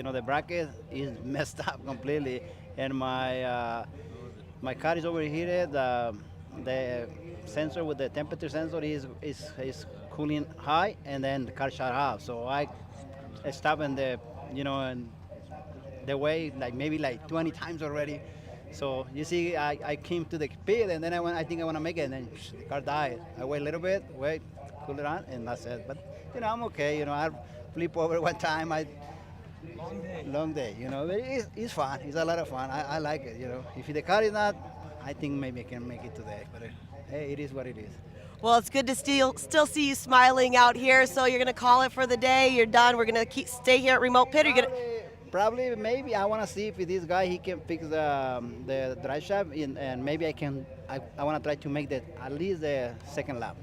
the bracket is messed up completely, and my car is overheated. The sensor with the temperature sensor is cooling high, and then the car shut off. So I stopped in and the way maybe 20 times already. So you see, I came to the pit, and then I think I want to make it, and then the car died. I wait a little bit, cool it on, and that's it. But I'm okay. I flip over one time. Long day. But it's fun. It's a lot of fun. I like it. If the car is not, I think maybe I can make it today. But hey, it is what it is. Well, it's good to still see you smiling out here. So you're going to call it for the day. You're done. We're going to stay here at Remote Pit. Or you're going to Probably, maybe I want to see if this guy he can fix the drive shaft, and maybe I want to try to make at least the second lap.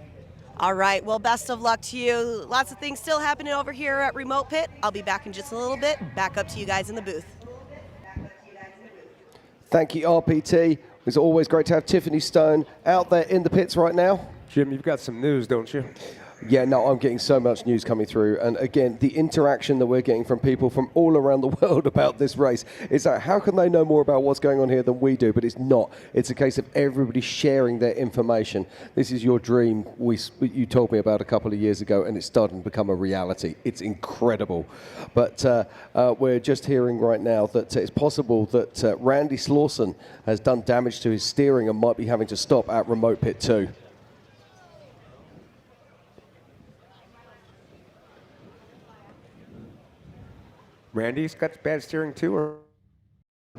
All right. Well, best of luck to you. Lots of things still happening over here at Remote Pit. I'll be back in just a little bit. Back up to you guys in the booth. Thank you, RPT. It's always great to have Tiffany Stone out there in the pits right now. Jim, you've got some news, don't you? Yeah, no, I'm getting so much news coming through. And again, the interaction that we're getting from people from all around the world about this race is that how can they know more about what's going on here than we do? But it's not. It's a case of everybody sharing their information. This is your dream you told me about a couple of years ago, and it's starting to become a reality. It's incredible. But we're just hearing right now that it's possible that Randy Slauson has done damage to his steering and might be having to stop at Remote Pit 2. Randy's got bad steering too, or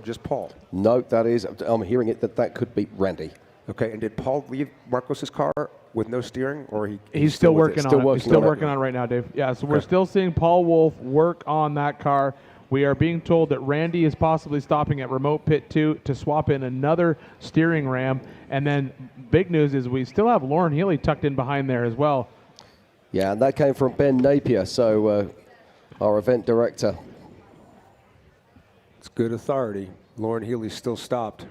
just Paul? No, I'm hearing it that could be Randy. Okay, and did Paul leave Marcos's car with no steering, or he's still working on it? He's still working on it right now, Dave. Yeah, so we're still seeing Paul Wolf work on that car. We are being told that Randy is possibly stopping at Remote Pit 2 to swap in another steering ram. And then big news is we still have Lauren Healey tucked in behind there as well. Yeah, and that came from Ben Napier, so our event director. It's good authority. Lauren Healey's still stopped.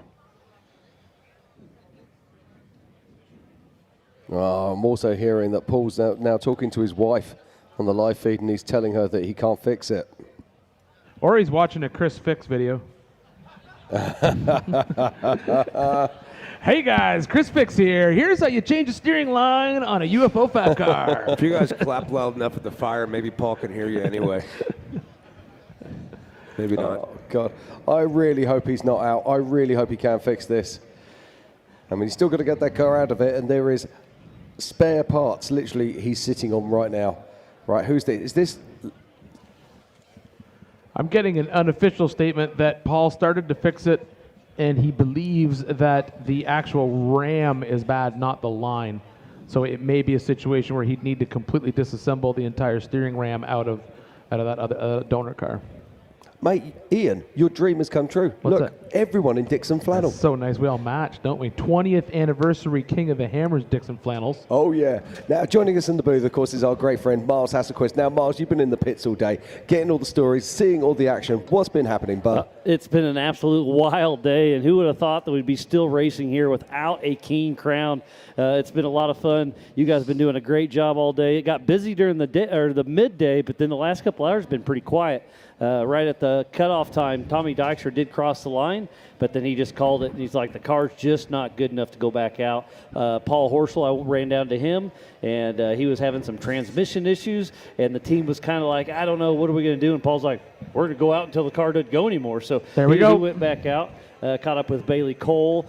I'm also hearing that Paul's now talking to his wife on the live feed, and he's telling her that he can't fix it. Or he's watching a Chris Fix video. Hey guys, Chris Fix here. Here's how you change a steering line on a UFO 5 car. If you guys clap loud enough at the fire, maybe Paul can hear you anyway. Maybe not. Oh, God. I really hope he's not out. I really hope he can fix this. I mean, he's still got to get that car out of it, and there is spare parts, literally, he's sitting on right now. Right, who's this? Is this? I'm getting an unofficial statement that Paul started to fix it, and he believes that the actual ram is bad, not the line. So it may be a situation where he'd need to completely disassemble the entire steering ram out of that other donor car. Mate, Ian, your dream has come true. What's Look, that? everyone in Dixon flannel. That's so nice. We all match, don't we? 20th anniversary King of the Hammers Dixon flannels. Oh, yeah. Now, joining us in the booth, of course, is our great friend, Miles Hasselquist. Now, Miles, you've been in the pits all day, getting all the stories, seeing all the action. What's been happening, bud? It's been an absolute wild day, and who would have thought that we'd be still racing here without a Keen Crown? It's been a lot of fun. You guys have been doing a great job all day. It got busy during the day, or the midday, but then the last couple hours have been pretty quiet. Right at the cutoff time, Tommy Dykstra did cross the line, but then he just called it, and he's like, the car's just not good enough to go back out. Paul Horschel, I ran down to him, and he was having some transmission issues, and the team was kind of like, I don't know, what are we going to do? And Paul's like, we're going to go out until the car doesn't go anymore. So there we go. He went back out, caught up with Bailey Cole.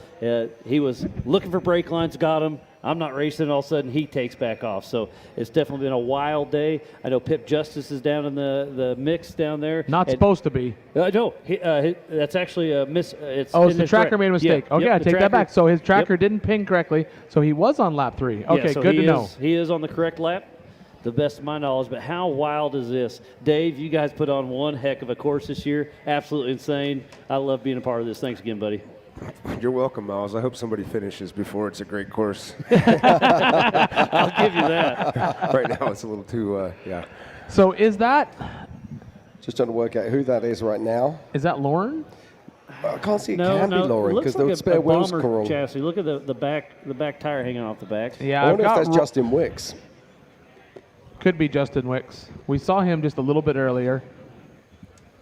He was looking for brake lines, got them. I'm not racing, all of a sudden he takes back off. So it's definitely been a wild day. I know Pip Justice is down in the mix down there. Not supposed to be. No, that's actually a miss. So the tracker made a mistake. Yeah, okay, I take that back. So his tracker didn't ping correctly, so he was on lap 3. Okay, so good to know. He is on the correct lap, the best of my knowledge. But how wild is this? Dave, you guys put on one heck of a course this year. Absolutely insane. I love being a part of this. Thanks again, buddy. You're welcome, Miles. I hope somebody finishes before it's a great course. I'll give you that. Right now it's a little too, yeah. So is that? Just trying to work out who that is right now. Is that Lauren? I can't see it can be Lauren because the spare wheels are wrong. Chassis. Look at the back tire hanging off the back. Yeah, I wonder if that's Justin Wicks. Could be Justin Wicks. We saw him just a little bit earlier.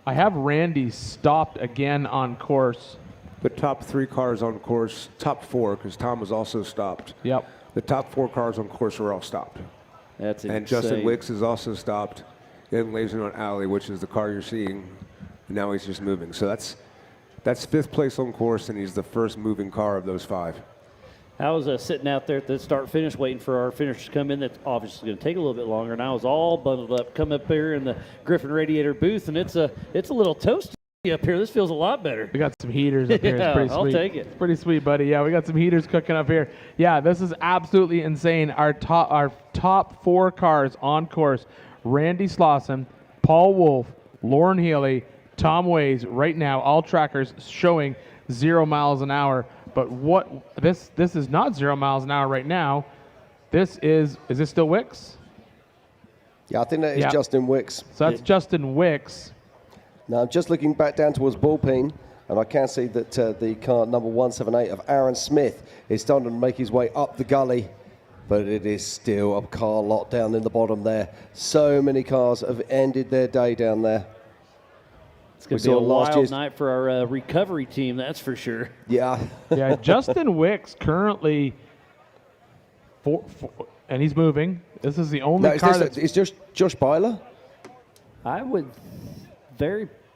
I have Randy stopped again on course. The top 3 cars on course, top 4, because Tom was also stopped. Yep. The top 4 cars on course are all stopped. That's insane. And Justin Wicks is also stopped in Lasernote Alley, which is the car you're seeing. And now he's just moving. So that's 5th place on course, and he's the first moving car of those 5. I was sitting out there at the start-finish waiting for our finishers to come in. That's obviously going to take a little bit longer. And I was all bundled up, come up here in the Griffin Radiator booth, and it's a little toasty up here. This feels a lot better. We got some heaters up here. It's pretty sweet. I'll take it. It's pretty sweet, buddy. Yeah, we got some heaters cooking up here. Yeah, this is absolutely insane. Our top 4 cars on course: Randy Slauson, Paul Wolf, Lauren Healey, Tom Ways. Right now, all trackers showing 0 miles an hour. But what this is not 0 miles an hour right now. This is this still Wicks? Yeah, I think that is Justin Wicks. So that's Justin Wicks. Now I'm just looking back down towards Bullpen, and I can see that the car number 178 of Aaron Smith is starting to make his way up the gully, but it is still a car lot down in the bottom there. So many cars have ended their day down there. It's going to be a wild night for our recovery team, that's for sure. Yeah. Yeah, Justin Wicks currently, and he's moving. This is the only car that's... Is just Josh Byler? I would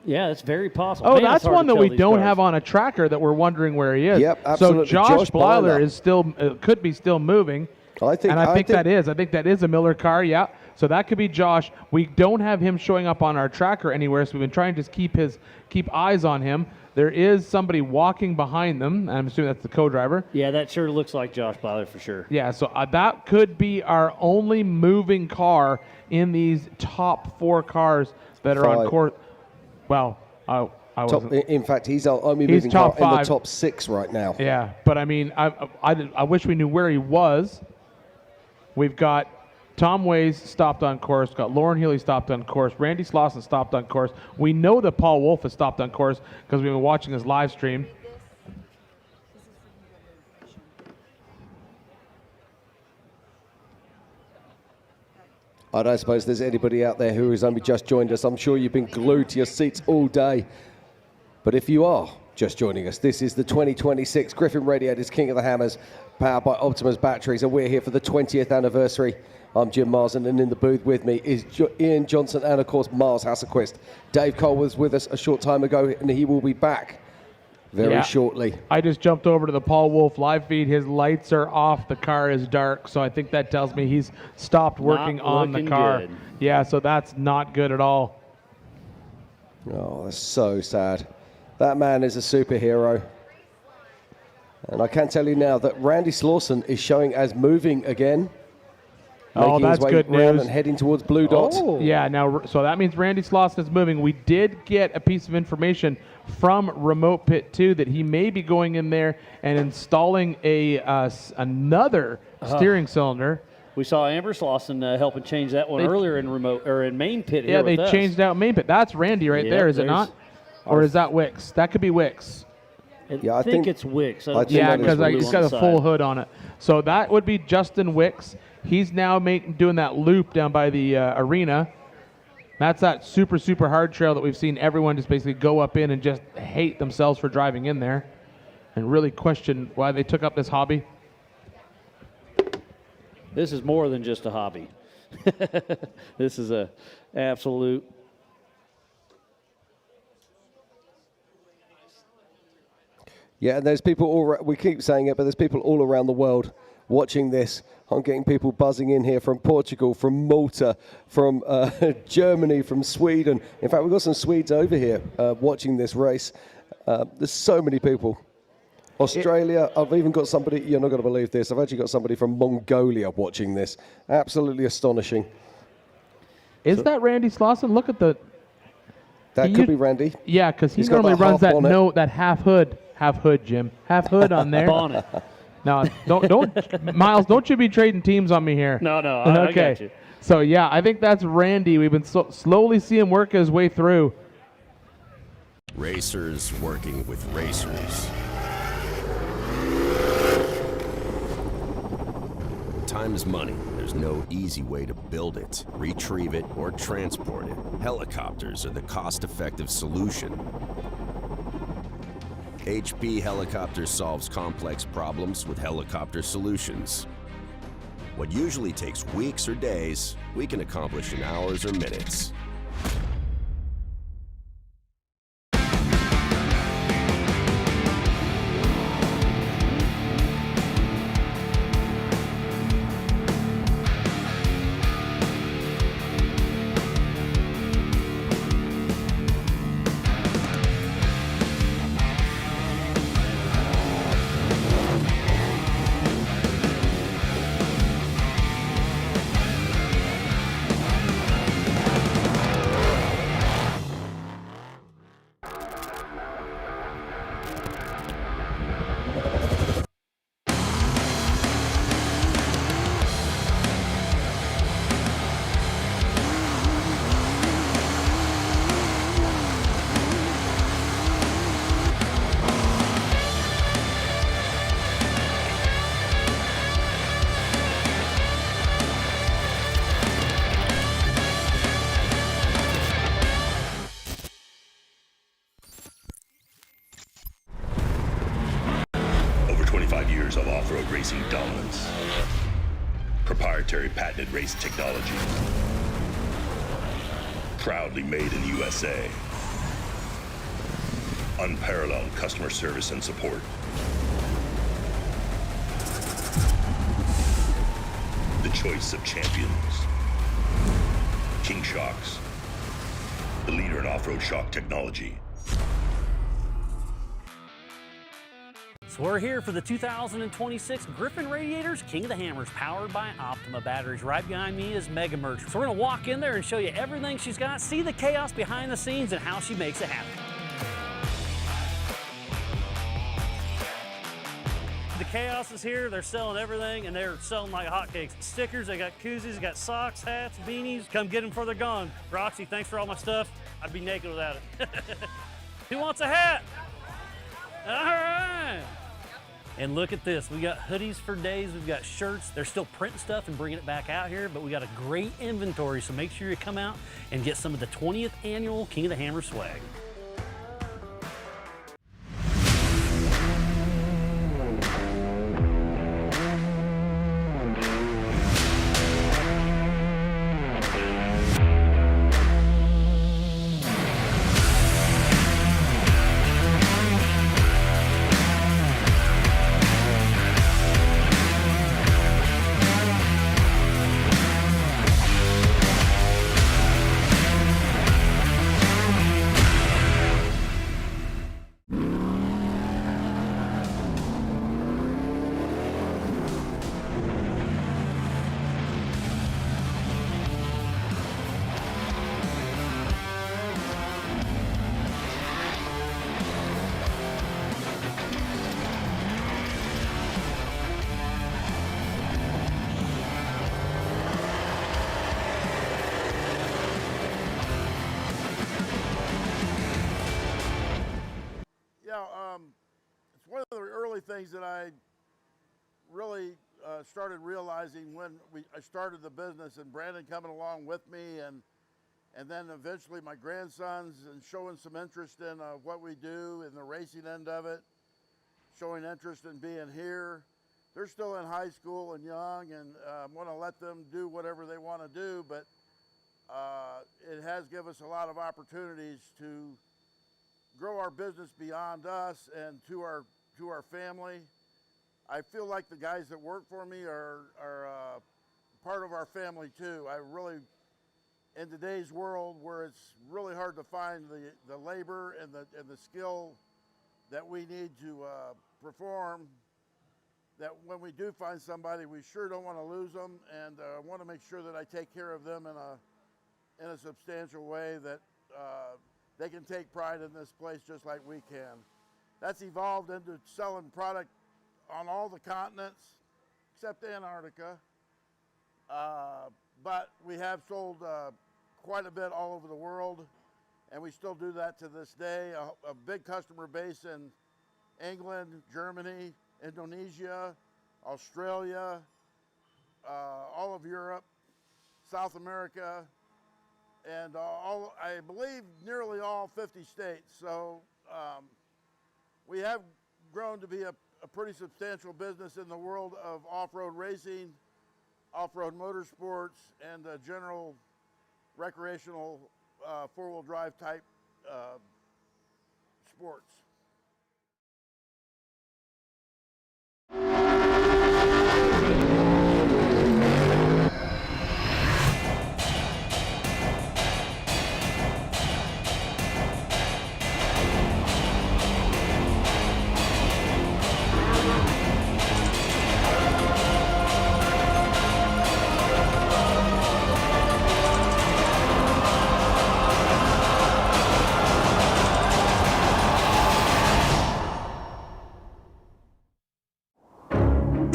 it's very possible. Oh, that's one that we don't have on a tracker that we're wondering where he is. Yep, absolutely. So Josh Byler is still, could be still moving. I think that is a Miller car, yeah. So that could be Josh. We don't have him showing up on our tracker anywhere, so we've been trying to just keep eyes on him. There is somebody walking behind them. I'm assuming that's the co-driver. Yeah, that sure looks like Josh Byler for sure. Yeah, so that could be our only moving car in these top 4 cars that are on course. Well, in fact, he's our only moving car in the top 6 right now. Yeah, but I mean, I wish we knew where he was. We've got Tom Ways stopped on course, got Lauren Healey stopped on course, Randy Slauson stopped on course. We know that Paul Wolf has stopped on course because we've been watching his live stream. I don't suppose there's anybody out there who has only just joined us. I'm sure you've been glued to your seats all day. But if you are just joining us, this is the 2026 Griffin Radiators King of the Hammers, powered by Optimus Batteries, and we're here for the 20th anniversary. I'm Jim Marsden, and in the booth with me is Ian Johnson and, of course, Mars Hasselquist. Dave Cole was with us a short time ago, and he will be back very shortly. I just jumped over to the Paul Wolf live feed. His lights are off. The car is dark, so I think that tells me he's stopped working on the car. Good. Yeah, so that's not good at all. Oh, that's so sad. That man is a superhero. And I can tell you now that Randy Slauson is showing as moving again. Oh, that's good news. And heading towards Blue Dot. Oh. Yeah, now, so that means Randy Slauson is moving. We did get a piece of information from Remote Pit 2 that he may be going in there and installing another steering cylinder. We saw Amber Slauson helping change that one earlier in main pit. Yeah, they changed out main pit. That's Randy right there, is it not? Or is that Wicks? That could be Wicks. I think it's Wicks. Yeah, because he's got a full hood on it. So that would be Justin Wicks. He's now doing that loop down by the arena. That's that super, super hard trail that we've seen everyone just basically go up in and just hate themselves for driving in there and really question why they took up this hobby. This is more than just a hobby. This is a absolute... Yeah, and there's people we keep saying it, but there's people all around the world watching this. I'm getting people buzzing in here from Portugal, from Malta, from Germany, from Sweden. In fact, we've got some Swedes over here watching this race. There's so many people. Australia, I've even got somebody, you're not going to believe this, I've actually got somebody from Mongolia watching this. Absolutely astonishing. Is that Randy Slauson? Look at the... That could be Randy. Yeah, because he normally runs that half hood, Jim. Half hood on there. Bonnet. No, don't, Miles, don't you be trading teams on me here. No, I got you. So, yeah, I think that's Randy. We've been slowly seeing him work his way through. Racers working with racers. Time is money, and there's no easy way to build it, retrieve it, or transport it, helicopters are the cost-effective solution. HP Helicopter solves complex problems with helicopter solutions. What usually takes weeks or days, we can accomplish in hours or minutes. Of off-road racing dominance, proprietary patented race technology, proudly made in the USA, unparalleled customer service and support, the choice of champions, King Shocks, the leader in off-road shock technology. So we're here for the 2026 Griffin Radiators King of the Hammers, powered by Optima batteries. Right behind me is Mega Merch. So we're gonna walk in there and show you everything she's got, see the chaos behind the scenes and how she makes it happen. The chaos is here. They're selling everything and they're selling like hotcakes. Stickers, they got koozies, they got socks, hats, beanies. Come get them before they're gone. Roxy, thanks for all my stuff. I'd be naked without it. Who wants a hat? All right. And look at this, we got hoodies for days, we've got shirts. They're still printing stuff and bringing it back out here, but we got a great inventory, so make sure you come out and get some of the 20th annual King of the Hammer swag. It's one of the early things that I really started realizing when I started the business, and Brandon coming along with me, and then eventually my grandsons, and showing some interest in what we do in the racing end of it, showing interest in being here. They're still in high school and young, and want to let them do whatever they want to do, but it has given us a lot of opportunities to grow our business beyond us and to our family. I feel like the guys that work for me are part of our family too. I really, in today's world where it's really hard to find the labor and the skill that we need to perform, that when we do find somebody, we sure don't want to lose them, and want to make sure that I take care of them in a substantial way, that they can take pride in this place just like we can. That's evolved into selling product on all the continents except Antarctica, but we have sold quite a bit all over the world, and we still do that to this day. A big customer base in England, Germany, Indonesia, Australia, all of Europe, South America, and I believe nearly all 50 states. So we have grown to be a pretty substantial business in the world of off-road racing, off-road motorsports, and general recreational four-wheel drive type sports.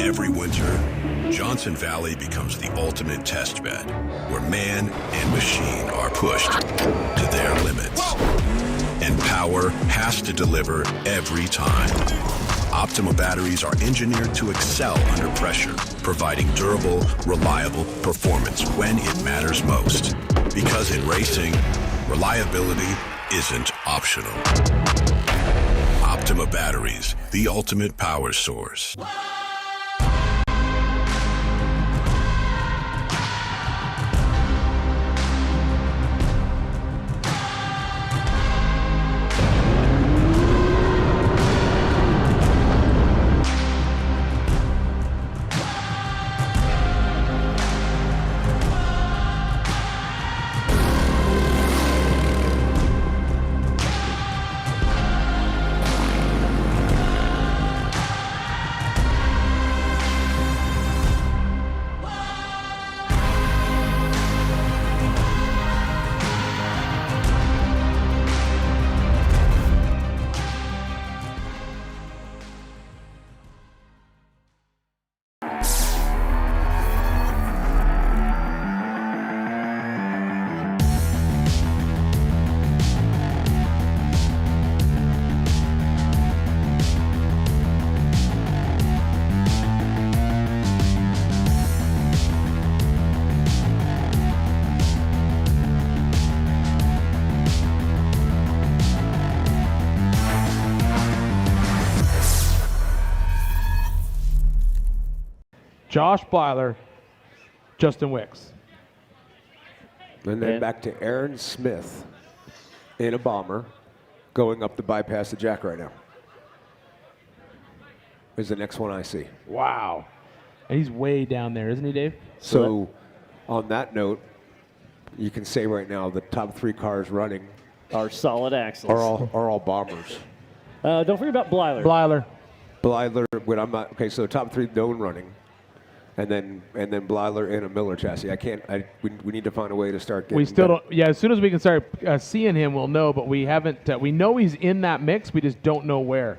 Every winter, Johnson Valley becomes the ultimate test bed, where man and machine are pushed to their limits. And power has to deliver every time. Optima batteries are engineered to excel under pressure, providing durable, reliable performance when it matters most. Because in racing, reliability isn't optional. Optima batteries, the ultimate power source. Josh Bler, Justin Wicks. And then back to Aaron Smith in a bomber going up the bypass of Jack right now. Is the next one I see. Wow. And he's way down there, isn't he, Dave? So on that note, you can say right now the top 3 cars running are solid axles. Are all bombers. Don't forget about Bler. Bler. When I'm not okay. So top 3 known running, and then Bler in a Miller chassis. We need to find a way to start getting. We still don't. Yeah, as soon as we can start seeing him, we'll know. But we haven't. We know he's in that mix. We just don't know where.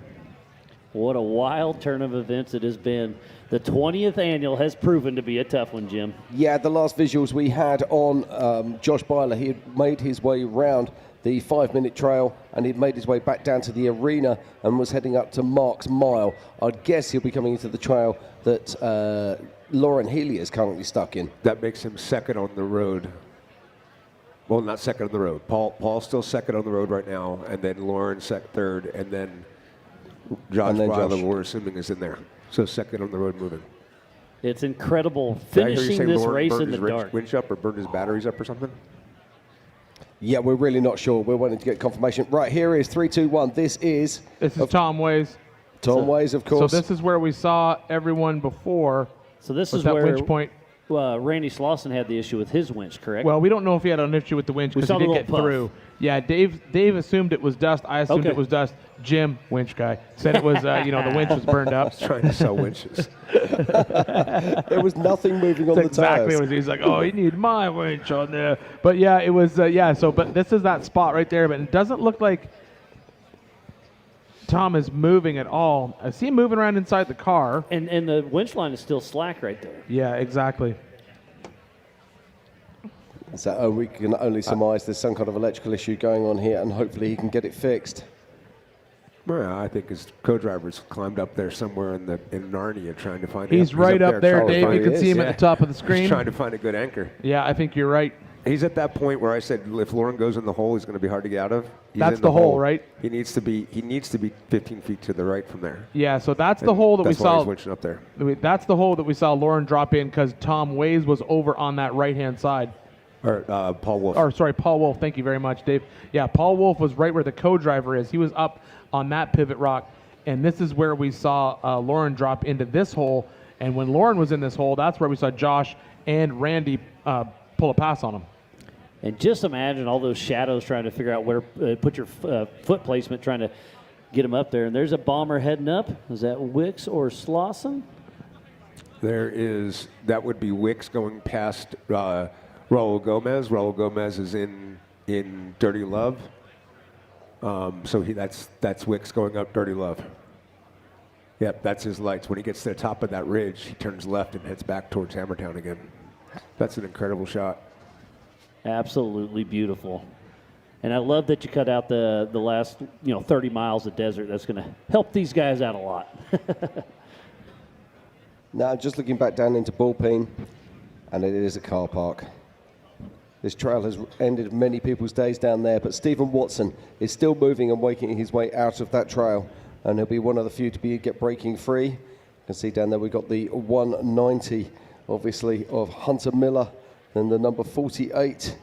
What a wild turn of events it has been. The 20th annual has proven to be a tough one, Jim. Yeah, the last visuals we had on Josh Bler, he had made his way round the 5-minute trail and he'd made his way back down to the arena and was heading up to Mark's Mile. I'd guess he'll be coming into the trail that Lauren Healey is currently stuck in. That makes him second on the road. Well, not second on the road. Paul's still second on the road right now, and then Lauren third, and then Josh Bler, we're assuming, is in there. So second on the road moving. It's incredible finishing this race in the dark. Winch up or burned his batteries up or something? Yeah, we're really not sure. We're wanting to get confirmation. Right, here is 3, 2, 1. This is Tom Ways. Tom Ways, of course. So this is where we saw everyone before. So this is where winch point. Randy Slauson had the issue with his winch, correct? Well, we don't know if he had an issue with the winch because he didn't get through. Yeah, Dave assumed it was dust. I assumed it was dust. Jim, winch guy, said it was, the winch was burned up. Trying to sell winches. There was nothing moving on the tires. Exactly what he's like, oh, you need my winch on there. But yeah, it was, but this is that spot right there. But it doesn't look like Tom is moving at all. I see him moving around inside the car. And the winch line is still slack right there. Yeah, exactly. So we can only surmise there's some kind of electrical issue going on here, and hopefully he can get it fixed. Well, I think his co-driver's climbed up there somewhere in Narnia trying to find. He's right up there, Dave. You can see him at the top of the screen. He's trying to find a good anchor. Yeah, I think you're right. He's at that point where I said if Lauren goes in the hole, he's going to be hard to get out of. That's the hole, right? He needs to be 15 feet to the right from there. Yeah, so that's the hole that we saw. That's why he's winching up there. That's the hole that we saw Lauren drop in because Tom Ways was over on that right-hand side. Or Paul Wolf. Or sorry, Paul Wolf. Thank you very much, Dave. Yeah, Paul Wolf was right where the co-driver is. He was up on that pivot rock, and this is where we saw Lauren drop into this hole. And when Lauren was in this hole, that's where we saw Josh and Randy pull a pass on him. And just imagine all those shadows trying to figure out where put your foot placement, trying to get them up there. And there's a bomber heading up. Is that Wicks or Slauson? That would be Wicks going past Raul Gomez. Raul Gomez is in Dirty Love. So that's Wicks going up Dirty Love. Yep, that's his lights. When he gets to the top of that ridge, he turns left and heads back towards Hammertown again. That's an incredible shot. Absolutely beautiful. And I love that you cut out the last 30 miles of desert. That's going to help these guys out a lot. Now, just looking back down into Bullpen, and it is a car park. This trail has ended many people's days down there, but Stephen Watson is still moving and making his way out of that trail, and he'll be one of the few to get breaking free. You can see down there we've got the 190, obviously, of Hunter Miller. Then the number 48,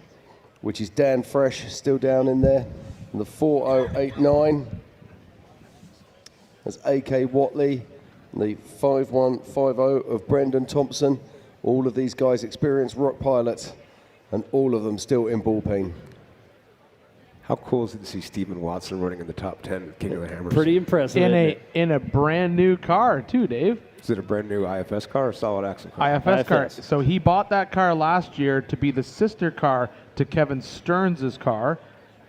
which is Dan Fresh, still down in there. And the 4089, that's A.K. Watley. And the 5150 of Brendan Thompson. All of these guys experienced rock pilots, and all of them still in Bullpen. How cool is it to see Stephen Watson running in the top 10 King of the Hammers? Pretty impressive. In a brand new car, too, Dave. Is it a brand new IFS car or solid axle car? IFS car. So he bought that car last year to be the sister car to Kevin Stearns' car,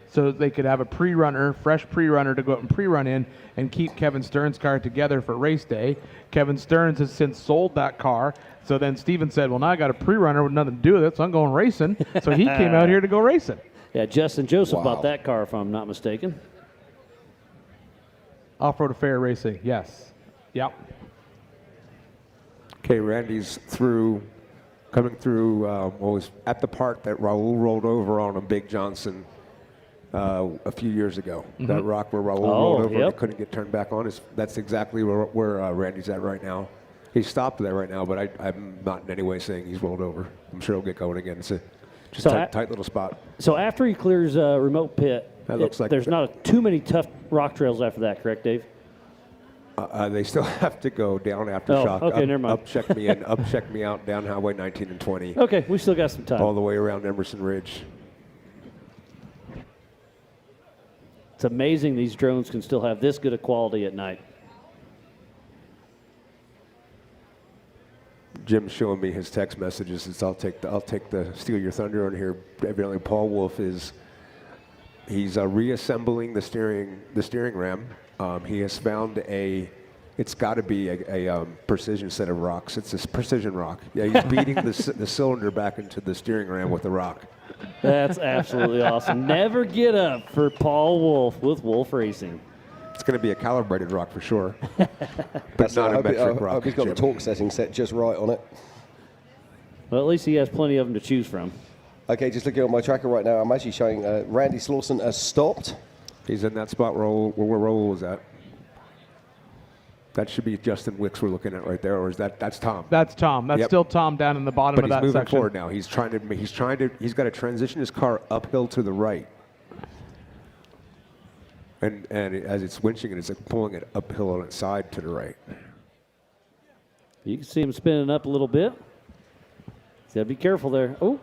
so they could have a pre-runner, fresh pre-runner to go out and pre-run in and keep Kevin Stearns' car together for race day. Kevin Stearns has since sold that car. So then Steven said, well, now I got a pre-runner with nothing to do with it, so I'm going racing. So he came out here to go racing. Yeah, Justin Joseph bought that car, if I'm not mistaken. Off-road affair racing, yes. Yep. Okay, Randy's coming through, was at the part that Raul rolled over on Big Johnson a few years ago. Mm-hmm. That rock where Raul rolled over and couldn't get turned back on. That's exactly where Randy's at right now. He's stopped there right now, but I'm not in any way saying he's rolled over. I'm sure he'll get going again. It's a tight little spot. So after he clears remote pit, there's not too many tough rock trails after that, correct, Dave? They still have to go down Aftershock. Okay, never mind. Up check me in, up check me out, down Highway 19 and 20. Okay, we still got some time. All the way around Emerson Ridge. It's amazing these drones can still have this good a quality at night. Jim's showing me his text messages. I'll take the Steal Your Thunder on here. Evidently, Paul Wolf he's reassembling the steering ram. He has found it's got to be a precision set of rocks. It's a precision rock. Yeah, he's beating the cylinder back into the steering ram with the rock. That's absolutely awesome. Never get up for Paul Wolf with Wolf Racing. It's going to be a calibrated rock for sure, but not a metric rock. I hope he's got the torque setting set just right on it. Well, at least he has plenty of them to choose from. Okay, just looking at my tracker right now, I'm actually showing Randy Slauson has stopped. He's in that spot where Raul was at. That should be Justin Wicks we're looking at right there, or is that's Tom? That's Tom. That's still Tom down in the bottom of that section. But he's moving forward now. He's got to transition his car uphill to the right. And as it's winching it, it's like pulling it uphill on its side to the right. You can see him spinning up a little bit. He's got to be careful there. Oh.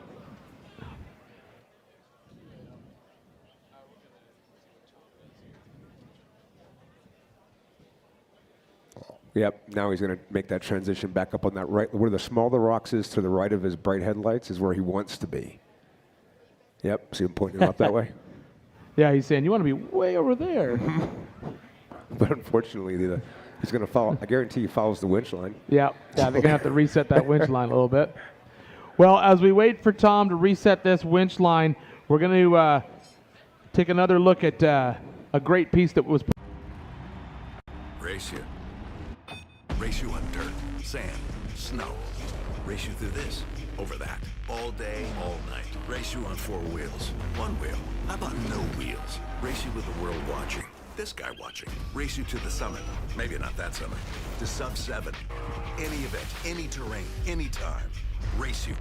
Yep, now he's going to make that transition back up on that right. Where the smaller rocks is to the right of his bright headlights is where he wants to be. Yep, see him pointing up that way? Yeah, he's saying, you want to be way over there. But unfortunately, he's going to follow. I guarantee he follows the winch line. Yeah, they're going to have to reset that winch line a little bit. Well, as we wait for Tom to reset this winch line, we're going to take another look at a great piece that was race you. Race you on dirt, sand, snow. Race you through this, over that, all day, all night. Race you on 4 wheels. 1 wheel. How about no wheels? Race you with the world watching. This guy watching. Race you to the summit. Maybe not that summit. To sub 7. Any event, any terrain, any time. Race you.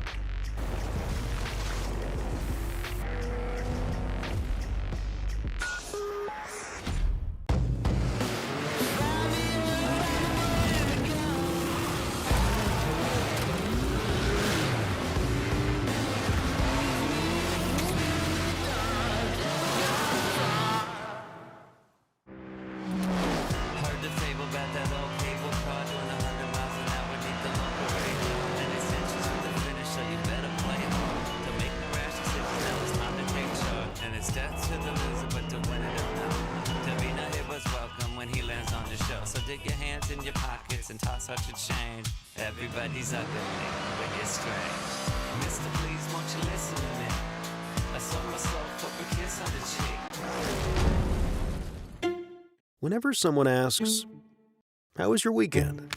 Such a change. Everybody's ugly, but you're strange. Mister, please, won't you listen to me? I saw myself put a kiss on the cheek. Whenever someone asks, "How was your weekend?"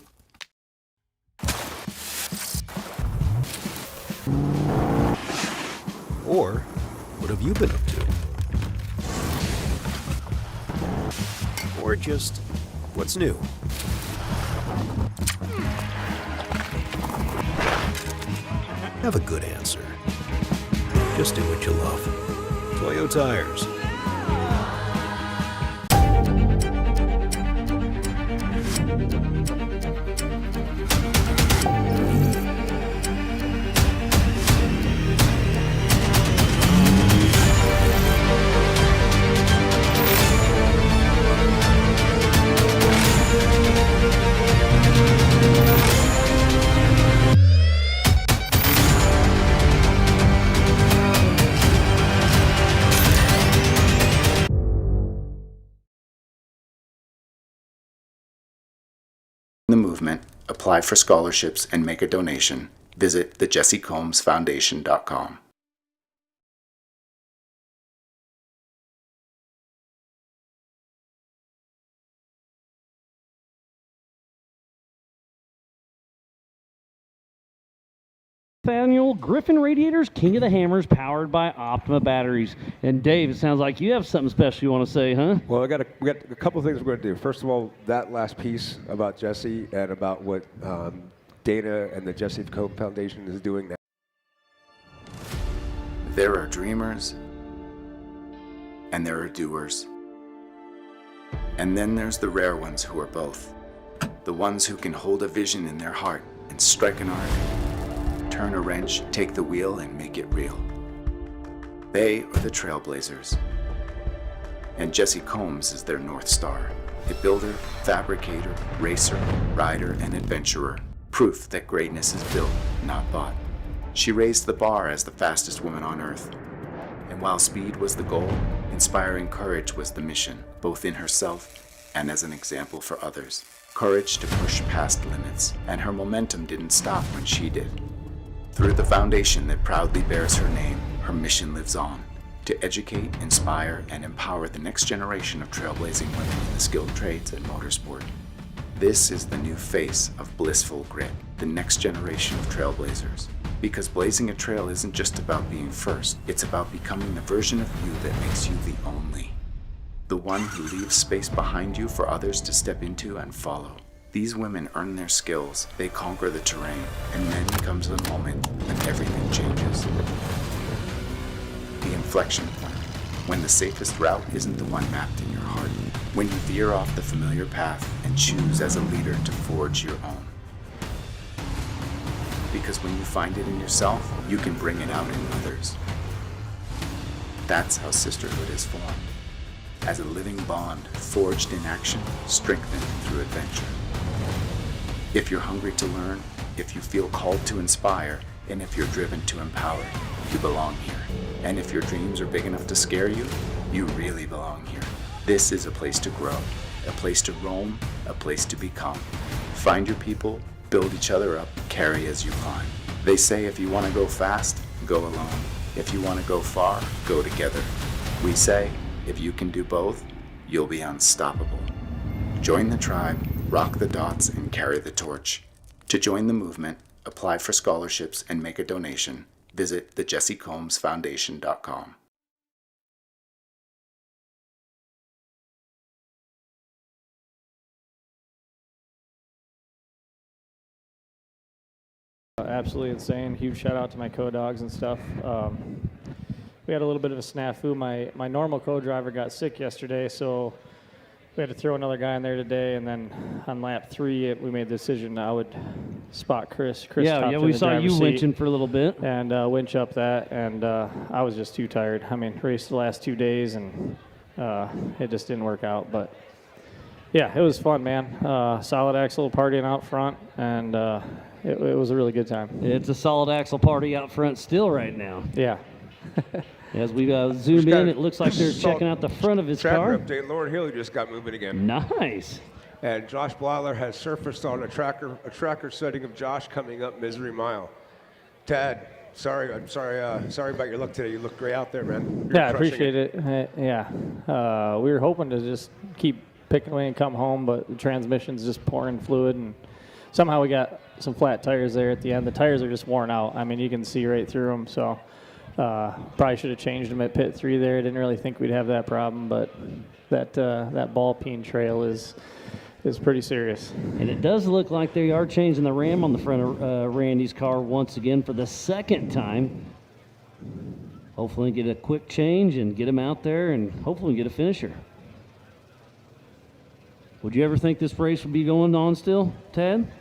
Or, "What have you been up to?" Or just, "What's new?" Have a good answer. Just do what you love. Toyo Tires. The movement, apply for scholarships, and make a donation, visit the JessiCombsFoundation.com. Annual Griffin Radiators, King of the Hammers, powered by Optima batteries. And Dave, it sounds like you have something special you want to say, huh? Well, we got a couple of things we're going to do. First of all, that last piece about Jessi and about what Dana and the Jessi Combs Foundation is doing now. There are dreamers, and there are doers. And then there's the rare ones who are both. The ones who can hold a vision in their heart and strike an arc. Turn a wrench, take the wheel, and make it real. They are the trailblazers. And Jessi Combs is their North Star. A builder, fabricator, racer, rider, and adventurer. Proof that greatness is built, not bought. She raised the bar as the fastest woman on Earth. And while speed was the goal, inspiring courage was the mission, both in herself and as an example for others. Courage to push past limits, and her momentum didn't stop when she did. Through the foundation that proudly bears her name, her mission lives on, to educate, inspire, and empower the next generation of trailblazing women in the skilled trades and motorsport. This is the new face of blissful grit, the next generation of trailblazers. Because blazing a trail isn't just about being first, it's about becoming the version of you that makes you the only. The one who leaves space behind you for others to step into and follow. These women earn their skills, they conquer the terrain, and then comes the moment when everything changes. The inflection point, when the safest route isn't the one mapped in your heart, when you veer off the familiar path and choose as a leader to forge your own. Because when you find it in yourself, you can bring it out in others. That's how sisterhood is formed, as a living bond forged in action, strengthened through adventure. If you're hungry to learn, if you feel called to inspire, and if you're driven to empower, you belong here. And if your dreams are big enough to scare you, you really belong here. This is a place to grow, a place to roam, a place to become. Find your people, build each other up, carry as you climb. They say if you want to go fast, go alone. If you want to go far, go together. We say, if you can do both, you'll be unstoppable. Join the tribe, rock the dots, and carry the torch. To join the movement, apply for scholarships, and make a donation, visit thejessicombsfoundation.com. Absolutely insane. Huge shout out to my co-dogs and stuff. We had a little bit of a snafu. My normal co-driver got sick yesterday, so we had to throw another guy in there today, and then on lap 3, we made the decision I would spot Chris. Yeah, we saw you winching for a little bit. And winch up that, and I was just too tired. I mean, raced the last 2 days, and it just didn't work out. But, yeah, it was fun, man. Solid axle partying out front, and it was a really good time. It's a solid axle party out front still right now. Yeah. As we zoom in, it looks like they're checking out the front of his car. Tracker update, Lauren Healey just got moving again. Nice. And Josh Bler has surfaced on a tracker setting of Josh coming up Misery Mile. Tad, I'm sorry about your luck today. You look great out there, man. I appreciate it. We were hoping to just keep picking away and come home, but the transmission's just pouring fluid, and somehow we got some flat tires there at the end. The tires are just worn out. I mean, you can see right through them, so probably should have changed them at pit 3 there. I didn't really think we'd have that problem, but that ball peen trail is pretty serious. And it does look like they are changing the ram on the front of Randy's car once again for the second time. Hopefully get a quick change and get him out there and hopefully get a finisher. Would you ever think this race would be going on still, Tad?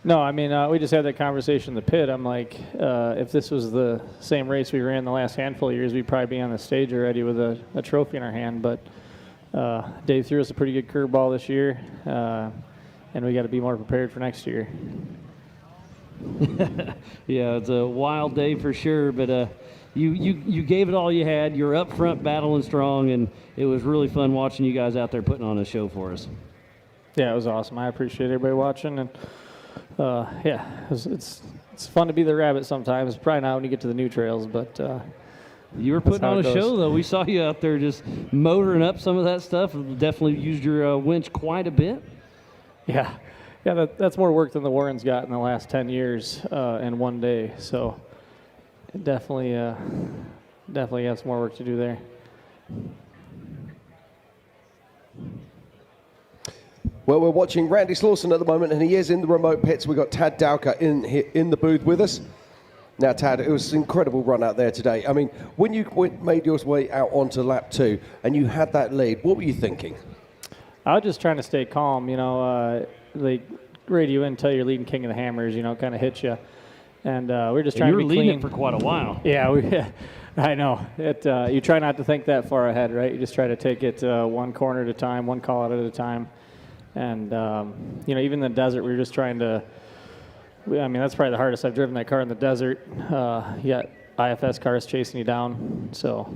No, I mean, we just had that conversation in the pit. I'm like, if this was the same race we ran the last handful of years, we'd probably be on the stage already with a trophy in our hand. But Dave threw us a pretty good curveball this year, and we got to be more prepared for next year. Yeah, it's a wild day for sure, but you gave it all you had. You're up front battling strong, and it was really fun watching you guys out there putting on a show for us. Yeah, it was awesome. I appreciate everybody watching, and it's fun to be the rabbit sometimes. Probably not when you get to the new trails, but you were putting on a show, though. We saw you out there just motoring up some of that stuff. Definitely used your winch quite a bit. Yeah, that's more work than the Warrens got in the last 10 years in one day. So definitely got some more work to do there. Well, we're watching Randy Slauson at the moment, and he is in the remote pits. We've got Tad Dowker in the booth with us. Now, Tad, it was an incredible run out there today. I mean, when you made your way out onto lap 2 and you had that lead, what were you thinking? I was just trying to stay calm. They grade you in, tell you're leading King of the Hammers, kind of hit you. And we're just trying to be clean. You were leading it for quite a while. Yeah, I know. You try not to think that far ahead, right? You just try to take it one corner at a time, one call out at a time. And, even in the desert, we were just trying to, that's probably the hardest I've driven that car in the desert. You got IFS cars chasing you down, so.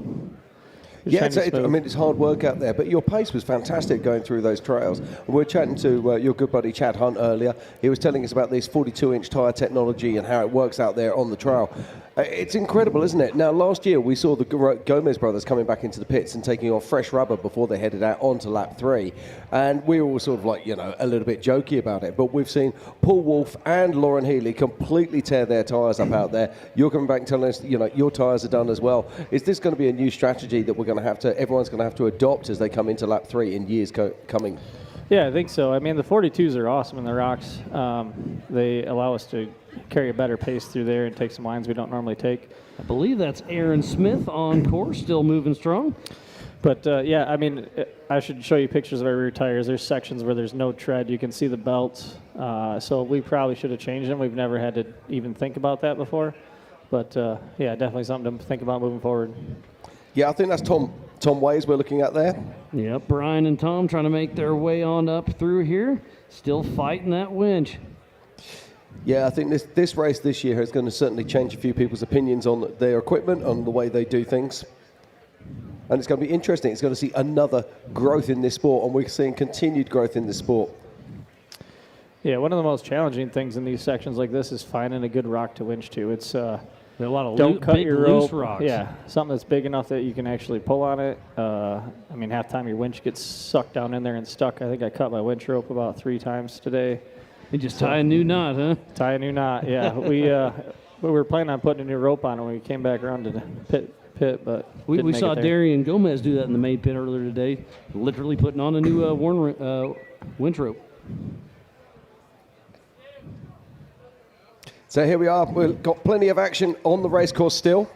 Yeah, it's hard work out there, but your pace was fantastic going through those trails. We were chatting to your good buddy Chad Hunt earlier. He was telling us about this 42-inch tyre technology and how it works out there on the trail. It's incredible, isn't it? Now, last year we saw the Gomez brothers coming back into the pits and taking off fresh rubber before they headed out onto lap 3. And we were all sort of like, a little bit jokey about it. But we've seen Paul Wolf and Lauren Healey completely tear their tyres up out there. You're coming back and telling us, your tyres are done as well. Is this going to be a new strategy that everyone's going to have to adopt as they come into lap 3 in years coming? Yeah, I think so. I mean, the 42s are awesome in the rocks. They allow us to carry a better pace through there and take some lines we don't normally take. I believe that's Aaron Smith on course, still moving strong. But, I should show you pictures of our rear tires. There's sections where there's no tread. You can see the belts. So we probably should have changed them. We've never had to even think about that before. But, definitely something to think about moving forward. Yeah, I think that's Tom Ways we're looking at there. Yep, Brian and Tom trying to make their way on up through here. Still fighting that winch. Yeah, I think this race this year is going to certainly change a few people's opinions on their equipment, on the way they do things. And it's going to be interesting. It's going to see another growth in this sport, and we're seeing continued growth in this sport. Yeah, one of the most challenging things in these sections like this is finding a good rock to winch to. It's A lot of don't cut big your loose rope. rocks. Yeah, something that's big enough that you can actually pull on it. I mean, half time your winch gets sucked down in there and stuck. I think I cut my winch rope about 3 times today. And just tie a new knot, huh? Tie a new knot, yeah. We were planning on putting a new rope on when we came back around to the pit, but we saw Darian Gomez do that in the main pit earlier today, literally putting on a new winch rope. So here we are. We've got plenty of action on the race course still.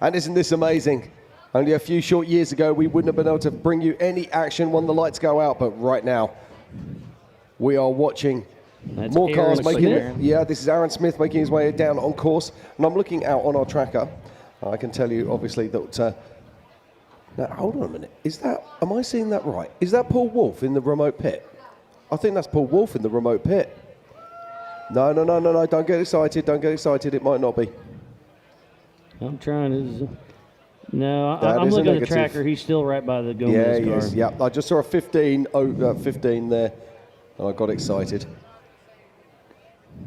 And isn't this amazing? Only a few short years ago, we wouldn't have been able to bring you any action when the lights go out. But right now, we are watching more cars making it. Yeah, this is Aaron Smith making his way down on course. And I'm looking out on our tracker. I can tell you, obviously, that... now, hold on a minute. Am I seeing that right? Is that Paul Wolfe in the remote pit? I think that's Paul Wolfe in the remote pit. No, don't get excited, It might not be. I'm trying to... No, I'm looking at the tracker. He's still right by the Gomez car. Yes, yeah. I just saw a 15 there, and I got excited.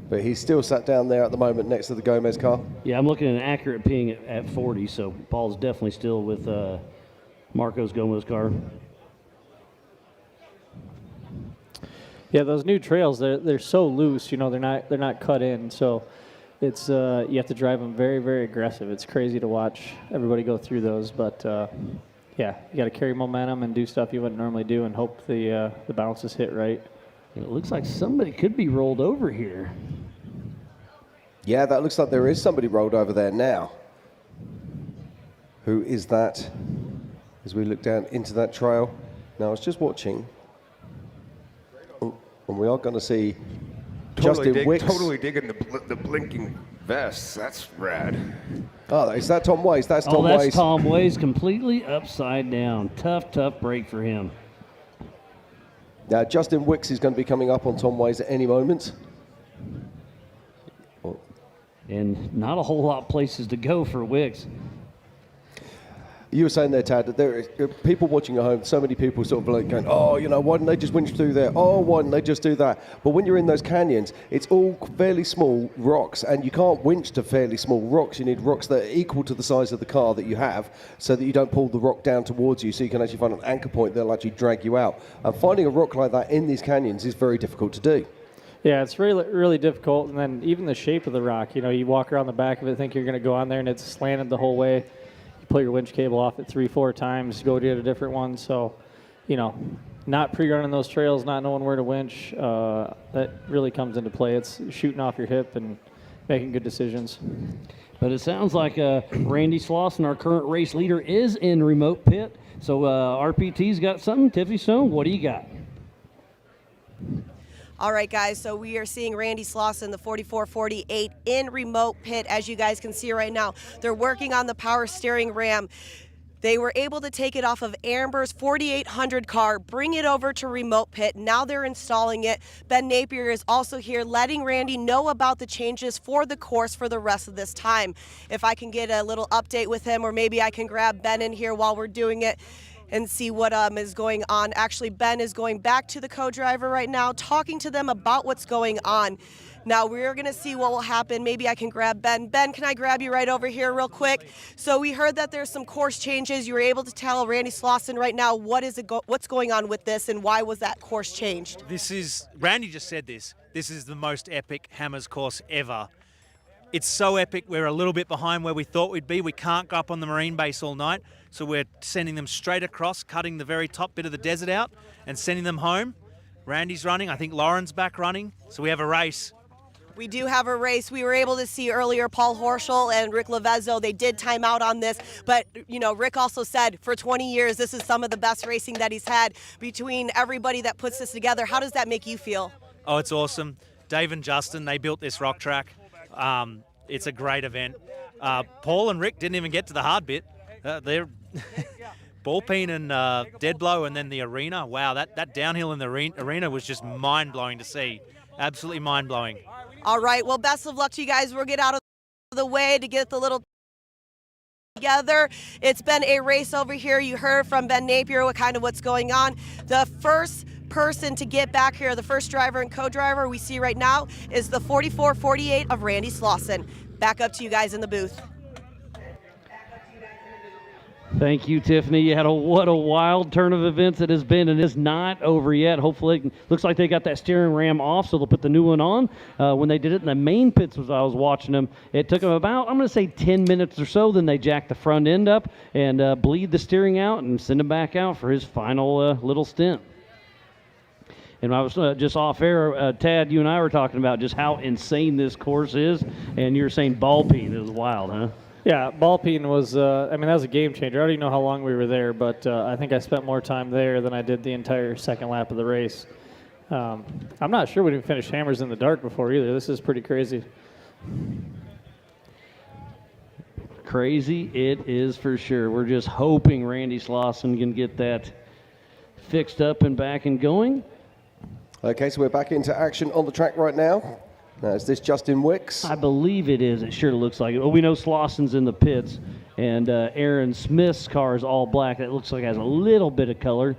But he's still sat down there at the moment next to the Gomez car. Yeah, I'm looking at an accurate ping at 40, so Paul's definitely still with Marco's Gomez car. Yeah, those new trails, they're so loose, you know, they're not cut in, so it's you have to drive them very, very aggressive. It's crazy to watch everybody go through those, but yeah, you got to carry momentum and do stuff you wouldn't normally do and hope the bounces hit right. And it looks like somebody could be rolled over here. Yeah, that looks like there is somebody rolled over there now. Who is that? As we look down into that trail. Now, I was just watching. And we are going to see Justin Wicks. Totally digging the blinking vests. That's rad. Oh, is that Tom Ways? That's Tom Ways. That's Tom Ways completely upside down. Tough break for him. Now, Justin Wicks is going to be coming up on Tom Ways at any moment. And not a whole lot of places to go for Wicks. You were saying there, Tad, that there are people watching at home, so many people sort of like going, oh, you know, why didn't they just winch through there? Oh, why didn't they just do that? But when you're in those canyons, it's all fairly small rocks, and you can't winch to fairly small rocks. You need rocks that are equal to the size of the car that you have so that you don't pull the rock down towards you, so you can actually find an anchor point that'll actually drag you out. And finding a rock like that in these canyons is very difficult to do. Yeah, it's really, really difficult. And then even the shape of the rock, you know, you walk around the back of it, think you're going to go on there, and it's slanted the whole way. Pull your winch cable off it 3-4 times, go to a different one. So, you know, not pre-running those trails, not knowing where to winch, that really comes into play. It's shooting off your hip and making good decisions. But it sounds like Randy Slauson, our current race leader, is in remote pit. So RPT's got something. Tiffy Stone, what do you got? All right, guys, so we are seeing Randy Slauson, the 4448, in remote pit. As you guys can see right now, they're working on the power steering ram. They were able to take it off of Amber's 4800 car, bring it over to remote pit. Now they're installing it. Ben Napier is also here letting Randy know about the changes for the course for the rest of this time. If I can get a little update with him, or maybe I can grab Ben in here while we're doing it and see what is going on. Actually, Ben is going back to the co-driver right now, talking to them about what's going on. Now, we're going to see what will happen. Maybe I can grab Ben. Ben, can I grab you right over here real quick? So we heard that there's some course changes. You were able to tell Randy Slauson right now what's going on with this, and why was that course changed? Randy just said this is the most epic Hammers course ever. It's so epic, we're a little bit behind where we thought we'd be. We can't go up on the marine base all night, so we're sending them straight across, cutting the very top bit of the desert out and sending them home. Randy's running, I think Lauren's back running, so we have a race. We do have a race. We were able to see earlier Paul Horschel and Rick Lavezzo. They did time out on this, but you know, Rick also said for 20 years this is some of the best racing that he's had between everybody that puts this together. How does that make you feel? Oh, it's awesome. Dave and Justin, they built this rock track. It's a great event. Paul and Rick didn't even get to the hard bit. They're Ballpeen and Dead Blow, and then the arena. Wow, that downhill in the arena was just mind-blowing to see. Absolutely mind-blowing. All right, well, best of luck to you guys. We'll get out of the way to get the little together. It's been a race over here. You heard from Ben Napier what's going on. The first person to get back here, the first driver and co-driver we see right now is the 4448 of Randy Slauson. Back up to you guys in the booth. Thank you, Tiffany. What a wild turn of events it has been, and it's not over yet. Hopefully, it looks like they got that steering ram off, so they'll put the new one on. When they did it in the main pits, as I was watching them, it took them about, I'm going to say 10 minutes or so. Then they jacked the front end up and bleed the steering out and send him back out for his final little stint. And I was just off air, Tad, you and I were talking about just how insane this course is, and you were saying ball peen is wild, huh? Yeah, ball peen was, that was a game changer. I don't even know how long we were there, but I think I spent more time there than I did the entire second lap of the race. I'm not sure we didn't finish hammers in the dark before either. This is pretty crazy. Crazy it is for sure. We're just hoping Randy Slauson can get that fixed up and back and going. Okay, so we're back into action on the track right now. Now, is this Justin Wicks? I believe it is. It sure looks like it. Well, we know Slauson's in the pits, and Aaron Smith's car is all black. That looks like it has a little bit of color.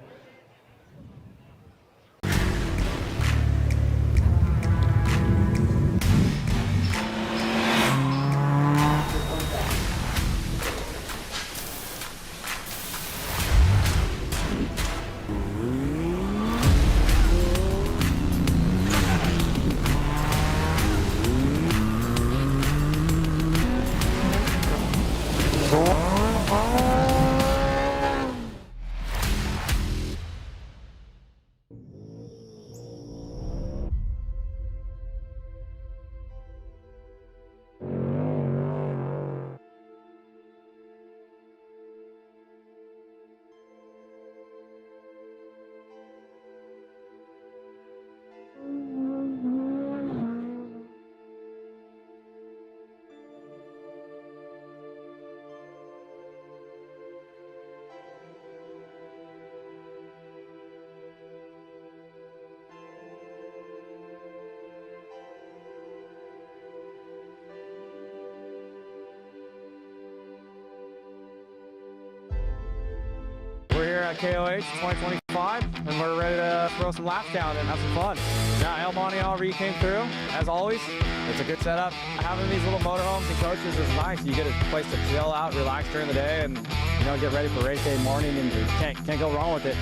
We're here at KOH 2025, and we're ready to throw some laps down and have some fun. Yeah, El Monte came through, as always. It's a good setup. Having these little motorhomes and coaches is nice. You get a place to chill out, relax during the day, and get ready for race day morning, and you can't go wrong with it.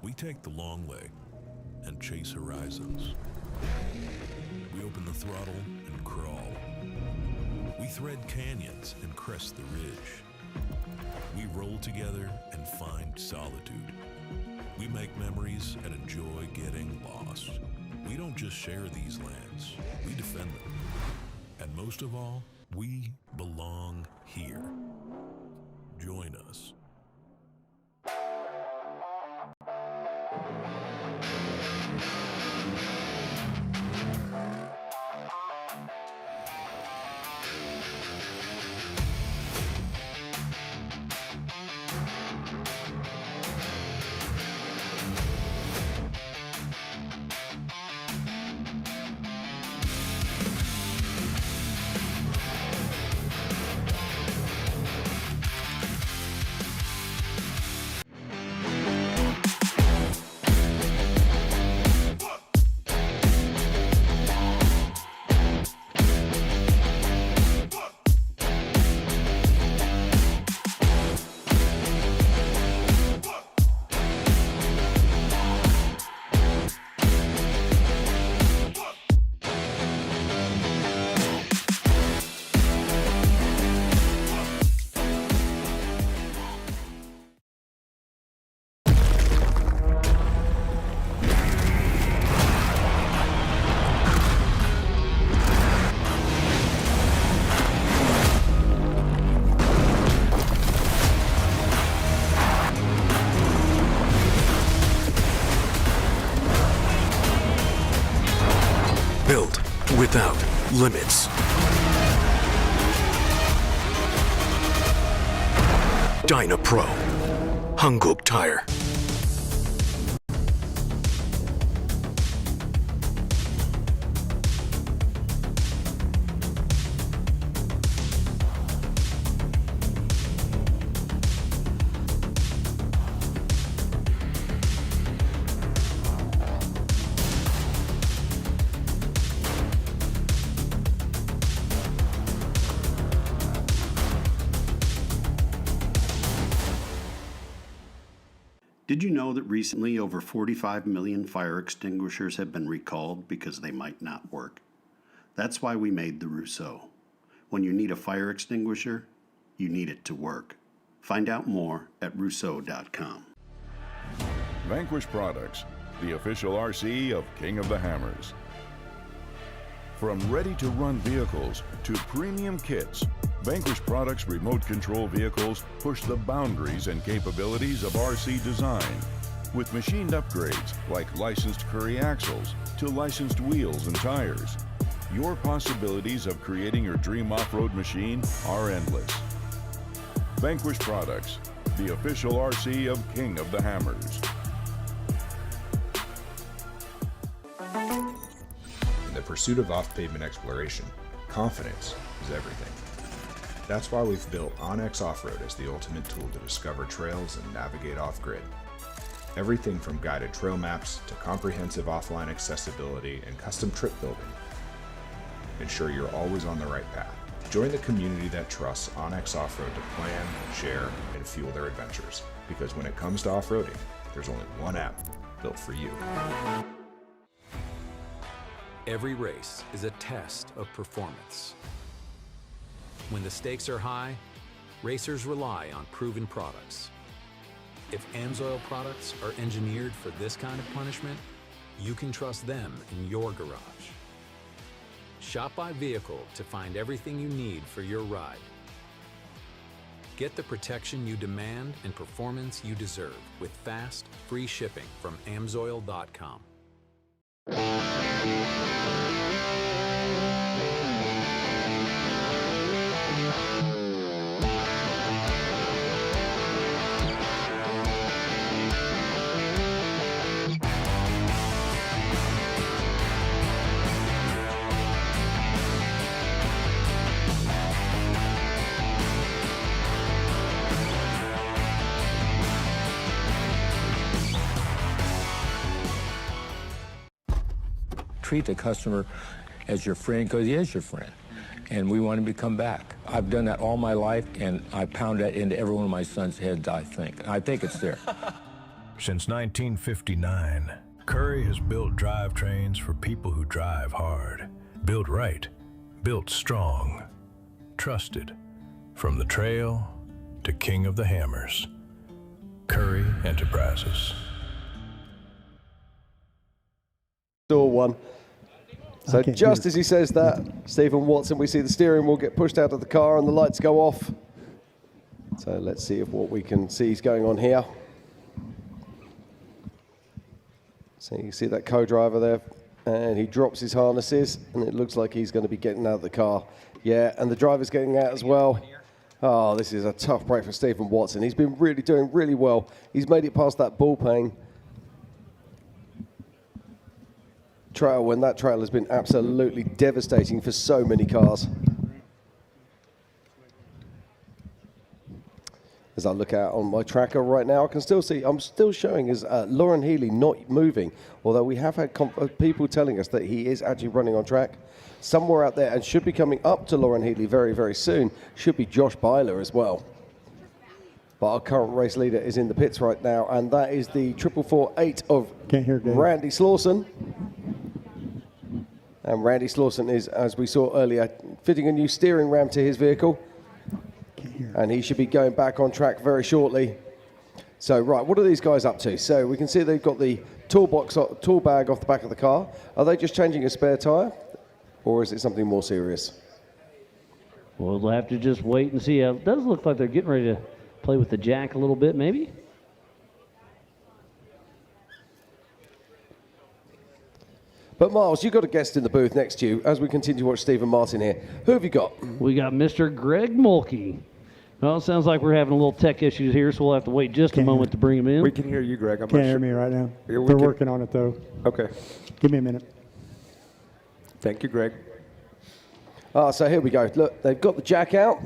We take the long way and chase horizons. We open the throttle and crawl. We thread canyons and crest the ridge. We roll together and find solitude. We make memories and enjoy getting lost. We don't just share these lands, we defend them. And most of all, we belong here. Join us. without limits. Dynapro, Hanguk Tire. Did you know that recently over 45 million fire extinguishers have been recalled because they might not work? That's why we made the Rousseau. When you need a fire extinguisher, you need it to work. Find out more at rousseau.com. Vanquish Products, the official RC of King of the Hammers. From ready-to-run vehicles to premium kits, Vanquish Products remote control vehicles push the boundaries and capabilities of RC design. With machined upgrades like licensed Curry axles to licensed wheels and tires, your possibilities of creating your dream off-road machine are endless. Vanquish Products, the official RC of King of the Hammers. In the pursuit of off-pavement exploration, confidence is everything. That's why we've built OnX Off-Road as the ultimate tool to discover trails and navigate off-grid. Everything from guided trail maps to comprehensive offline accessibility and custom trip building. Ensure you're always on the right path. Join the community that trusts OnX Off-Road to plan, share, and fuel their adventures. Because when it comes to off-roading, there's only one app built for you. Every race is a test of performance. When the stakes are high, racers rely on proven products. If AMSOIL products are engineered for this kind of punishment, you can trust them in your garage. Shop by vehicle to find everything you need for your ride. Get the protection you demand and performance you deserve with fast, free shipping from AMSOIL.com. Treat the customer as your friend because he is your friend, and we want him to come back. I've done that all my life, and I pound that into every one of my son's heads, I think. I think it's there. Since 1959, Curry has built drivetrains for people who drive hard. Built right, built strong, trusted. From the trail to King of the Hammers. Curry Enterprises. Door one. So just as he says that, Stephen Watson, we see the steering wheel get pushed out of the car and the lights go off. So let's see if what we can see is going on here. So you can see that co-driver there, and he drops his harnesses, and it looks like he's going to be getting out of the car. Yeah, and the driver's getting out as well. Oh, this is a tough break for Stephen Watson. He's been doing really well. He's made it past that ball paying trail when that trail has been absolutely devastating for so many cars. As I look out on my tracker right now, I can still see, I'm still showing as Lauren Healey not moving, although we have had people telling us that he is actually running on track. Somewhere out there, and should be coming up to Lauren Healey very, very soon, should be Josh Bler as well. But our current race leader is in the pits right now, and that is the 448 of Randy Slawson. And Randy Slawson is, as we saw earlier, fitting a new steering ram to his vehicle. And he should be going back on track very shortly. So, right, what are these guys up to? So we can see they've got the tool bag off the back of the car. Are they just changing a spare tyre? Or is it something more serious? Well, we'll have to just wait and see. It does look like they're getting ready to play with the jack a little bit, maybe. But Miles, you've got a guest in the booth next to you as we continue to watch Stephen Martin here. Who have you got? We got Mr. Greg Mulkey. Well, it sounds like we're having a little tech issues here, so we'll have to wait just a moment to bring him in. We can hear you, Greg. Can't hear me right now. Yeah, They're working on it, though. Okay. Give me a minute. Thank you, Greg. So here we go. Look, they've got the jack out.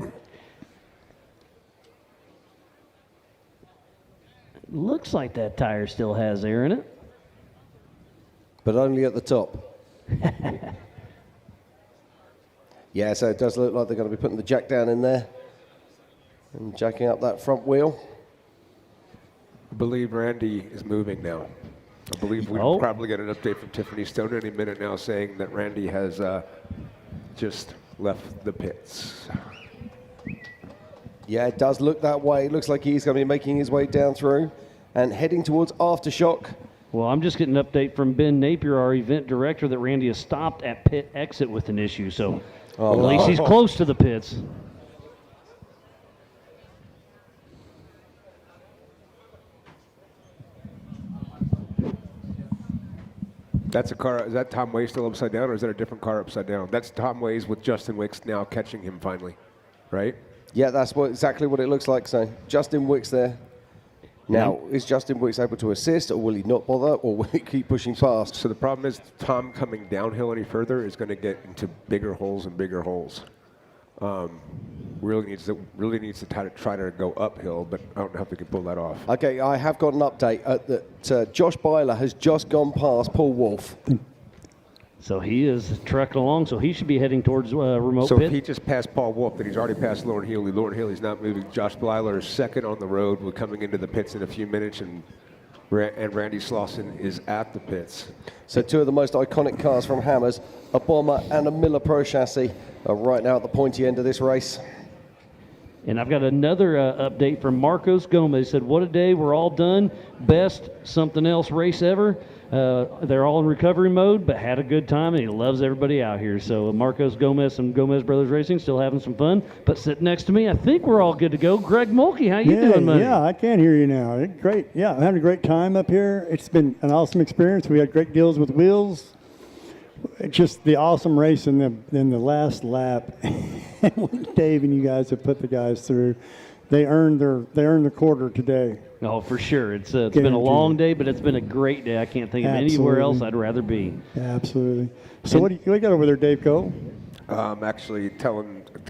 Looks like that tire still has air in it. But only at the top. Yeah, so it does look like they're going to be putting the jack down in there and jacking up that front wheel. I believe Randy is moving now. I believe we'll probably get an update from Tiffany Stone any minute now saying that Randy has just left the pits. Yeah, it does look that way. It looks like he's going to be making his way down through and heading towards Aftershock. Well, I'm just getting an update from Ben Napier, our event director, that Randy has stopped at pit exit with an issue. So at least he's close to the pits. That's a car. Is that Tom Way still upside down, or is that a different car upside down? That's Tom Ways with Justin Wicks now catching him finally, right? Yeah, that's exactly what it looks like. So Justin Wicks there. Now, is Justin Wicks able to assist, or will he not bother, or will he keep pushing past? So the problem is Tom coming downhill any further is going to get into bigger holes and bigger holes. Really needs to try to go uphill, but I don't know if we can pull that off. Okay, I have got an update that Josh Bler has just gone past Paul Wolf. So he is trucking along, so he should be heading towards remote So pit. if he just passed Paul Wolf, then he's already passed Lauren Healey. Lauren Healey's not moving. Josh Bler is second on the road. We're coming into the pits in a few minutes, and Randy Slauson is at the pits. So two of the most iconic cars from Hammers, a Bomber and a Miller Pro chassis, are right now at the pointy end of this race. And I've got another update from Marcos Gomez. He said, what a day, we're all done. Best something else race ever. They're all in recovery mode, but had a good time, and he loves everybody out here. So Marcos Gomez and Gomez Brothers Racing still having some fun. But sitting next to me, I think we're all good to go. Greg Mulkey, how you doing, buddy? Yeah, I can hear you now. Great. Yeah, I'm having a great time up here. It's been an awesome experience. We had great deals with wheels. It's just the awesome race in the last lap. Dave and you guys have put the guys through. They earned their quarter today. Oh, for sure. It's been a long day, but it's been a great day. I can't think of anywhere else I'd rather be. Absolutely. So what do you got over there, Dave Cole? Actually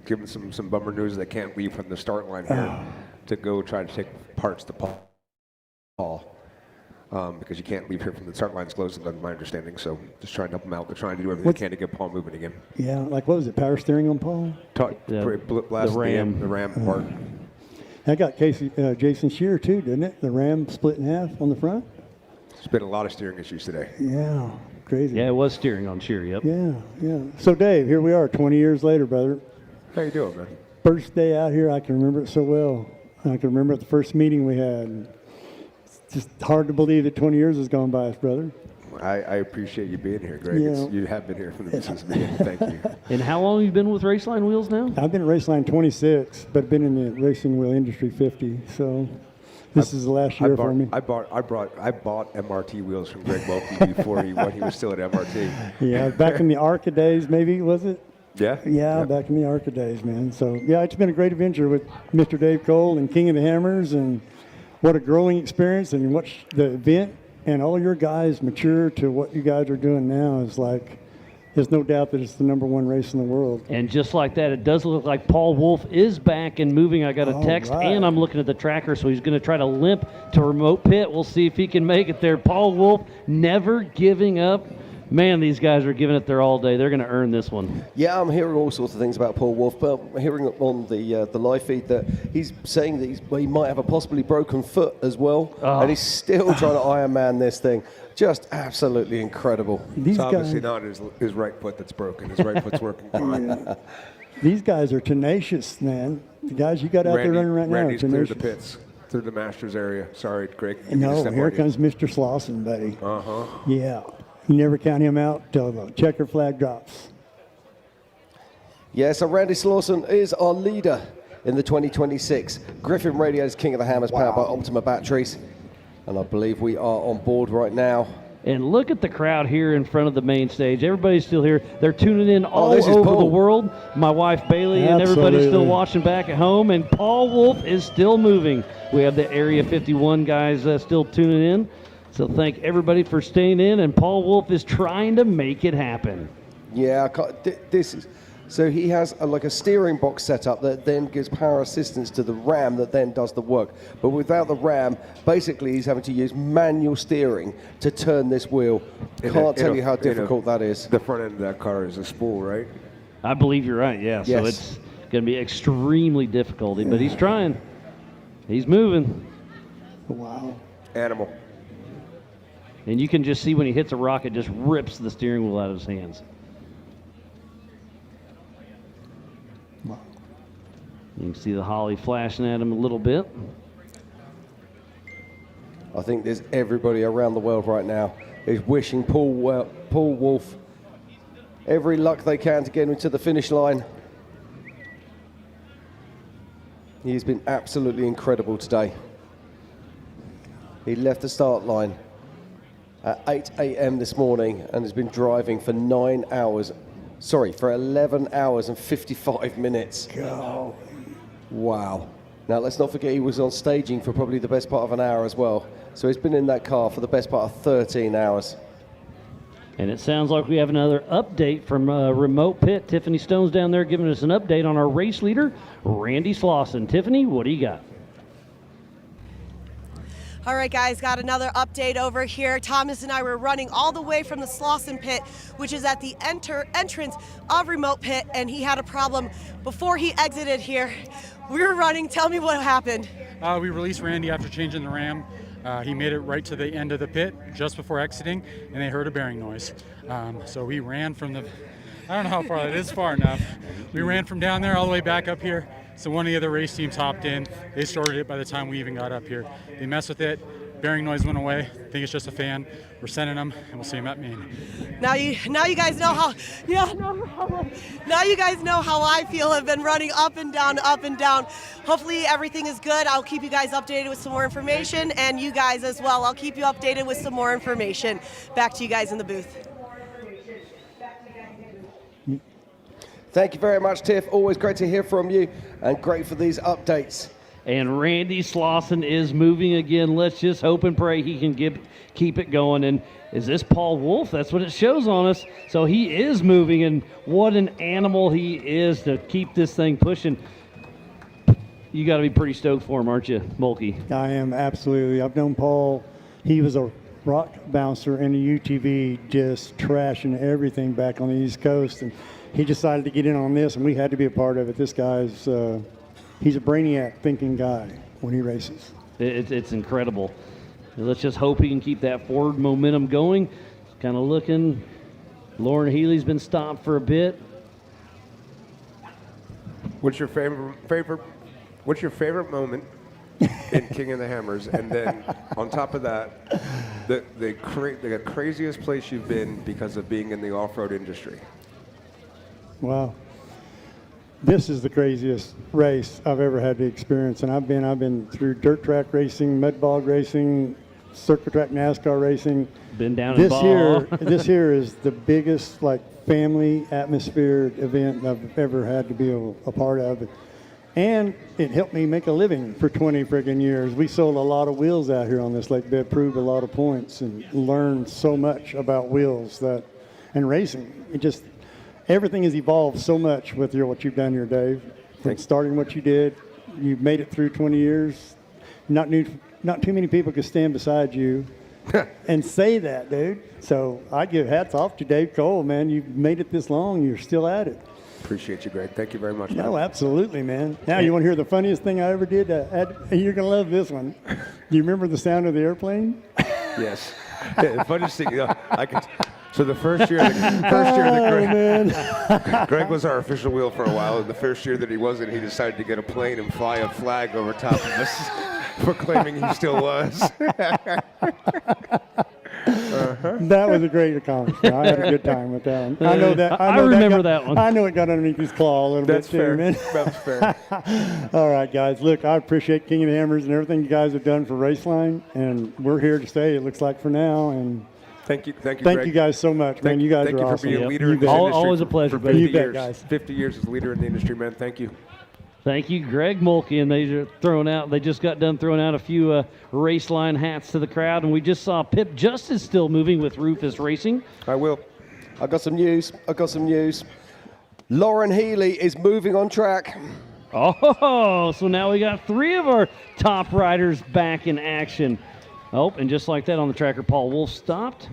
giving some bummer news. They can't leave from the start line here to go try to take parts to Paul. Because you can't leave here from the start line's closed, that's my understanding. So just trying to help them out. They're trying to do everything they can to get Paul moving again. Yeah, like what was it, power steering on Paul? The Ram part. That got Jason Shearer too, didn't it? The Ram split in half on the front. There's been a lot of steering issues today. Yeah, crazy. Yeah, it was steering on Shearer, yep. Yeah. So Dave, here we are 20 years later, brother. How you doing, man? First day out here, I can remember it so well. I can remember the first meeting we had. It's just hard to believe that 20 years has gone by us, brother. I appreciate you being here, Greg. Yeah. You have been here from the beginning. Thank you. And how long have you been with Raceline Wheels now? I've been at Raceline 26, but been in the racing wheel industry 50. So this is the last year for me. I bought MRT wheels from Greg Mulkey when he was still at MRT. Yeah, back in the ARCA days, maybe, was it? Yeah? Yeah, back in the ARCA days, man. So, yeah, it's been a great adventure with Mr. Dave Cole and King of the Hammers, and what a growing experience, and what the event and all your guys mature to what you guys are doing now is like, there's no doubt that it's the #1 race in the world. And just like that, it does look like Paul Wolf is back and moving. I got a text, and I'm looking at the tracker, so he's going to try to limp to remote pit. We'll see if he can make it there. Paul Wolf never giving up. Man, these guys are giving it their all day. They're going to earn this one. Yeah, I'm hearing all sorts of things about Paul Wolf, but I'm hearing on the live feed that he's saying that he might have a possibly broken foot as well, and he's still trying to Ironman this thing. Just absolutely incredible. It's obviously not his right foot that's broken. His right foot's working fine. Yeah. These guys are tenacious, man. The guys you got out there running right now are Randy's tenacious. cleared the pits, through the Masters area. Sorry, Greg. No, here comes Mr. Slauson, buddy. Uh-huh. Yeah. You never count him out till the checker flag drops. Yeah, so Randy Slauson is our leader in the 2026 Griffin Radio's King of the Hammers, powered by Optima batteries. And I believe we are on board right now And look at the crowd here in front of the main stage. Everybody's still here. They're tuning in all this is over Paul. the world. My wife Bailey and everybody's still Absolutely. watching back at home. And Paul Wolf is still moving. We have the Area 51 guys still tuning in. So thank everybody for staying in. And Paul Wolf is trying to make it happen. Yeah, this is. So he has like a steering box setup that then gives power assistance to the ram that then does the work. But without the ram, basically he's having to use manual steering to turn this wheel. Can't tell you how difficult that is. The front end of that car is a spool, right? I believe you're right, yeah. So it's going to be extremely difficult, but he's trying. He's moving. Wow. Animal. And you can just see when he hits a rock, it just rips the steering wheel out of his hands. Wow. You can see the Holly flashing at him a little bit. I think there's everybody around the world right now is wishing Paul Wolf every luck they can to get him to the finish line. He's been absolutely incredible today. He left the start line at 8 a.m. this morning and has been driving for 11 hours and 55 minutes. Go. Wow. Now, let's not forget he was on staging for probably the best part of an hour as well. So he's been in that car for the best part of 13 hours. And it sounds like we have another update from Remote Pit. Tiffany Stone's down there giving us an update on our race leader, Randy Slauson. Tiffany, what do you got? All right, guys, got another update over here. Thomas and I were running all the way from the Slauson pit, which is at the entrance of Remote Pit, and he had a problem before he exited here. We were running. Tell me what happened. We released Randy after changing the ram. He made it right to the end of the pit just before exiting, and they heard a bearing noise. So we ran from the, I don't know how far that is, far enough. We ran from down there all the way back up here. So one of the other race teams hopped in. They sorted it by the time we even got up here. They messed with it. Bearing noise went away. I think it's just a fan. We're sending them, and we'll see them at Maine. Now you guys know how. Now you guys know how I feel. I've been running up and down, up and down. Hopefully everything is good. I'll keep you guys updated with some more information, and you guys as well. I'll keep you updated with some more information. Back to you guys in the booth. Thank you very much, Tiff. Always great to hear from you and great for these updates. And Randy Slauson is moving again. Let's just hope and pray he can keep it going. And is this Paul Wolf? That's what it shows on us. So he is moving, and what an animal he is to keep this thing pushing. You got to be pretty stoked for him, aren't you, Mulkey? I am, absolutely. I've known Paul. He was a rock bouncer in the UTV, just trashing everything back on the East Coast. And he decided to get in on this, and we had to be a part of it. This guy's, he's a brainiac thinking guy when he races. It's incredible. Let's just hope he can keep that forward momentum going. Kind of looking. Lauren Healey's been stopped for a bit. What's your favorite moment in King of the Hammers? And then on top of that, the craziest place you've been because of being in the off-road industry? Wow. This is the craziest race I've ever had to experience, and I've been through dirt track racing, mud bog racing, circuit track NASCAR racing. Been down in ball. This year is the biggest family atmosphere event I've ever had to be a part of, and it helped me make a living for 20 friggin' years. We sold a lot of wheels out here on this lake bed, proved a lot of points, and learned so much about wheels and racing. Everything has evolved so much with what you've done here, Dave. From starting what you did, you've made it through 20 years. Not too many people could stand beside you and say that, dude. So I give hats off to Dave Cole, man. You've made it this long. You're still at it. Appreciate you, Greg. Thank you very much. No, absolutely, man. Now, you want to hear the funniest thing I ever did? You're going to love this one. Do you remember the sound of the airplane? Yes. The funniest thing, I could... So the first year that Greg was our official wheel for a while, and the first year that he wasn't, he decided to get a plane and fly a flag over top of us, proclaiming he still was. That was a great accomplishment. I had a good time with that one. I know that. I remember that one. I know it got underneath his claw a little bit too, man. That's fair. All right, guys. Look, I appreciate King of the Hammers and everything you guys have done for Raceline, and we're here to stay. It looks like for now, and Thank you, Thank Greg. you guys so much, man. You guys thank are you for awesome. being a leader You in this bet. industry. Always a pleasure, for buddy. 50 You bet, years. guys. 50 years as leader in the industry, man. Thank you. Thank you, Greg Mulkey, and they just got done throwing out a few race line hats to the crowd, and we just saw Pip Justice still moving with Rufus Racing. I got some news. Lauren Healey is moving on track. Oh, so now we got 3 of our top riders back in action. Oh, and just like that on the tracker, Paul Wolf stopped.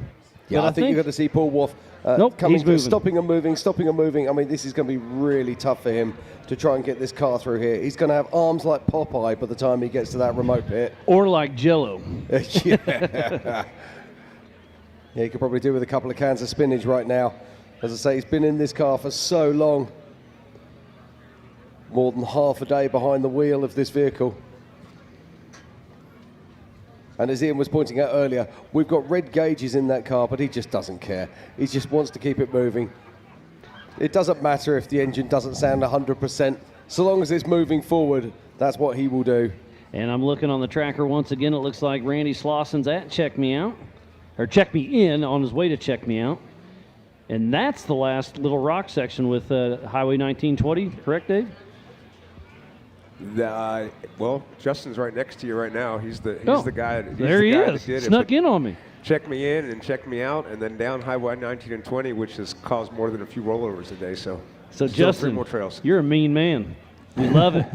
Yeah, But I think you're going to see Paul Wolf Nope, he's moving. stopping and moving. I mean, this is going to be really tough for him to try and get this car through here. He's going to have arms like Popeye by the time he gets to that remote pit. Or like Jell-O. Yeah, he could probably do with a couple of cans of spinach right now. As I say, he's been in this car for so long. More than half a day behind the wheel of this vehicle. And as Ian was pointing out earlier, we've got red gauges in that car, but he just doesn't care. He just wants to keep it moving. It doesn't matter if the engine doesn't sound 100%. So long as it's moving forward, that's what he will do. And I'm looking on the tracker once again. It looks like Randy Slosson's at Check Me Out, or Check Me In, on his way to Check Me Out. And that's the last little rock section with Highway 1920, correct, Dave? Well, Justin's right next to you right now. He's the guy. There he is. Snuck in on me. Check me in and check me out, and then down Highway 19 and 20, which has caused more than a few rollovers a day. So Justin, 3 more trails. You're a mean man. We love it.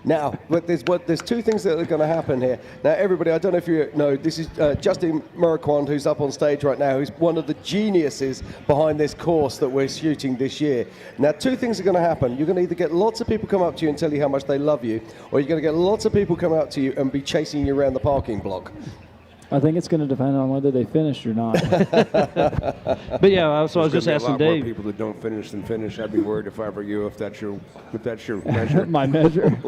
Now, but there's 2 things that are going to happen here. Now, everybody, I don't know if you know, this is Justin Muraquand, who's up on stage right now, who's one of the geniuses behind this course that we're shooting this year. Now, 2 things are going to happen. You're going to either get lots of people come up to you and tell you how much they love you, or you're going to get lots of people come up to you and be chasing you around the parking block. I think it's going to depend on whether they finished or not. But yeah, so I was just asking Dave. Dave. More people that don't finish than finish. I'd be worried if I were you, if that's your measure. My measure.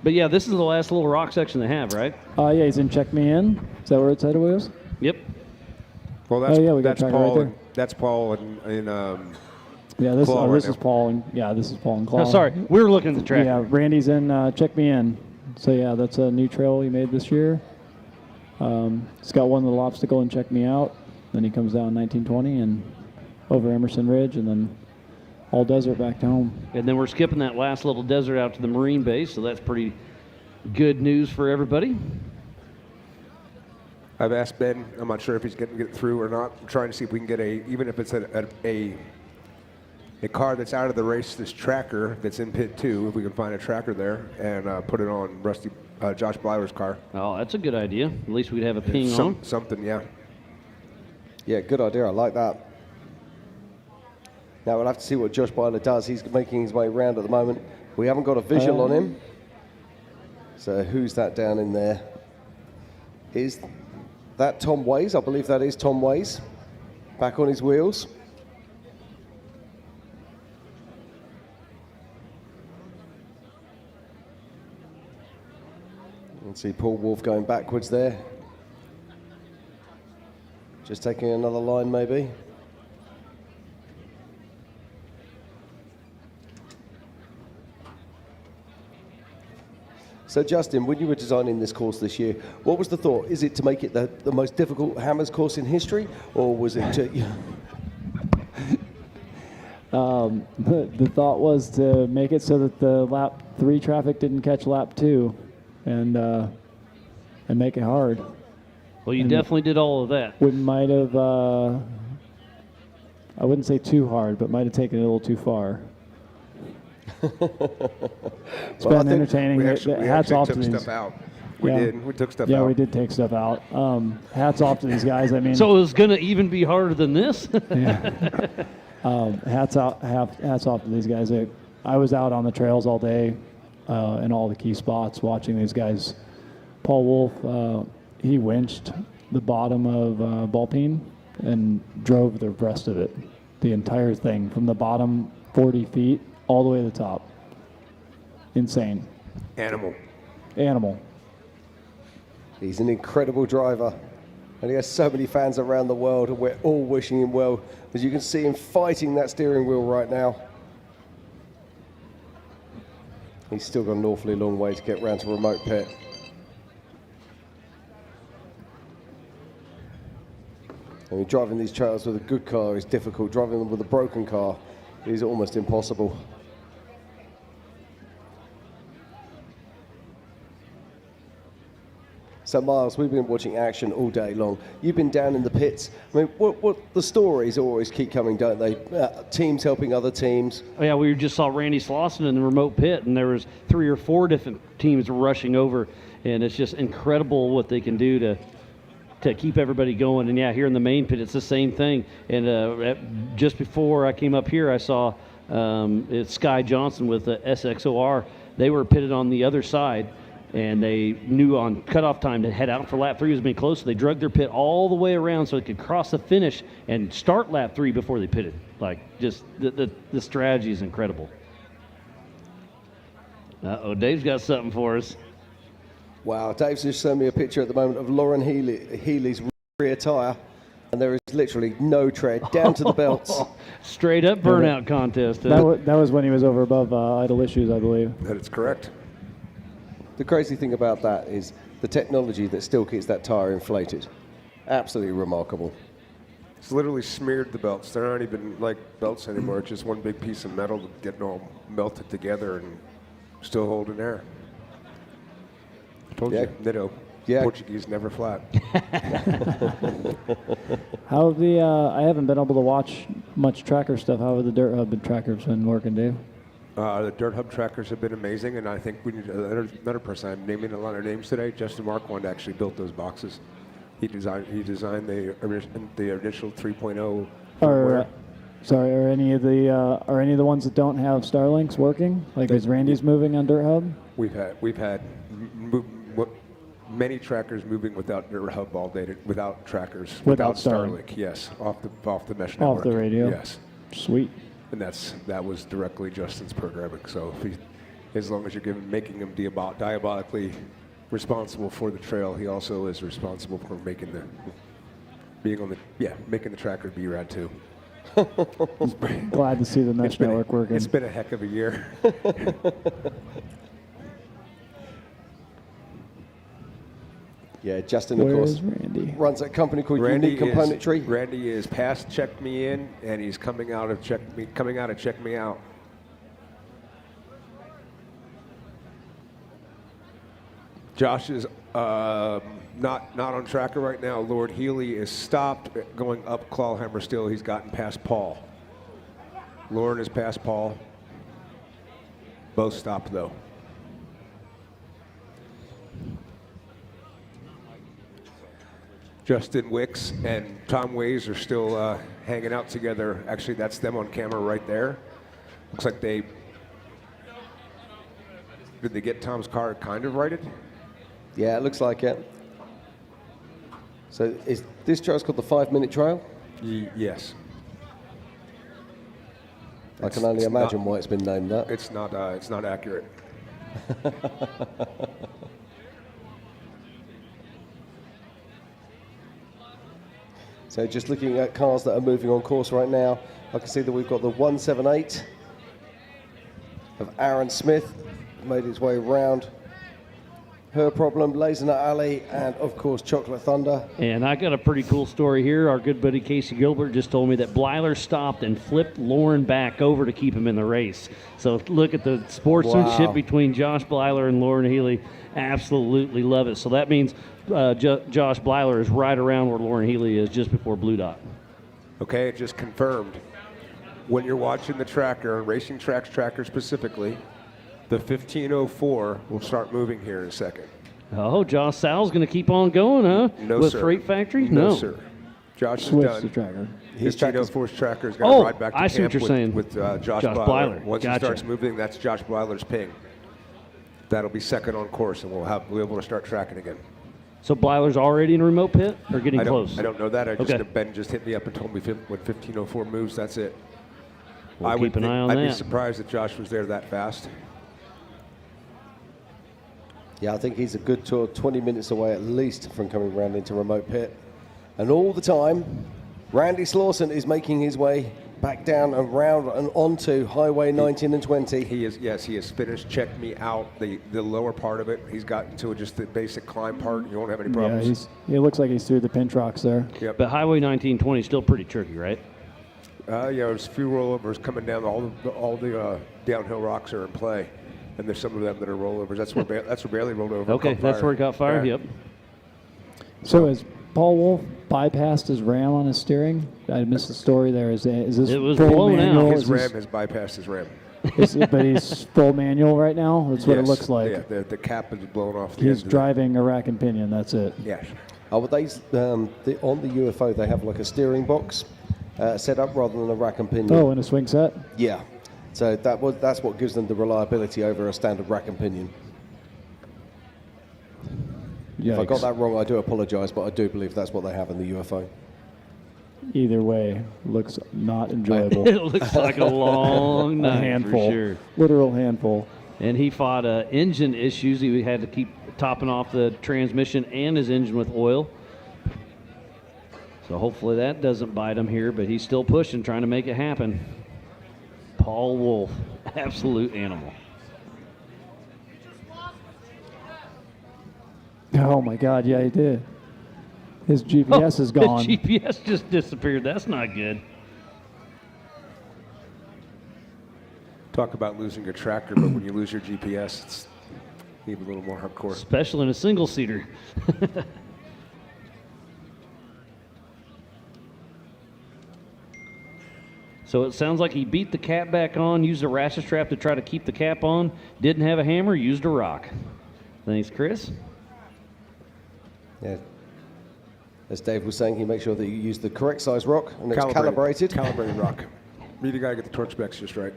But yeah, this is the last little rock section they have, right? Yeah, he's in Check Me In. Is that where it's headed was? Yep. Well, that's, we got that's tracker Paul. right there. That's Paul in Yeah, this Claw right is now. Paul. This is Paul and Claw. Oh, sorry, we were looking at the tracker. Yeah, Randy's in Check Me In. So yeah, that's a new trail he made this year. He's got one little obstacle in Check Me Out. Then he comes down 1920 and over Emerson Ridge, and then all desert back to home. And then we're skipping that last little desert out to the Marine base, so that's pretty good news for everybody. I've asked Ben. I'm not sure if he's going to get through or not. I'm trying to see if we can get even if it's a car that's out of the race, this tracker that's in pit 2, if we can find a tracker there and put it on Josh Blyer's car. Oh, that's a good idea. At least we'd have a ping on. Something, yeah. Yeah, good idea. I like that. Now we'll have to see what Josh Byler does. He's making his way around at the moment. We haven't got a visual on him. So who's that down in there? Is that Tom Ways? I believe that is Tom Ways. Back on his wheels. Let's see Paul Wolf going backwards there. Just taking another line maybe. So Justin, when you were designing this course this year, what was the thought? Is it to make it the most difficult Hammers course in history, or was it to... The thought was to make it so that the lap 3 traffic didn't catch lap 2 and make it hard. Well, you definitely did all of that. We might have, I wouldn't say too hard, but might have taken it a little too far. It's been entertaining. Hats off to these. Stuff out. We did. We took stuff out. Yeah, we did take stuff out. Hats off to these guys. I mean, so it was going to even be harder than this. Yeah. Hats off to these guys. I was out on the trails all day in all the key spots watching these guys. Paul Wolf, he winched the bottom of Balpine and drove the rest of it, the entire thing, from the bottom 40 feet all the way to the top. Insane. Animal. He's an incredible driver. And he has so many fans around the world, and we're all wishing him well. As you can see him fighting that steering wheel right now. He's still got an awfully long way to get round to remote pit. I mean, driving these trails with a good car is difficult. Driving them with a broken car is almost impossible. So Miles, we've been watching action all day long. You've been down in the pits. I mean, what the stories always keep coming, don't they? Teams helping other teams. Oh, yeah, we just saw Randy Slauson in the remote pit, and there was 3 or 4 different teams rushing over, and it's just incredible what they can do to keep everybody going. And yeah, here in the main pit, it's the same thing. And just before I came up here, I saw it's Sky Johnson with the SXOR. They were pitted on the other side, and they knew on cutoff time to head out for lap 3 was being close, so they drug their pit all the way around so they could cross the finish and start lap 3 before they pitted. Like, just the strategy is incredible. Uh-oh, Dave's got something for us. Wow, Dave's just showing me a picture at the moment of Lauren Healey's rear tyre, and there is literally no tread down to the belts. Straight up burnout contest. That was when he was over above idle issues, I believe. That is correct. The crazy thing about that is the technology that still keeps that tyre inflated. Absolutely remarkable. It's literally smeared the belts. They're not even like belts anymore. It's just one big piece of metal getting all melted together and still holding air. Told you, Nitto. Yeah. Portuguese never flat. How have I haven't been able to watch much tracker stuff. How have the dirt hub and trackers been working, Dave? The dirt hub trackers have been amazing, and I think we need another person. I'm naming a lot of names today. Justin Marquand actually built those boxes. He designed the initial 3.0 firmware. Are any of the ones that don't have Starlinks working? Like, is Randy's moving on dirt hub? We've had many trackers moving without dirt hub all day, without trackers, Without Starlink. Yes, off the mesh network. Off the radio. Yes. Sweet. And that was directly Justin's programming. So as long as you're making him diabolically responsible for the trail, he also is responsible for making the tracker be rad too. Glad to see the mesh network working. It's been a heck of a year. Yeah, Justin, of course, runs a company called Unique Componentry. Randy is past Check Me In, and he's coming out of Check Me Out. Josh is not on tracker right now. Lord Healey is stopped going up Clawhammer still. He's gotten past Paul. Lauren is past Paul. Both stopped though. Justin Wicks and Tom Ways are still hanging out together. Actually, that's them on camera right there. Looks like did they get Tom's car kind of righted? Yeah, it looks like it. So is this trail's called the 5-minute trail? Yes. I can only imagine why it's been named that. It's not accurate. So just looking at cars that are moving on course right now, I can see that we've got the 178 of Aaron Smith, made his way around. Her Problem, Lazenut Alley, and of course Chocolate Thunder. And I got a pretty cool story here. Our good buddy Casey Gilbert just told me that Bler stopped and flipped Lauren back over to keep him in the race. So look at the sportsmanship between Josh Bler and Lauren Healey. Absolutely love it. So that means Josh Bler is right around where Lauren Healey is, just before Blue Dot. Okay, it just confirmed. When you're watching the tracker, Racing Tracks tracker specifically, the 1504 will start moving here in a second. Oh, Josh Sal's going to keep on going, huh? No, With sir. Freight Factory? No, sir. Josh is done. The tracker. His 1504's tracker is going to ride back to I see camp what you're saying. with Josh Bler. Bler. Once Gotcha. he starts moving, that's Josh Bler's ping. That'll be second on course, and we'll be able to start tracking again. So Bler's already in a remote pit or getting close? I don't know that. Ben just hit me up and told me when 1504 moves, that's it. We'll keep an eye on I'd that. be surprised if Josh was there that fast. Yeah, I think he's a good 20 minutes away at least from coming round into remote pit. And all the time, Randy Slauson is making his way back down and round and onto Highway 19 and 20. He is, yes, he has finished. Check me out. The lower part of it, he's gotten to just the basic climb part. You won't have any problems. Yeah, it looks like he's through the pinch rocks there. Yep. But Highway 1920 is still pretty tricky, right? Yeah, there's a few rollovers coming down. All the downhill rocks are in play, and there's some of them that are rollovers. That's where Bailey rolled over. Okay, that's where it got fired. Yeah. Yep. So has Paul Wolf bypassed his ram on his steering? I missed the story there. Is this it was full blown manual? out. His ram has bypassed his ram. But he's full manual right now? That's what it Yes, looks like. Yeah, the cap is blown off. He's driving a rack and pinion, that's it. Yes. Oh, but on the UFO, they have like a steering box set up rather than a rack and pinion. Oh, and a swing set? Yeah. So that's what gives them the reliability over a standard rack and pinion. If I got that wrong, I do apologize, but I do believe that's what they have in the UFO. Either way, looks not enjoyable. It looks like a long night, a handful, for sure. Literal handful. And he fought engine issues. He had to keep topping off the transmission and his engine with oil. So hopefully that doesn't bite him here, but he's still pushing, trying to make it happen. Paul Wolf, absolute animal. Oh my God, yeah, he did. His GPS is gone. His GPS just disappeared. That's not good. Talk about losing your tractor, but when you lose your GPS, it's even a little more hardcore. Especially in a single-seater. So it sounds like he beat the cap back on, used a ratchet strap to try to keep the cap on, didn't have a hammer, used a rock. Thanks, Chris. Yeah. As Dave was saying, he makes sure that you use the correct size rock and it's calibrated. Calibrated rock. You got to get the torque specs just right.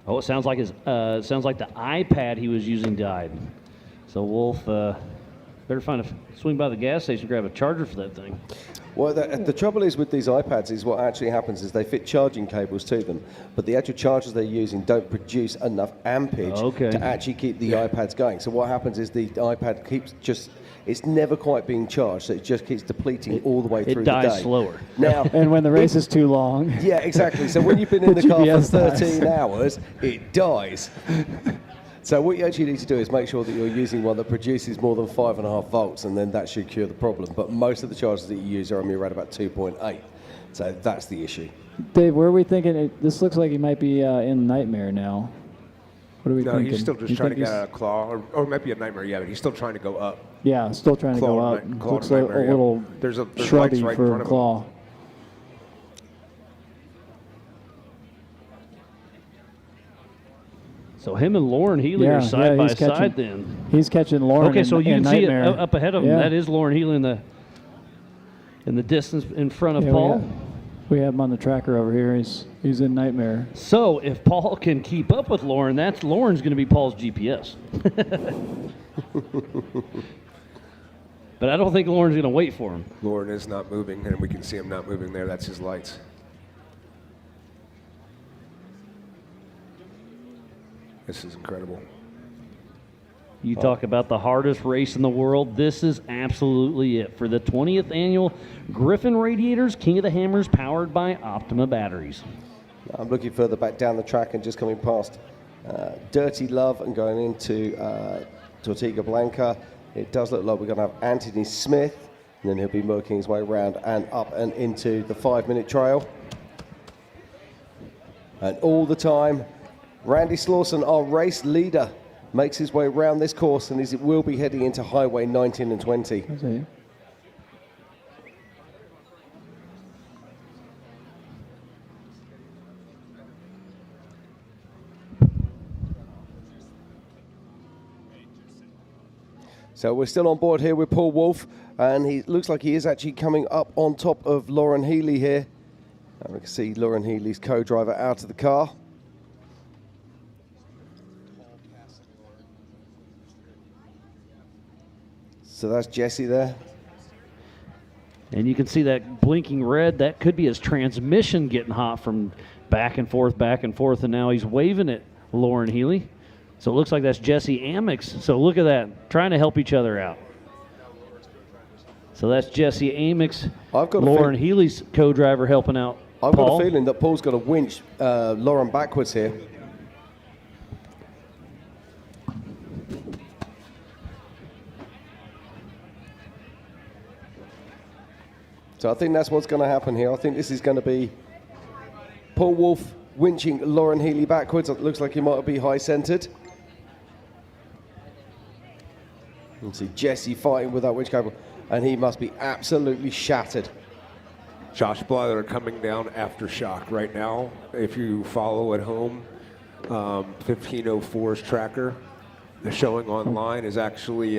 Oh, it sounds like the iPad he was using died. So Wolf better swing by the gas station, grab a charger for that thing. Well, the trouble is with these iPads is what actually happens is they fit charging cables to them, but the actual chargers they're using don't produce enough ampage to actually keep the iPads going. So what happens is the iPad it's never quite being charged, so it just keeps depleting all the way through the day. It dies slower. Now, and when the race is too long. Yeah, exactly. So when you've been in the car for 13 hours, it dies. So what you actually need to do is make sure that you're using one that produces more than 5.5 volts, and then that should cure the problem. But most of the chargers that you use are only around about 2.8. So that's the issue. Dave, where are we thinking? This looks like he might be in Nightmare now. What are we thinking? No, he's still just trying to get out of Claw, or it might be a Nightmare, yeah, but he's still trying to go up. Yeah, still trying to go up. Looks like a little shrubby for Claw. So him and Lauren Healey are side by side then. He's catching Lauren. Okay, so you can see it Nightmare. up ahead of him. That is Lauren Healey in the distance in front of Paul. We have him on the tracker over here. He's in Nightmare. So if Paul can keep up with Lauren, Lauren's going to be Paul's GPS. But I don't think Lauren's going to wait for him. Lauren is not moving, and we can see him not moving there. That's his lights. This is incredible. You talk about the hardest race in the world. This is absolutely it for the 20th annual Griffin Radiators King of the Hammers, powered by Optima batteries. I'm looking further back down the track and just coming past Dirty Love and going into Tortuga Blanca. It does look like we're going to have Anthony Smith, and then he'll be working his way around and up and into the 5-minute trail. And all the time, Randy Slauson, our race leader, makes his way around this course, and it will be heading into Highway 19 and 20. Okay. So we're still on board here with Paul Wolf, and he looks like he is actually coming up on top of Lauren Healey here. And we can see Lauren Healey's co-driver out of the car. So that's Jessi there. And you can see that blinking red. That could be his transmission getting hot from back and forth, and now he's waving at Lauren Healey. So it looks like that's Jessi Amix. So look at that, trying to help each other out. So that's Jessi Amix, Lauren Healey's co-driver helping out I've Paul. got a feeling that Paul's got to winch Lauren backwards here. So I think that's what's going to happen here. I think this is going to be Paul Wolf winching Lauren Healey backwards. It looks like he might be high-centered. You can see Jessi fighting with that winch cable, and he must be absolutely shattered. Josh Bler coming down aftershock right now. If you follow at home, 1504's tracker, the showing online is actually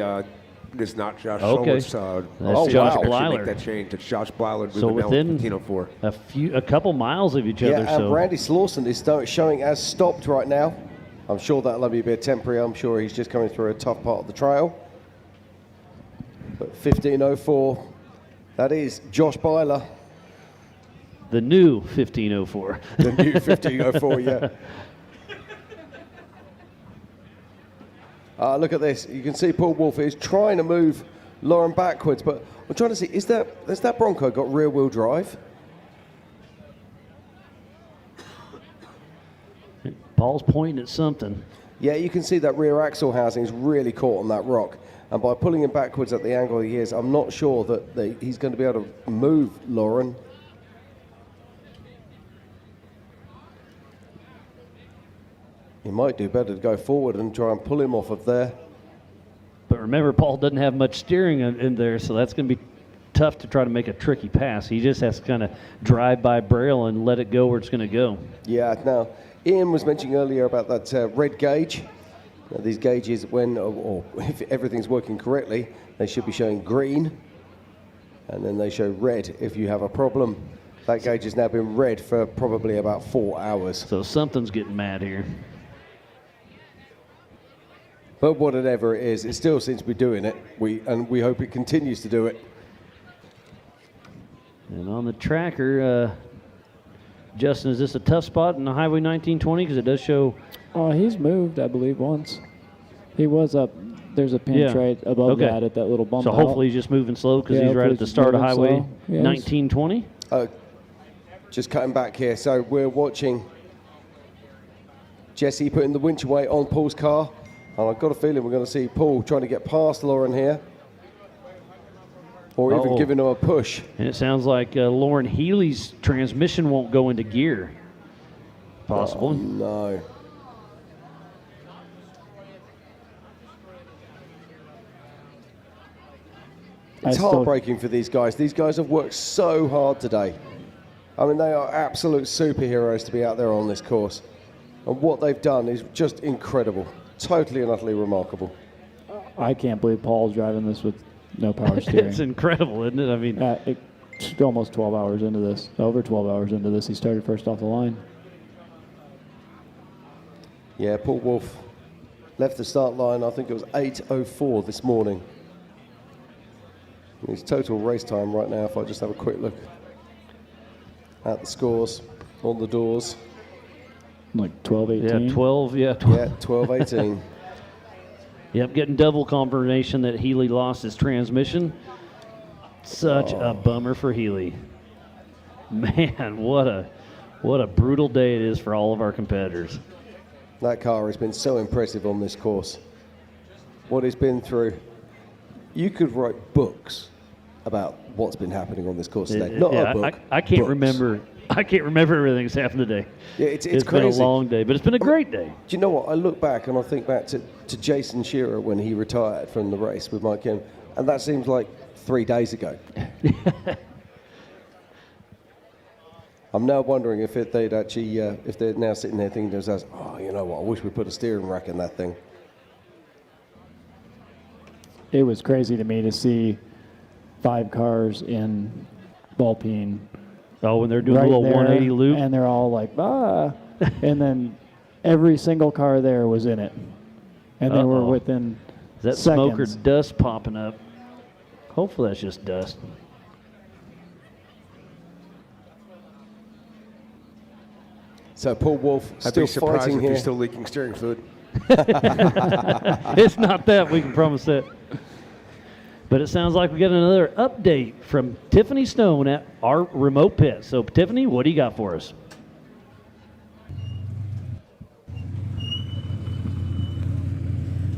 is not Josh. Okay. So That's Josh Bler. Make that change. It's Josh Bler moving So down within 1504. a couple miles of each other. Yeah, and So Randy Slauson is showing as stopped right now. I'm sure that'll be a bit temporary. I'm sure he's just coming through a tough part of the trail. But 1504, that is Josh Bler. the new 1504. The new 1504, yeah. Look at this. You can see Paul Wolf is trying to move Lauren backwards, but I'm trying to see, has that Bronco got rear wheel drive? Paul's pointing at something. Yeah, you can see that rear axle housing is really caught on that rock. And by pulling him backwards at the angle he is, I'm not sure that he's going to be able to move Lauren. He might do better to go forward and try and pull him off of there. But remember, Paul doesn't have much steering in there, so that's going to be tough to try to make a tricky pass. He just has to kind of drive by Braille and let it go where it's going to go. Yeah, now, Ian was mentioning earlier about that red gauge. Now, these gauges, or if everything's working correctly, they should be showing green, and then they show red if you have a problem. That gauge has now been red for probably about 4 hours. So something's getting mad here. But whatever it is, it still seems to be doing it. We hope it continues to do it. And on the tracker, Justin, is this a tough spot in the Highway 1920? Because it does show... Oh, he's moved, I believe, once. He was up. There's a pinch right above that at that little bump So hopefully he's just moving slow because he's right at the start of Highway 1920. Just cutting back here. So we're watching Jessi putting the winch away on Paul's car. And I've got a feeling we're going to see Paul trying to get past Lauren here. Or even giving him a push. And it sounds like Lauren Healey's transmission won't go into gear. Possible. Oh, no. It's heartbreaking for these guys. These guys have worked so hard today. I mean, they are absolute superheroes to be out there on this course. And what they've done is just incredible. Totally and utterly remarkable. I can't believe Paul's driving this with no power steering. It's incredible, isn't it? I mean, it's almost 12 hours into this. Over 12 hours into this, he started first off the line. Yeah, Paul Wolf left the start line, I think it was 8:04 this morning. His total race time right now, if I just have a quick look at the scores on the doors. Like 12:18? Yeah, 12, yeah. Yeah, 12:18. Yep, getting double confirmation that Healey lost his transmission. Such a bummer for Healey. Man, what a brutal day it is for all of our competitors. That car has been so impressive on this course. What it's been through. You could write books about what's been happening on this course today. Not a book. I can't books. remember. I can't remember everything that's happened today. Yeah, it's been crazy. a long day, but it's been a great day. Do you know what? I look back and I think back to Jason Shearer when he retired from the race with Mike Kim, and that seems like 3 days ago. I'm now wondering if they'd actually, if they're now sitting there thinking to themselves, oh, you know what? I wish we put a steering rack in that thing. It was crazy to me to see 5 cars in Ballpeen. Oh, when they're doing a little 180 loop? And they're all like, and then every single car there was in it. And they were within Is that seconds. smoke or dust popping up? Hopefully that's just dust. So Paul Wolf I'd be still surprised fighting if here. he's still leaking steering fluid. It's not that, we can promise that. But it sounds like we got another update from Tiffany Stone at our remote pit. So, Tiffany, what do you got for us?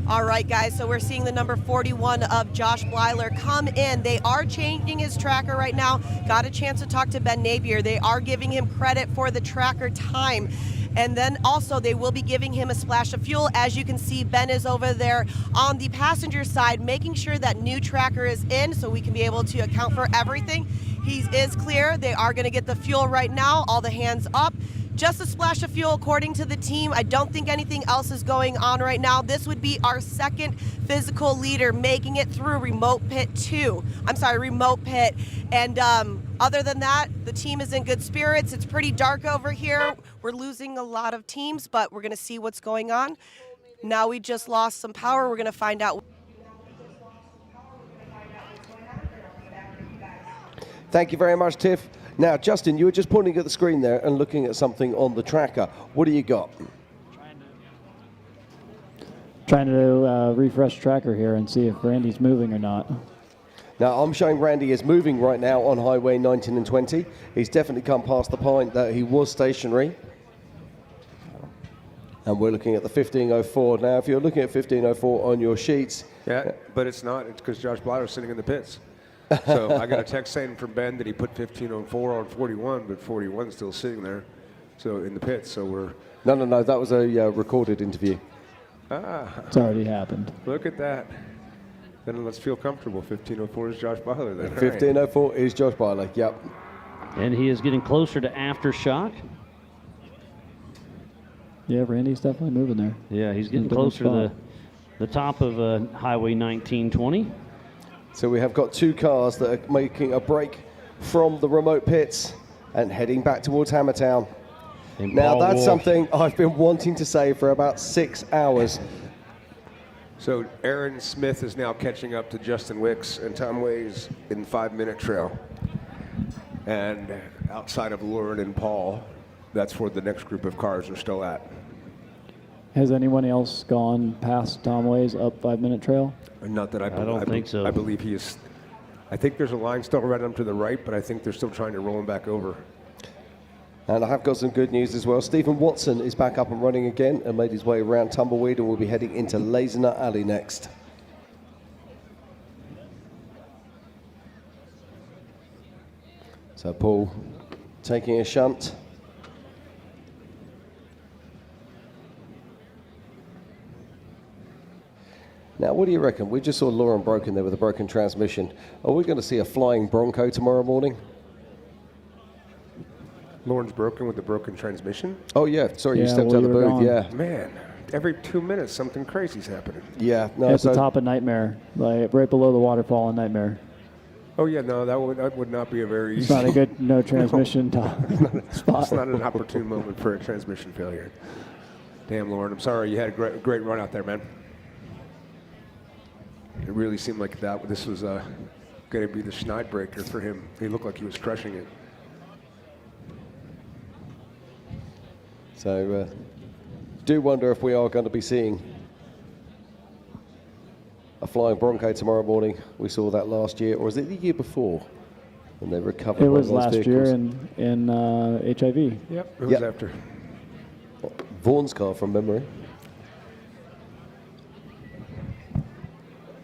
All right, guys, so we're seeing the number 41 of Josh Bler come in. They are changing his tracker right now. Got a chance to talk to Ben Napier. They are giving him credit for the tracker time. And then also they will be giving him a splash of fuel. As you can see, Ben is over there on the passenger side, making sure that new tracker is in so we can be able to account for everything. He is clear. They are going to get the fuel right now. All the hands up. Just a splash of fuel according to the team. I don't think anything else is going on right now. This would be our second physical leader making it through remote pit 2. I'm sorry, remote pit. And other than that, the team is in good spirits. It's pretty dark over here. We're losing a lot of teams, but we're going to see what's going on. Now we just lost some power. We're going to find out. Thank you very much, Tiff. Now, Justin, you were just pointing at the screen there and looking at something on the tracker. What do you got? Trying to refresh tracker here and see if Randy's moving or not. Now, I'm showing Randy is moving right now on Highway 19 and 20. He's definitely come past the point that he was stationary. And we're looking at the 1504. Now, if you're looking at 1504 on your sheets. Yeah, but it's not. It's because Josh Bler is sitting in the pits. So I got a text saying from Ben that he put 1504 on 41, but 41's still sitting there, so in the pits. So we're no. That was a recorded interview. It's already happened. Look at that. Then let's feel comfortable. 1504 is Josh Bler. Then 1504 is Josh Bler. Yep. And he is getting closer to aftershock. Yeah, Randy's definitely moving there. Yeah, he's getting closer to the top of Highway 1920. So we have got two cars that are making a break from the remote pits and heading back towards Hammertown. Now that's something I've been wanting to say for about 6 hours. So Aaron Smith is now catching up to Justin Wicks and Tom Ways in 5-minute trail. And outside of Lauren and Paul, that's where the next group of cars are still at. Has anyone else gone past Tom Ways up 5-minute trail? Not that I don't think so. I believe he is. I think there's a line still right up to the right, but I think they're still trying to roll him back over. And I have got some good news as well. Stephen Watson is back up and running again and made his way around Tumbleweed and will be heading into Lazenut Alley next. So Paul taking a shunt. Now, what do you reckon? We just saw Lauren broken there with a broken transmission. Are we going to see a flying Bronco tomorrow morning? Lauren's broken with the broken transmission? Oh, yeah. Sorry, you stepped out of the booth. Yeah. Man, every 2 minutes something crazy's happening. Yeah. No, at the top of Nightmare, like right below the waterfall in Nightmare. Oh, yeah, no, that would not be a very easy... It's not a good no transmission spot. It's not an opportune moment for a transmission failure. Damn, Lauren, I'm sorry. You had a great run out there, man. It really seemed like this was going to be the schneid breaker for him. He looked like he was crushing it. So, do wonder if we are going to be seeing a flying Bronco tomorrow morning. We saw that last year, or was it the year before? When they recovered. It was one of those last vehicles. year in HIV. Yep, it was after. Vaughn's car from memory.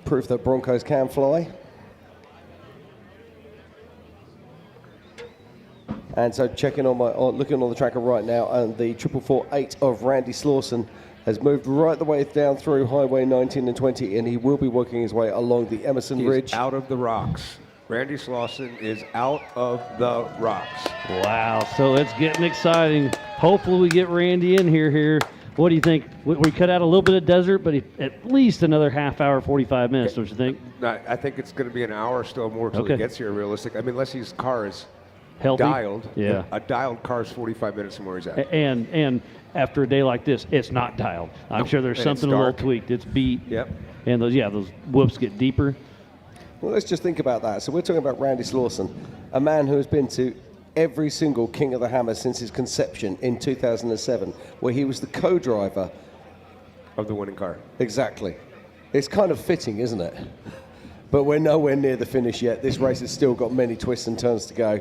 Proof that Broncos can fly. And so checking on looking on the tracker right now, and the 4448 of Randy Slauson has moved right the way down through Highway 19 and 20, and he will be working his way along the Emerson Ridge. Out of the rocks. Randy Slauson is out of the rocks. Wow, so it's getting exciting. Hopefully we get Randy in here. What do you think? We cut out a little bit of desert, but at least another half hour, 45 minutes, don't you think? I think it's going to be an hour still more until he gets here, realistic. I mean, unless his car is healthy, dialed. Yeah. A dialed car is 45 minutes from where he's at. And after a day like this, it's not dialed. I'm sure there's something a little tweaked. It's beat. Yep. And those whoops get deeper. Well, let's just think about that. So we're talking about Randy Slauson, a man who has been to every single King of the Hammer since his conception in 2007, where he was the co-driver of the winning car. Exactly. It's kind of fitting, isn't it? But we're nowhere near the finish yet. This race has still got many twists and turns to go.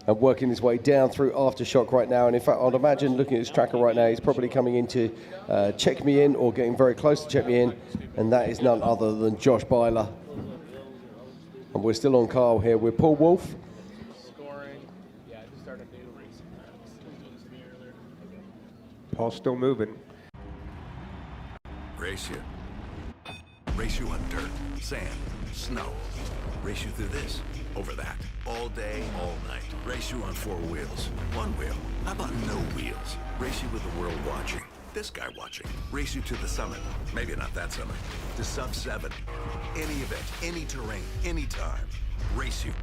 And working his way down through Aftershock right now. And in fact, I'd imagine looking at his tracker right now, he's probably coming in to check me in or getting very close to check me in. And that is none other than Josh Bler. And we're still on Carl here with Paul Wolf. Paul's still moving. Race you. Race you on dirt, sand, snow. Race you through this, over that, all day, all night. Race you on 4 wheels, 1 wheel. How about no wheels? Race you with the world watching, this guy watching. Race you to the summit, maybe not that summit, to sub 7. Any event, any terrain, any time. Race you.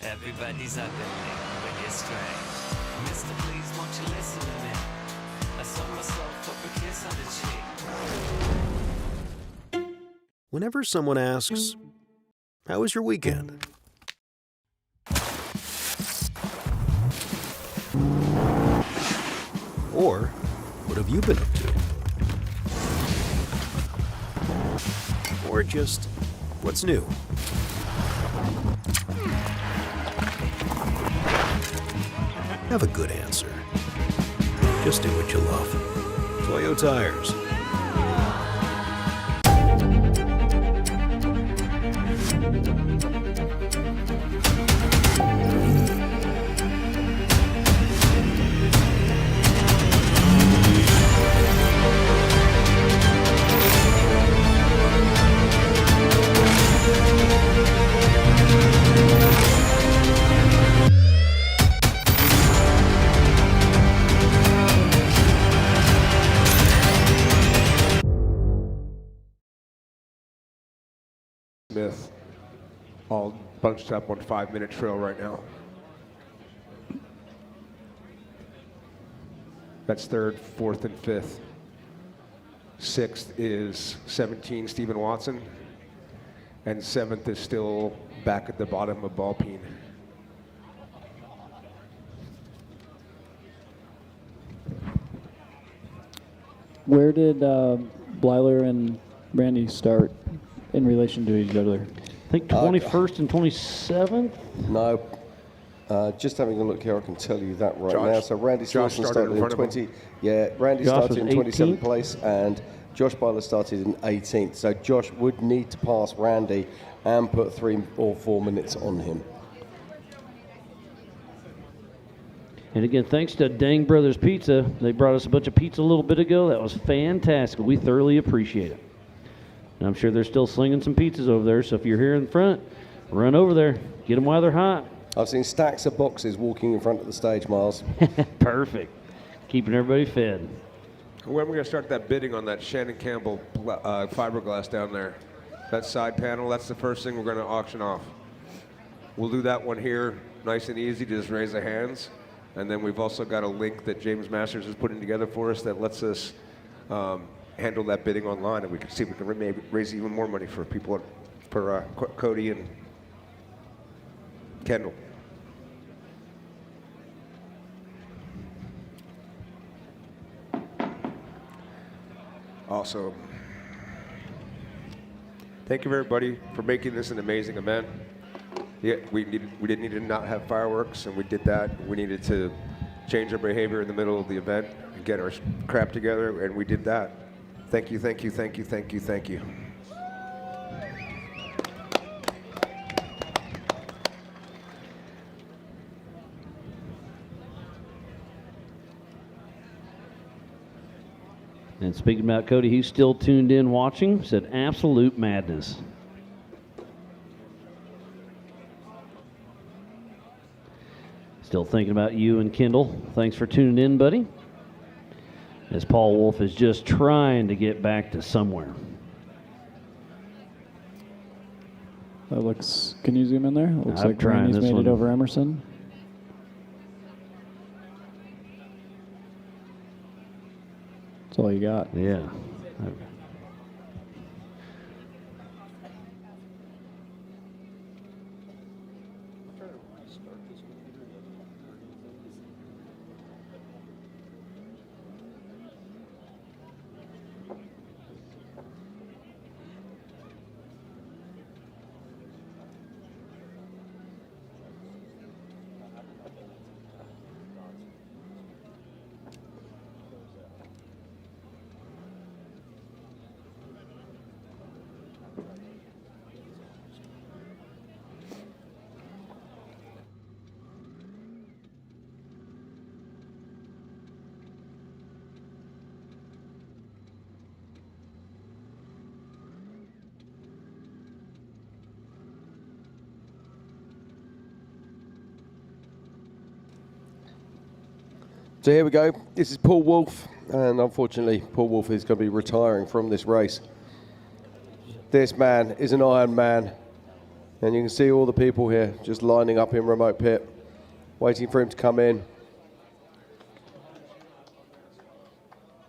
Everybody's up in me, but it's strange. Mister, please, won't you listen to me? I sold myself up a kiss on the cheek. Whenever someone asks, "How was your weekend?" Or, "What have you been up to?" Or just, "What's new?" Have a good answer. Just do what you love. Toyo Tires. Smith, all bunched up on 5-minute trail right now. That's 3rd, 4th, and 5th. 6th is 17, Stephen Watson. And 7th is still back at the bottom of Ballpeen. Where did Bler and Randy start in relation to each other? I think 21st and 27th? No. Just having a look here, I can tell you that right Josh- now. So Randy Josh Slauson started in started in front of him. 20. Yeah, Randy Josh started in was 27th 18th. place, and Josh Bler started in 18th. So Josh would need to pass Randy and put 3 or 4 minutes on him. And again, thanks to Dang Brothers Pizza. They brought us a bunch of pizza a little bit ago. That was fantastic. We thoroughly appreciate it. And I'm sure they're still slinging some pizzas over there. So if you're here in front, run over there. Get them while they're hot. I've seen stacks of boxes walking in front of the stage, Miles. Perfect. Keeping everybody fed. When are we going to start that bidding on that Shannon Campbell fiberglass down there? That side panel, that's the first thing we're going to auction off. We'll do that one here, nice and easy, just raise the hands. And then we've also got a link that James Masters is putting together for us that lets us handle that bidding online, and we can see if we can maybe raise even more money for people, for Cody and Kendall. Also, thank you everybody for making this an amazing event. Yeah, we didn't need to not have fireworks, and we did that. We needed to change our behavior in the middle of the event and get our crap together, and we did that. Thank you, thank you, thank you, thank you, thank you. And speaking about Cody, he's still tuned in watching. Said absolute madness. Still thinking about you and Kendall. Thanks for tuning in, buddy. As Paul Wolf is just trying to get back to somewhere. That looks, can you zoom in there? It looks I'm like trying Randy's this made one. it over Emerson. That's all you got. Yeah. So here we go. This is Paul Wolf, and unfortunately, Paul Wolf is going to be retiring from this race. This man is an Iron Man, and you can see all the people here just lining up in remote pit, waiting for him to come in.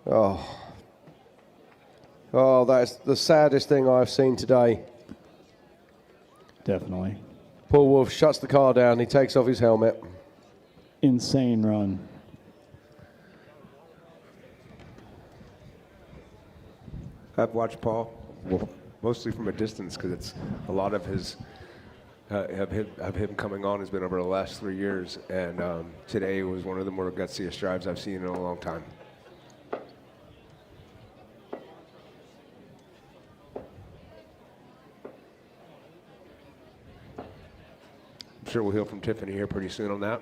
Oh, that's the saddest thing I've seen today. Definitely. Paul Wolf shuts the car down. He takes off his helmet. Insane run. I've watched Paul, well, mostly from a distance, because it's a lot of his of him coming on has been over the last 3 years, and today was one of the more gutsiest drives I've seen in a long time. I'm sure we'll hear from Tiffany here pretty soon on that.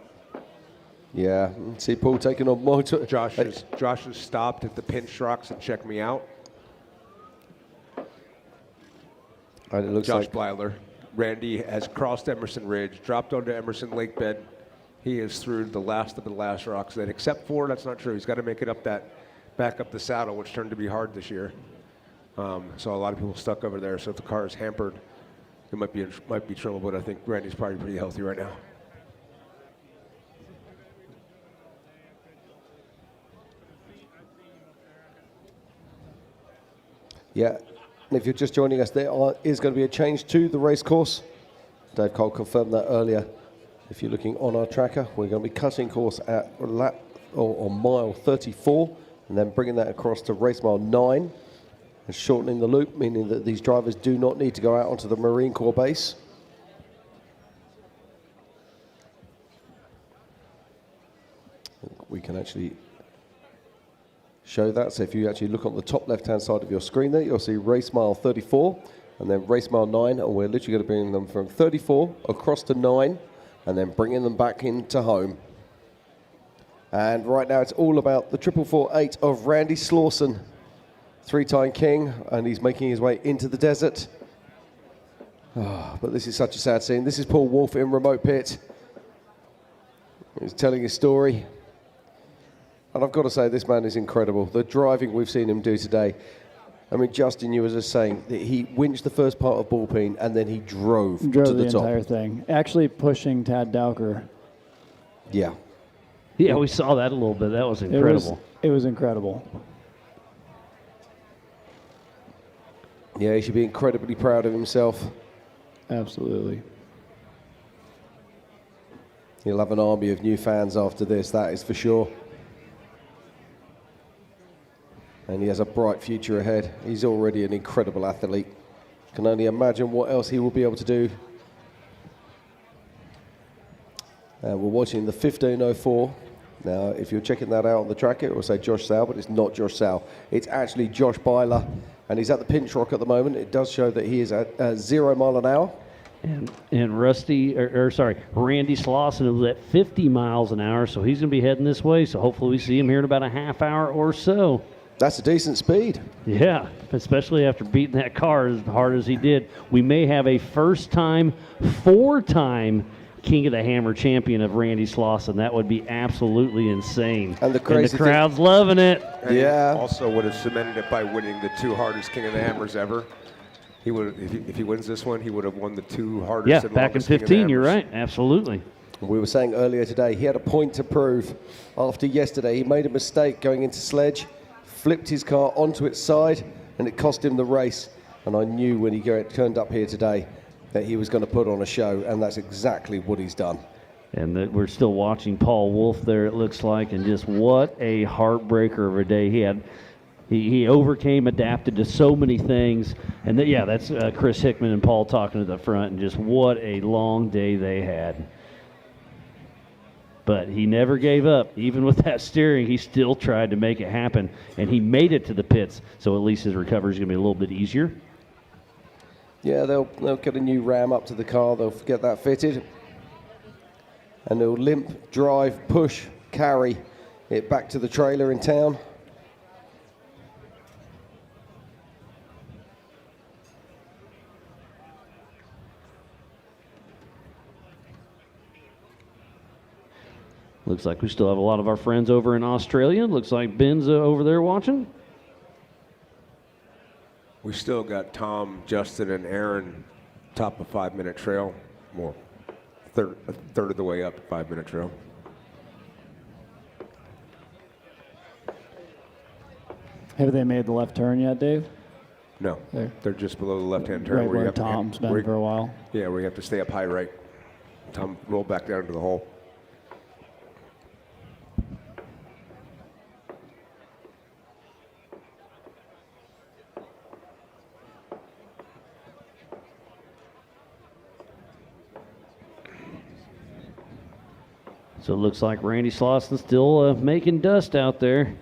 Yeah, see Paul taking on motor. Josh has stopped at the pinch rocks and checked me out. And it looks Josh like Bler. Randy has crossed Emerson Ridge, dropped onto Emerson Lake Bed. He is through the last of the last rocks. Then, except for, that's not true. He's got to make it up back up the saddle, which turned to be hard this year. So a lot of people stuck over there. So if the car is hampered, it might be trouble. But I think Randy's probably pretty healthy right now. Yeah, and if you're just joining us, there is going to be a change to the race course. Dave Cole confirmed that earlier. If you're looking on our tracker, we're going to be cutting course at lap or mile 34, and then bringing that across to race mile 9, and shortening the loop, meaning that these drivers do not need to go out onto the Marine Corps base. We can actually show that. So if you actually look on the top left-hand side of your screen there, you'll see race mile 34 and then race mile 9, and we're literally going to bring them from 34 across to 9 and then bringing them back into home. And right now it's all about the 448 of Randy Slauson, 3-time king, and he's making his way into the desert. Oh, but this is such a sad scene. This is Paul Wolf in remote pit. He's telling his story. And I've got to say, this man is incredible. The driving we've seen him do today. I mean, Justin, you were just saying that he winched the first part of Ballpeen and then he drove to the top. Entire thing. Actually pushing Tad Dowker. Yeah. Yeah, we saw that a little bit. That was incredible. It was incredible. Yeah, he should be incredibly proud of himself. Absolutely. He'll have an army of new fans after this, that is for sure. And he has a bright future ahead. He's already an incredible athlete. Can only imagine what else he will be able to do. We're watching the 1504. Now, if you're checking that out on the tracker, it will say Josh Sal, but it's not Josh Sal. It's actually Josh Byler, and he's at the pinch rock at the moment. It does show that he is at 0 mile an hour. And Randy Slauson was at 50 miles an hour, so he's going to be heading this way. So hopefully we see him here in about a half hour or so. That's a decent speed. Yeah, especially after beating that car as hard as he did. We may have a first-time, 4-time King of the Hammer champion of Randy Slauson. That would be absolutely insane. And the crowd's loving it. And he also would have cemented it by winning the 2 hardest King of the Hammers ever. He would, if he wins this one, he would have won the 2 hardest. Yeah, and back in longest King of the 15, you're Hammers. right. Absolutely. We were saying earlier today, he had a point to prove after yesterday. He made a mistake going into sledge, flipped his car onto its side, and it cost him the race. And I knew when he turned up here today that he was going to put on a show, and that's exactly what he's done. And that we're still watching Paul Wolf there, it looks like, and just what a heartbreaker of a day he had. He overcame, adapted to so many things. And that's Chris Hickman and Paul talking to the front, and just what a long day they had. But he never gave up. Even with that steering, he still tried to make it happen, and he made it to the pits, so at least his recovery is going to be a little bit easier. Yeah, they'll get a new ram up to the car. They'll get that fitted. And they'll limp, drive, push, carry it back to the trailer in town. Looks like we still have a lot of our friends over in Australia. Looks like Ben's over there watching. We still got Tom, Justin, and Aaron top of 5-minute trail. More, a third of the way up 5-minute trail. Have they made the left turn yet, Dave? No, There. they're just below the left-hand turn. Right where you have to- Tom's been where- for a while. Yeah, where you have to stay up high right. Tom, roll back down to the hole. So it looks like Randy Slauson still making dust out there.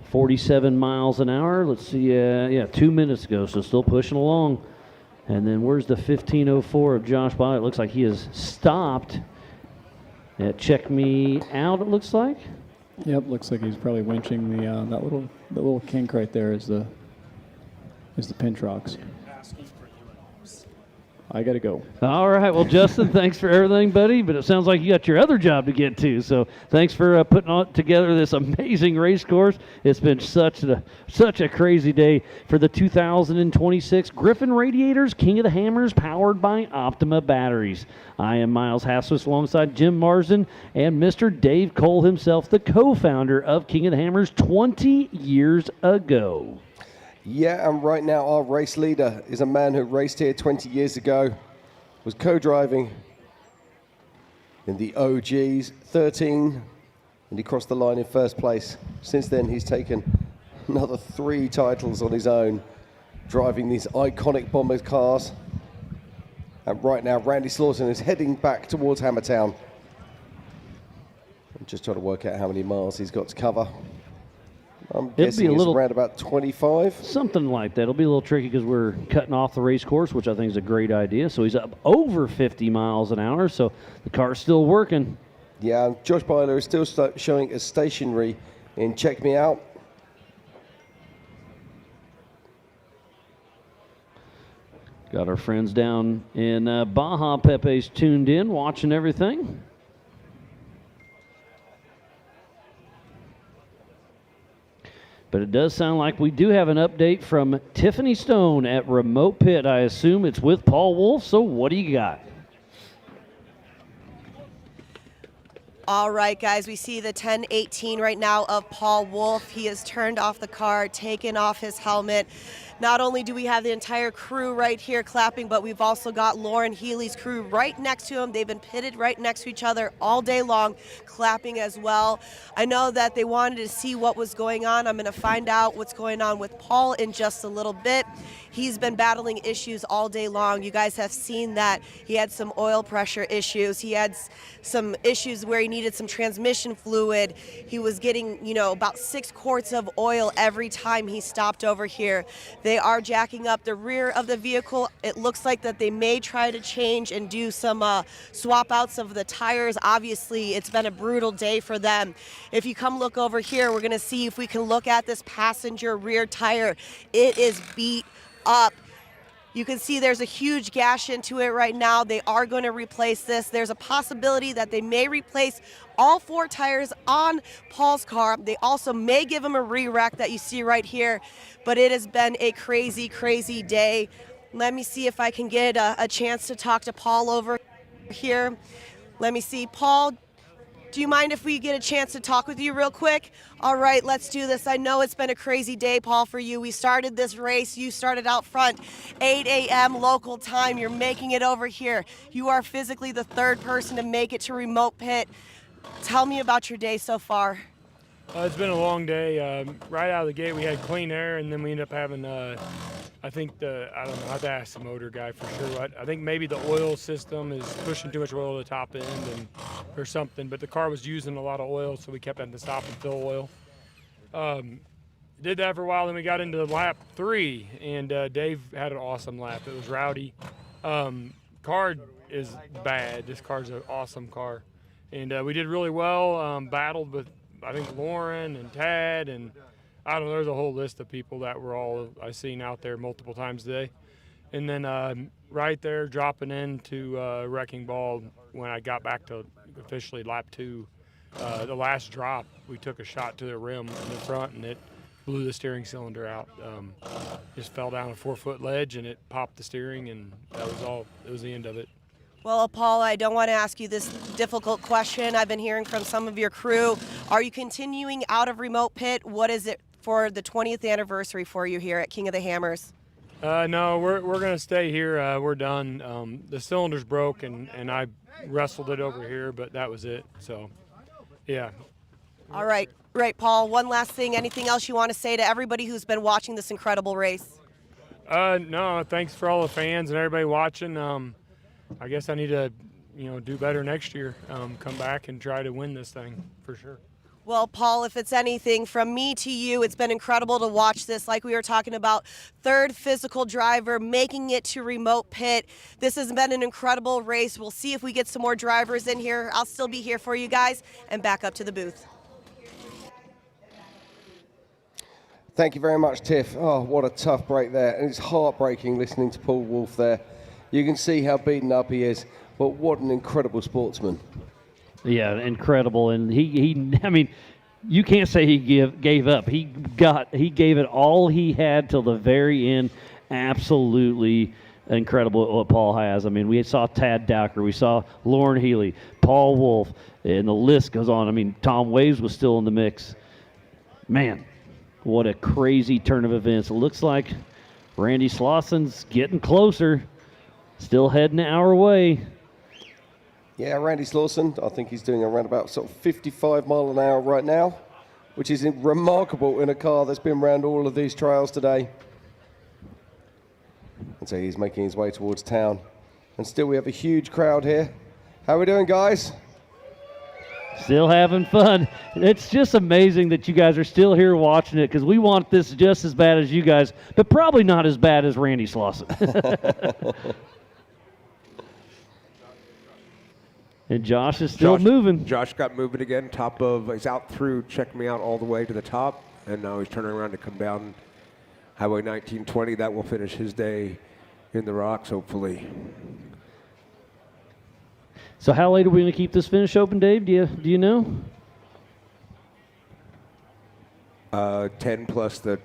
47 miles an hour. Let's see, 2 minutes ago, so still pushing along. And then where's the 15:04 of Josh Byer? It looks like he has stopped. Check me out, it looks like. Yep, looks like he's probably winching the little kink right there is the pinch rocks. I gotta go. All right, well, Justin, thanks for everything, buddy. But it sounds like you got your other job to get to. So thanks for putting together this amazing race course. It's been such a crazy day for the 2026 Griffin Radiators King of the Hammers, powered by Optima batteries. I am Miles Hasswitz alongside Jim Marsden and Mr. Dave Cole himself, the co-founder of King of the Hammers 20 years ago. Yeah, and right now our race leader is a man who raced here 20 years ago, was co-driving in the OGs 13, and he crossed the line in first place. Since then, he's taken another 3 titles on his own, driving these iconic Bombers cars. And right now, Randy Slauson is heading back towards Hammertown. I'm just trying to work out how many miles he's got to cover. I'm guessing it's around about 25. Something like that. It'll be a little tricky because we're cutting off the race course, which I think is a great idea. So he's up over 50 miles an hour, so the car's still working. Yeah, Josh Byler is still showing as stationary in Check Me Out. Got our friends down in Baja Pepe's tuned in, watching everything. But it does sound like we do have an update from Tiffany Stone at Remote Pit. I assume it's with Paul Wolf, so what do you got? All right, guys, we see the 10:18 right now of Paul Wolf. He has turned off the car, taken off his helmet. Not only do we have the entire crew right here clapping, but we've also got Lauren Healey's crew right next to him. They've been pitted right next to each other all day long, clapping as well. I know that they wanted to see what was going on. I'm going to find out what's going on with Paul in just a little bit. He's been battling issues all day long. You guys have seen that. He had some oil pressure issues. He had some issues where he needed some transmission fluid. He was getting, about 6 quarts of oil every time he stopped over here. They are jacking up the rear of the vehicle. It looks like that they may try to change and do some swap outs of the tires. Obviously, it's been a brutal day for them. If you come look over here, we're gonna see if we can look at this passenger rear tire. It is beat up. You can see there's a huge gash into it right now. They are going to replace this. There's a possibility that they may replace all 4 tires on Paul's car. They also may give him a re-rack that you see right here, but it has been a crazy, crazy day. Let me see if I can get a chance to talk to Paul over here. Let me see. Paul, do you mind if we get a chance to talk with you real quick? All right, let's do this. I know it's been a crazy day, Paul, for you. We started this race. You started out front, 8 a.m. local time. You're making it over here. You are physically the 3rd person to make it to remote pit. Tell me about your day so far. It's been a long day. Right out of the gate, we had clean air, and then we ended up having, I don't know, I have to ask the motor guy for sure. I think maybe the oil system is pushing too much oil to the top end or something, but the car was using a lot of oil, so we kept having to stop and fill oil. Did that for a while, then we got into lap 3, and Dave had an awesome lap. It was rowdy. Car is bad. This car's an awesome car. And we did really well, battled with, I think, Lauren and Tad, and I don't know, there's a whole list of people that were all I've seen out there multiple times today. And then right there, dropping into Wrecking Ball when I got back to officially lap 2, the last drop, we took a shot to the rim in the front, and it blew the steering cylinder out. Just fell down a 4-foot ledge, and it popped the steering, and that was all. It was the end of it. Well, Paul, I don't want to ask you this difficult question. I've been hearing from some of your crew. Are you continuing out of remote pit? What is it for the 20th anniversary for you here at King of the Hammers? No, we're going to stay here. We're done. The cylinder's broke, and I wrestled it over here, but that was it. So, yeah. All right. Right, Paul. One last thing. Anything else you want to say to everybody who's been watching this incredible race? No, thanks for all the fans and everybody watching. I guess I need to, do better next year. Come back and try to win this thing for sure. Well, Paul, if it's anything from me to you, it's been incredible to watch this. Like we were talking about, 3rd physical driver making it to remote pit. This has been an incredible race. We'll see if we get some more drivers in here. I'll still be here for you guys, and back up to the booth. Thank you very much, Tiff. Oh, what a tough break there. And it's heartbreaking listening to Paul Wolf there. You can see how beaten up he is, but what an incredible sportsman. Yeah, incredible. And he I mean, you can't say he gave up. He gave it all he had till the very end. Absolutely incredible what Paul has. I mean, we saw Tad Dowker, we saw Lauren Healey, Paul Wolf, and the list goes on. I mean, Tom Waves was still in the mix. Man, what a crazy turn of events. It looks like Randy Slosson's getting closer. Still heading our way. Yeah, Randy Slawson, I think he's doing around about sort of 55 mile an hour right now, which is remarkable in a car that's been around all of these trials today. And so he's making his way towards town. And still we have a huge crowd here. How are we doing, guys? Still having fun. It's just amazing that you guys are still here watching it, because we want this just as bad as you guys, but probably not as bad as Randy Slawson. And Josh is still moving. Josh got moving again. He's out through, check me out all the way to the top, and now he's turning around to come down Highway 1920. That will finish his day in the rocks, hopefully. So how late are we going to keep this finish open, Dave? Do you know? 10 plus the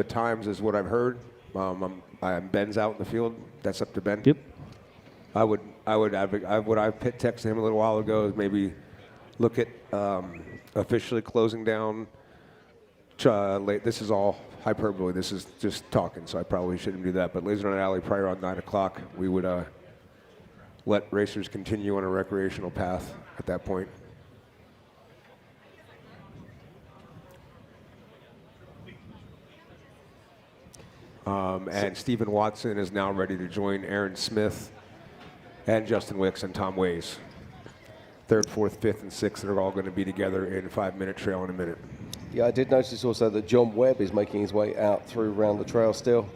times is what I've heard. Ben's out in the field. That's up to Ben. Yep. What I pit texted him a little while ago is maybe look at officially closing down late. This is all hyperbole. This is just talking, so I probably shouldn't do that. But Laser Night Alley, prior on 9 o'clock, we would let racers continue on a recreational path at that point. And Stephen Watson is now ready to join Aaron Smith and Justin Wicks and Tom Ways. 3rd, 4th, 5th, and 6th are all going to be together in 5-minute trail in a minute. Yeah, I did notice also that John Webb is making his way out through around the trail still.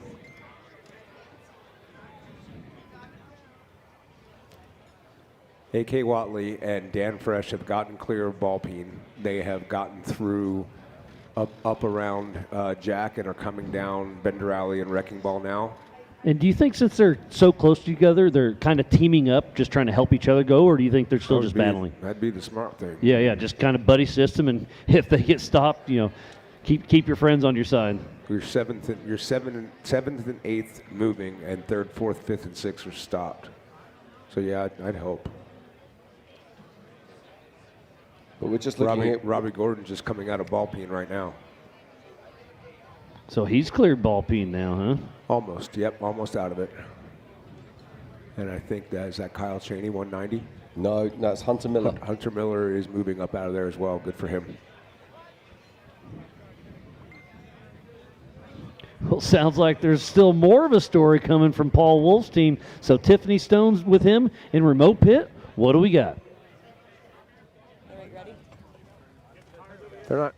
A.K. Watley and Dan Fresh have gotten clear of Ballpeen. They have gotten through up around Jack and are coming down Bender Alley and Wrecking Ball now. And do you think since they're so close together, they're kind of teaming up, just trying to help each other go, or do you think they're still just battling? That'd be the smart thing. Yeah, just kind of buddy system, and if they get stopped, keep your friends on your side. Your seventh and eighth moving, and third, fourth, fifth, and sixth are stopped. So yeah, I'd hope. But we're just looking at Robbie Gordon just coming out of Ballpeen right now. So he's cleared Ballpeen now, huh? Almost, yep, almost out of it. And I think is that Kyle Cheney, 190? No, it's Hunter Miller. Hunter Miller is moving up out of there as well. Good for him. Well, sounds like there's still more of a story coming from Paul Wolf's team. So Tiffany Stone's with him in remote pit. What do we got? They're not.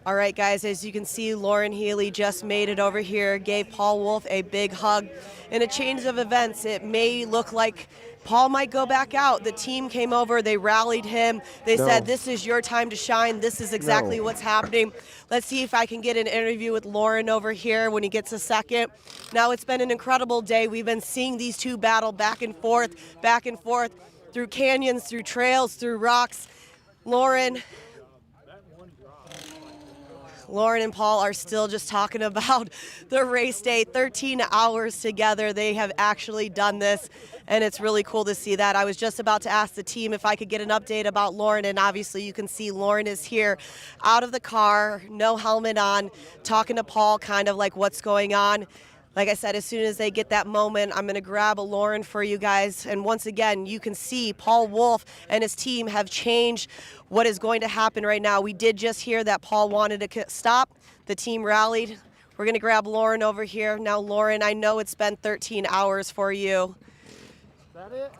All right, guys, as you can see, Lauren Healey just made it over here, gave Paul Wolf a big hug. In a change of events, it may look like Paul might go back out. The team came over, they rallied him. They said, this is your time to shine. This is exactly what's happening. Let's see if I can get an interview with Lauren over here when he gets a second. Now, it's been an incredible day. We've been seeing these two battle back and forth through canyons, through trails, through rocks. Lauren and Paul are still just talking about the race day. 13 hours together. They have actually done this, and it's really cool to see that. I was just about to ask the team if I could get an update about Lauren, and obviously you can see Lauren is here out of the car, no helmet on, talking to Paul, kind of like what's going on. Like I said, as soon as they get that moment, I'm going to grab a Lauren for you guys. And once again, you can see Paul Wolf and his team have changed what is going to happen right now. We did just hear that Paul wanted to stop. The team rallied. We're going to grab Lauren over here. Now, Lauren, I know it's been 13 hours for you.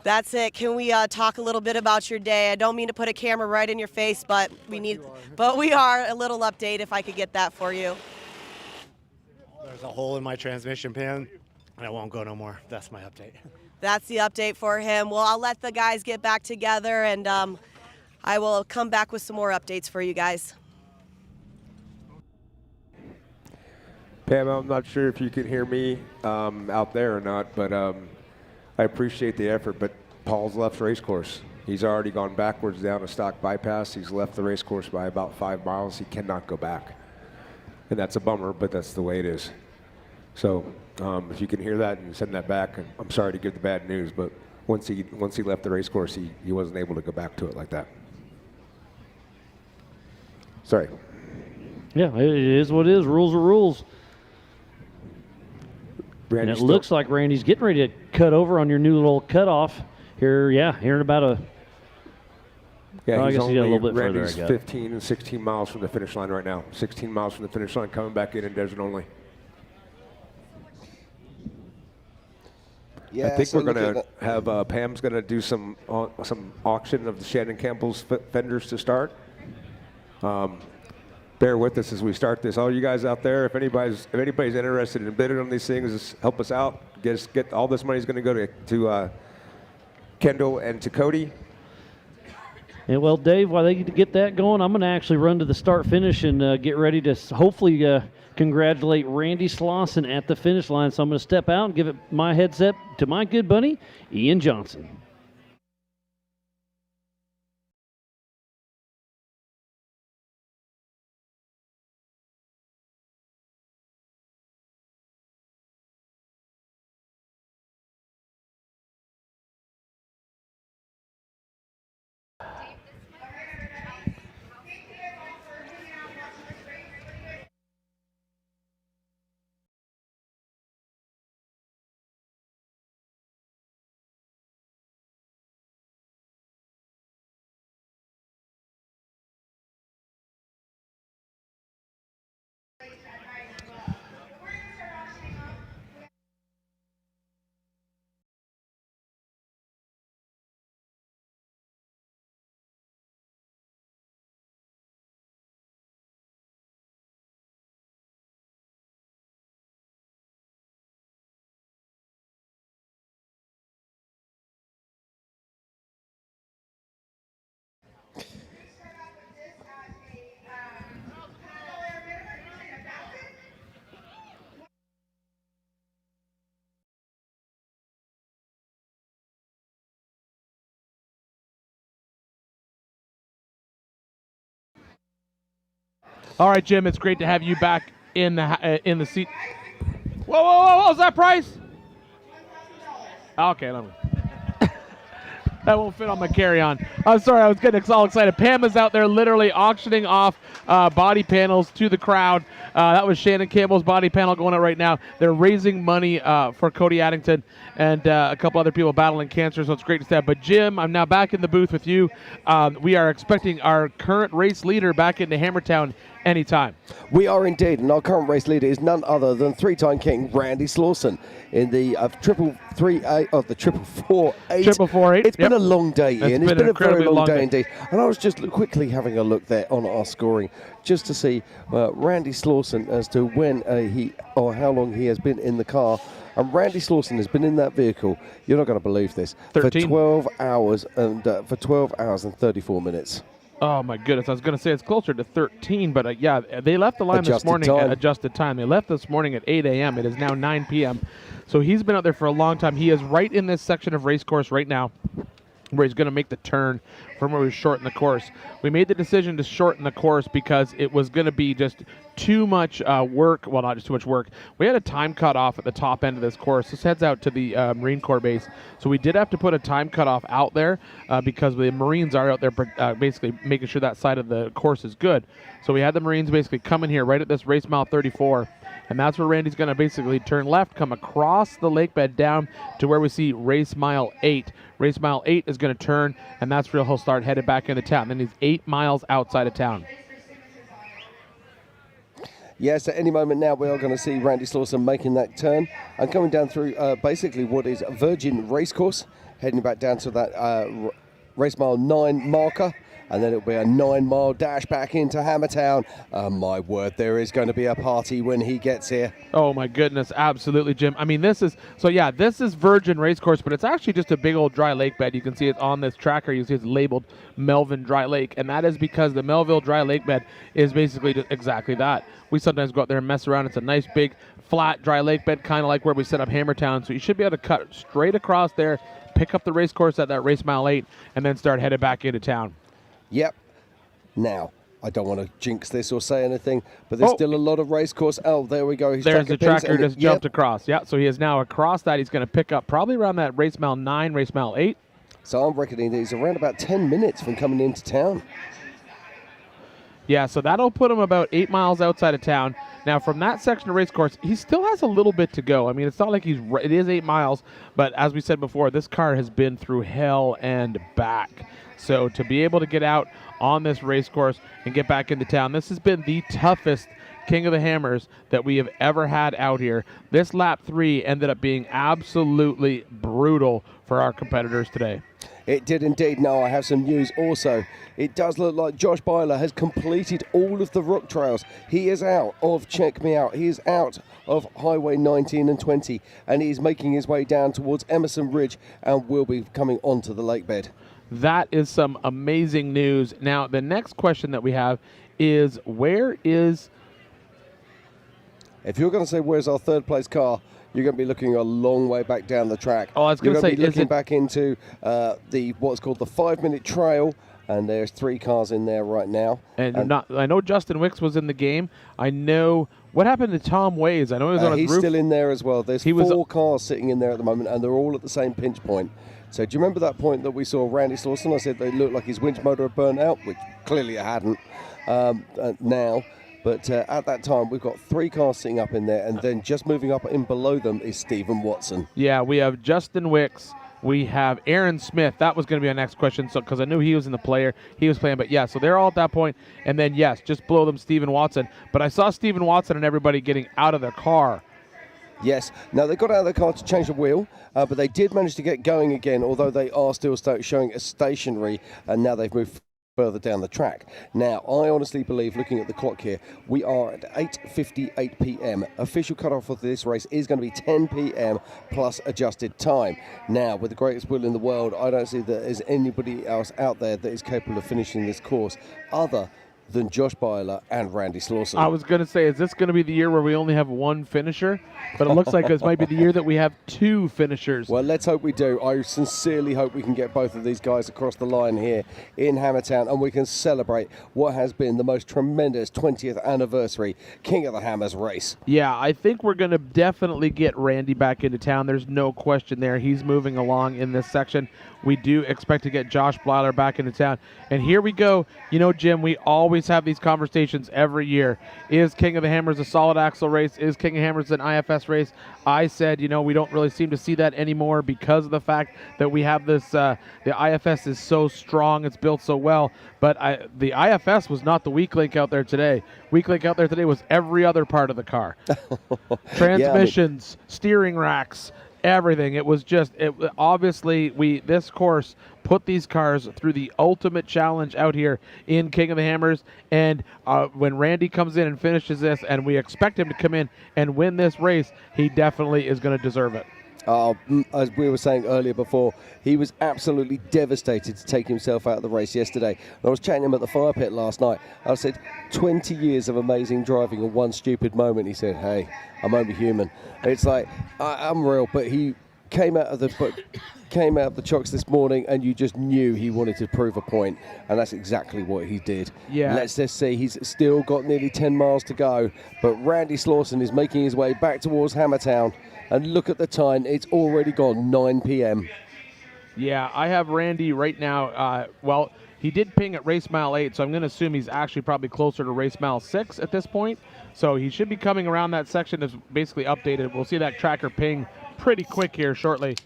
That's it. Can we talk a little bit about your day? I don't mean to put a camera right in your face, but we are a little update if I could get that for you. There's a hole in my transmission pan, and it won't go no more. That's my update. That's the update for him. Well, I'll let the guys get back together, and I will come back with some more updates for you guys. Pam, I'm not sure if you can hear me out there or not, but I appreciate the effort, but Paul's left race course. He's already gone backwards down a stock bypass. He's left the race course by about 5 miles. He cannot go back. And that's a bummer, but that's the way it is. So if you can hear that and send that back, I'm sorry to give the bad news, but once he left the race course, he wasn't able to go back to it like that. Sorry. Yeah, it is what it is. Rules are rules. And it looks like Randy's getting ready to cut over on your new little cutoff here. Yeah, here in about a. Yeah, I he's guess you got a little bit Randy's further. 15 and 16 miles from the finish line right now. 16 miles from the finish line, coming back in desert only. Yeah, I think so we're going to looking have Pam's going to do some auction of the Shannon Campbell's fenders to start. Bear with us as we start this. All you guys out there, if anybody's interested in bidding on these things, just help us out. Get all this money is going to go to Kendall and to Cody. And well, Dave, while they get that going, I'm going to actually run to the start-finish and get ready to hopefully congratulate Randy Slauson at the finish line. So I'm going to step out and give it my headset to my good buddy, Ian Johnson. All right, Jim, it's great to have you back in the seat. Whoa, is that price? Okay, let me. That won't fit on my carry-on. I'm sorry, I was getting all excited. Pam is out there literally auctioning off body panels to the crowd. That was Shannon Campbell's body panel going out right now. They're raising money for Cody Addington and a couple other people battling cancer, so it's great to see that. But Jim, I'm now back in the booth with you. We are expecting our current race leader back into Hammertown anytime. We are indeed, and our current race leader is none other than three-time king Randy Slauson in the 448 of the 448. 448. It's been a long day, Ian. It's been a very long day day. indeed. And I was just quickly having a look there on our scoring, just to see Randy Slauson as to when how long he has been in the car. And Randy Slauson has been in that vehicle. You're not going to believe this. 13. For 12 hours and 34 minutes. Oh, my goodness. I was going to say it's closer to 13, but yeah, they left the line this morning at adjusted time. They left this morning at 8 a.m. It is now 9 p.m. So he's been out there for a long time. He is right in this section of race course right now where he's going to make the turn from where we shorten the course. We made the decision to shorten the course because it was going to be just too much work. Well, not just too much work. We had a time cutoff at the top end of this course. This heads out to the Marine Corps base. So we did have to put a time cutoff out there because the Marines are out there basically making sure that side of the course is good. So we had the Marines basically come in here right at this race mile 34. And that's where Randy's going to basically turn left, come across the lake bed down to where we see race mile 8. Race mile 8 is going to turn, and that's where he'll start headed back into town. Then he's 8 miles outside of town. Yes, at any moment now we are going to see Randy Slauson making that turn and coming down through basically what is Virgin Racecourse, heading back down to that race mile 9 marker. And then it'll be a 9-mile dash back into Hammertown. My word, there is going to be a party when he gets here. Oh, my goodness. Absolutely, Jim. I mean, this is Virgin Racecourse, but it's actually just a big old dry lake bed. You can see it on this tracker. You see it's labeled Melvin Dry Lake, and that is because the Melville Dry Lake bed is basically just exactly that. We sometimes go out there and mess around. It's a nice, big, flat, dry lake bed, kind of like where we set up Hammertown. So you should be able to cut straight across there, pick up the race course at that race mile 8, and then start headed back into town. Yep. Now, I don't want to jinx this or say anything, but there's still a lot of race course. Oh, there we go. There's the tracker just jumped across. Yeah, so he is now across that. He's going to pick up probably around that race mile 9, race mile 8. So I'm reckoning that he's around about 10 minutes from coming into town. Yeah, so that'll put him about 8 miles outside of town. Now, from that section of race course, he still has a little bit to go. I mean, it's not like it is 8 miles, but as we said before, this car has been through hell and back. So to be able to get out on this race course and get back into town, this has been the toughest King of the Hammers that we have ever had out here. This lap 3 ended up being absolutely brutal for our competitors today. It did indeed. Now I have some news also. It does look like Josh Bler has completed all of the rock trails. He is out of Check Me Out. He is out of Highway 19 and 20, and he's making his way down towards Emerson Ridge and will be coming onto the lake bed. That is some amazing news. Now, the next question that we have is, where is... If you're going to say, where's our third place car, you're going to be looking a long way back down the track. Oh, I was going to say, be looking back into what's called the 5-minute trail, and there's 3 cars in there right now. And I know Justin Wicks was in the game. I know... What happened to Tom Ways? I know he was on his roof. He's still in there as well. There's 4 cars sitting in there at the moment, and they're all at the same pinch point. So do you remember that point that we saw Randy Slauson? I said they looked like his winch motor had burnt out, which clearly it hadn't now. But at that time, we've got 3 cars sitting up in there, and then just moving up in below them is Stephen Watson. Yeah, we have Justin Wicks. We have Aaron Smith. That was going to be our next question, so because I knew he was in the player. He was playing, but yeah, so they're all at that point. And then, yes, just below them, Stephen Watson. But I saw Stephen Watson and everybody getting out of their car. Yes. Now, they got out of the car to change the wheel, but they did manage to get going again, although they are still showing a stationary, and now they've moved further down the track. Now, I honestly believe, looking at the clock here, we are at 8:58 p.m. Official cutoff of this race is going to be 10 p.m. plus adjusted time. Now, with the greatest will in the world, I don't see that there's anybody else out there that is capable of finishing this course other than Josh Bler and Randy Slauson. I was going to say, is this going to be the year where we only have one finisher? But it looks like this might be the year that we have 2 finishers. Well, let's hope we do. I sincerely hope we can get both of these guys across the line here in Hammertown, and we can celebrate what has been the most tremendous 20th anniversary King of the Hammers race. Yeah, I think we're going to definitely get Randy back into town. There's no question there. He's moving along in this section. We do expect to get Josh Bler back into town. And here we go. You know, Jim, we always have these conversations every year. Is King of the Hammers a solid axle race? Is King of Hammers an IFS race? I said, you know, we don't really seem to see that anymore because of the fact that we have this, the IFS is so strong, it's built so well. But the IFS was not the weak link out there today. Weak link out there today was every other part of the car. Transmissions, steering racks, everything. It was just, obviously, this course put these cars through the ultimate challenge out here in King of the Hammers. And when Randy comes in and finishes this, and we expect him to come in and win this race, he definitely is going to deserve it. As we were saying earlier before, he was absolutely devastated to take himself out of the race yesterday. And I was chatting to him at the fire pit last night. I said, 20 years of amazing driving and one stupid moment. He said, hey, I'm only human. It's like, I'm real. But he came out of the chocks this morning, and you just knew he wanted to prove a point, and that's exactly what he did. Yeah. Let's just see, he's still got nearly 10 miles to go, but Randy Slauson is making his way back towards Hammertown, and look at the time, it's already gone 9 p.m. Yeah, I have Randy right now. Well, he did ping at race mile 8, so I'm going to assume he's actually probably closer to race mile 6 at this point. So he should be coming around that section that's basically updated. We'll see that tracker ping pretty quick here shortly.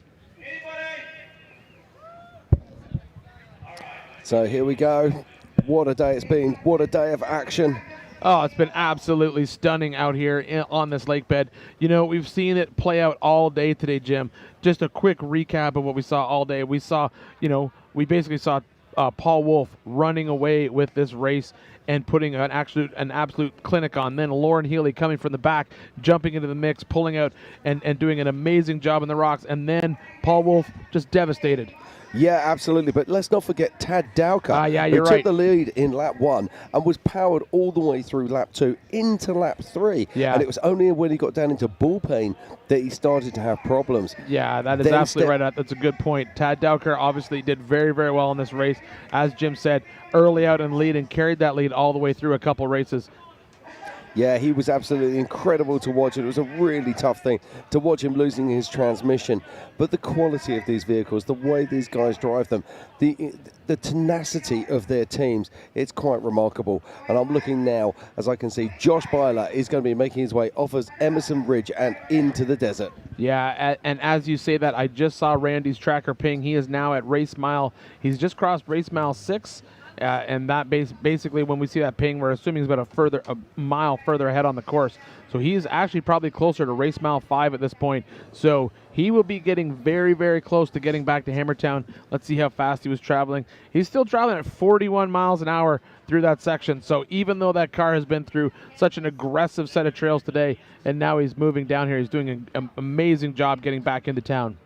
So here we go. What a day it's been. What a day of action. Oh, it's been absolutely stunning out here on this lake bed. You know, we've seen it play out all day today, Jim. Just a quick recap of what we saw all day. We saw, you know, we basically saw Paul Wolf running away with this race and putting an absolute clinic on. Then Lauren Healey coming from the back, jumping into the mix, pulling out and doing an amazing job in the rocks. And then Paul Wolf just devastated. Yeah, absolutely. But let's not forget Tad Dowker, yeah, who you're took right. the lead in lap 1 and was powered all the way through lap 2 into lap 3. Yeah. And it was only when he got down into ball pain that he started to have problems. Yeah, that is absolutely right. That's a good point. Tad Dowker obviously did very, very well in this race. As Jim said, early out in the lead and carried that lead all the way through a couple races. Yeah, he was absolutely incredible to watch. It was a really tough thing to watch him losing his transmission. But the quality of these vehicles, the way these guys drive them, the tenacity of their teams, it's quite remarkable. And I'm looking now, as I can see, Josh Bler is going to be making his way off as Emerson Ridge and into the desert. Yeah, and as you say that, I just saw Randy's tracker ping. He is now at race mile. He's just crossed race mile 6. And that basically, when we see that ping, we're assuming he's about a mile further ahead on the course. So he's actually probably closer to race mile 5 at this point. So he will be getting very, very close to getting back to Hammertown. Let's see how fast he was traveling. He's still traveling at 41 miles an hour through that section. So even though that car has been through such an aggressive set of trails today, and now he's moving down here, he's doing an amazing job getting back into town.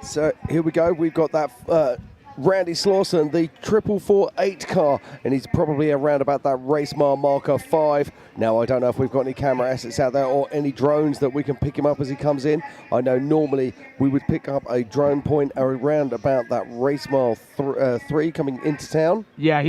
So here we go. We've got that Randy Slauson, the 448 car, and he's probably around about that race mile marker 5. Now, I don't know if we've got any camera assets out there or any drones that we can pick him up as he comes in. I know normally we would pick up a drone point around about that race mile 3 coming into town. Yeah,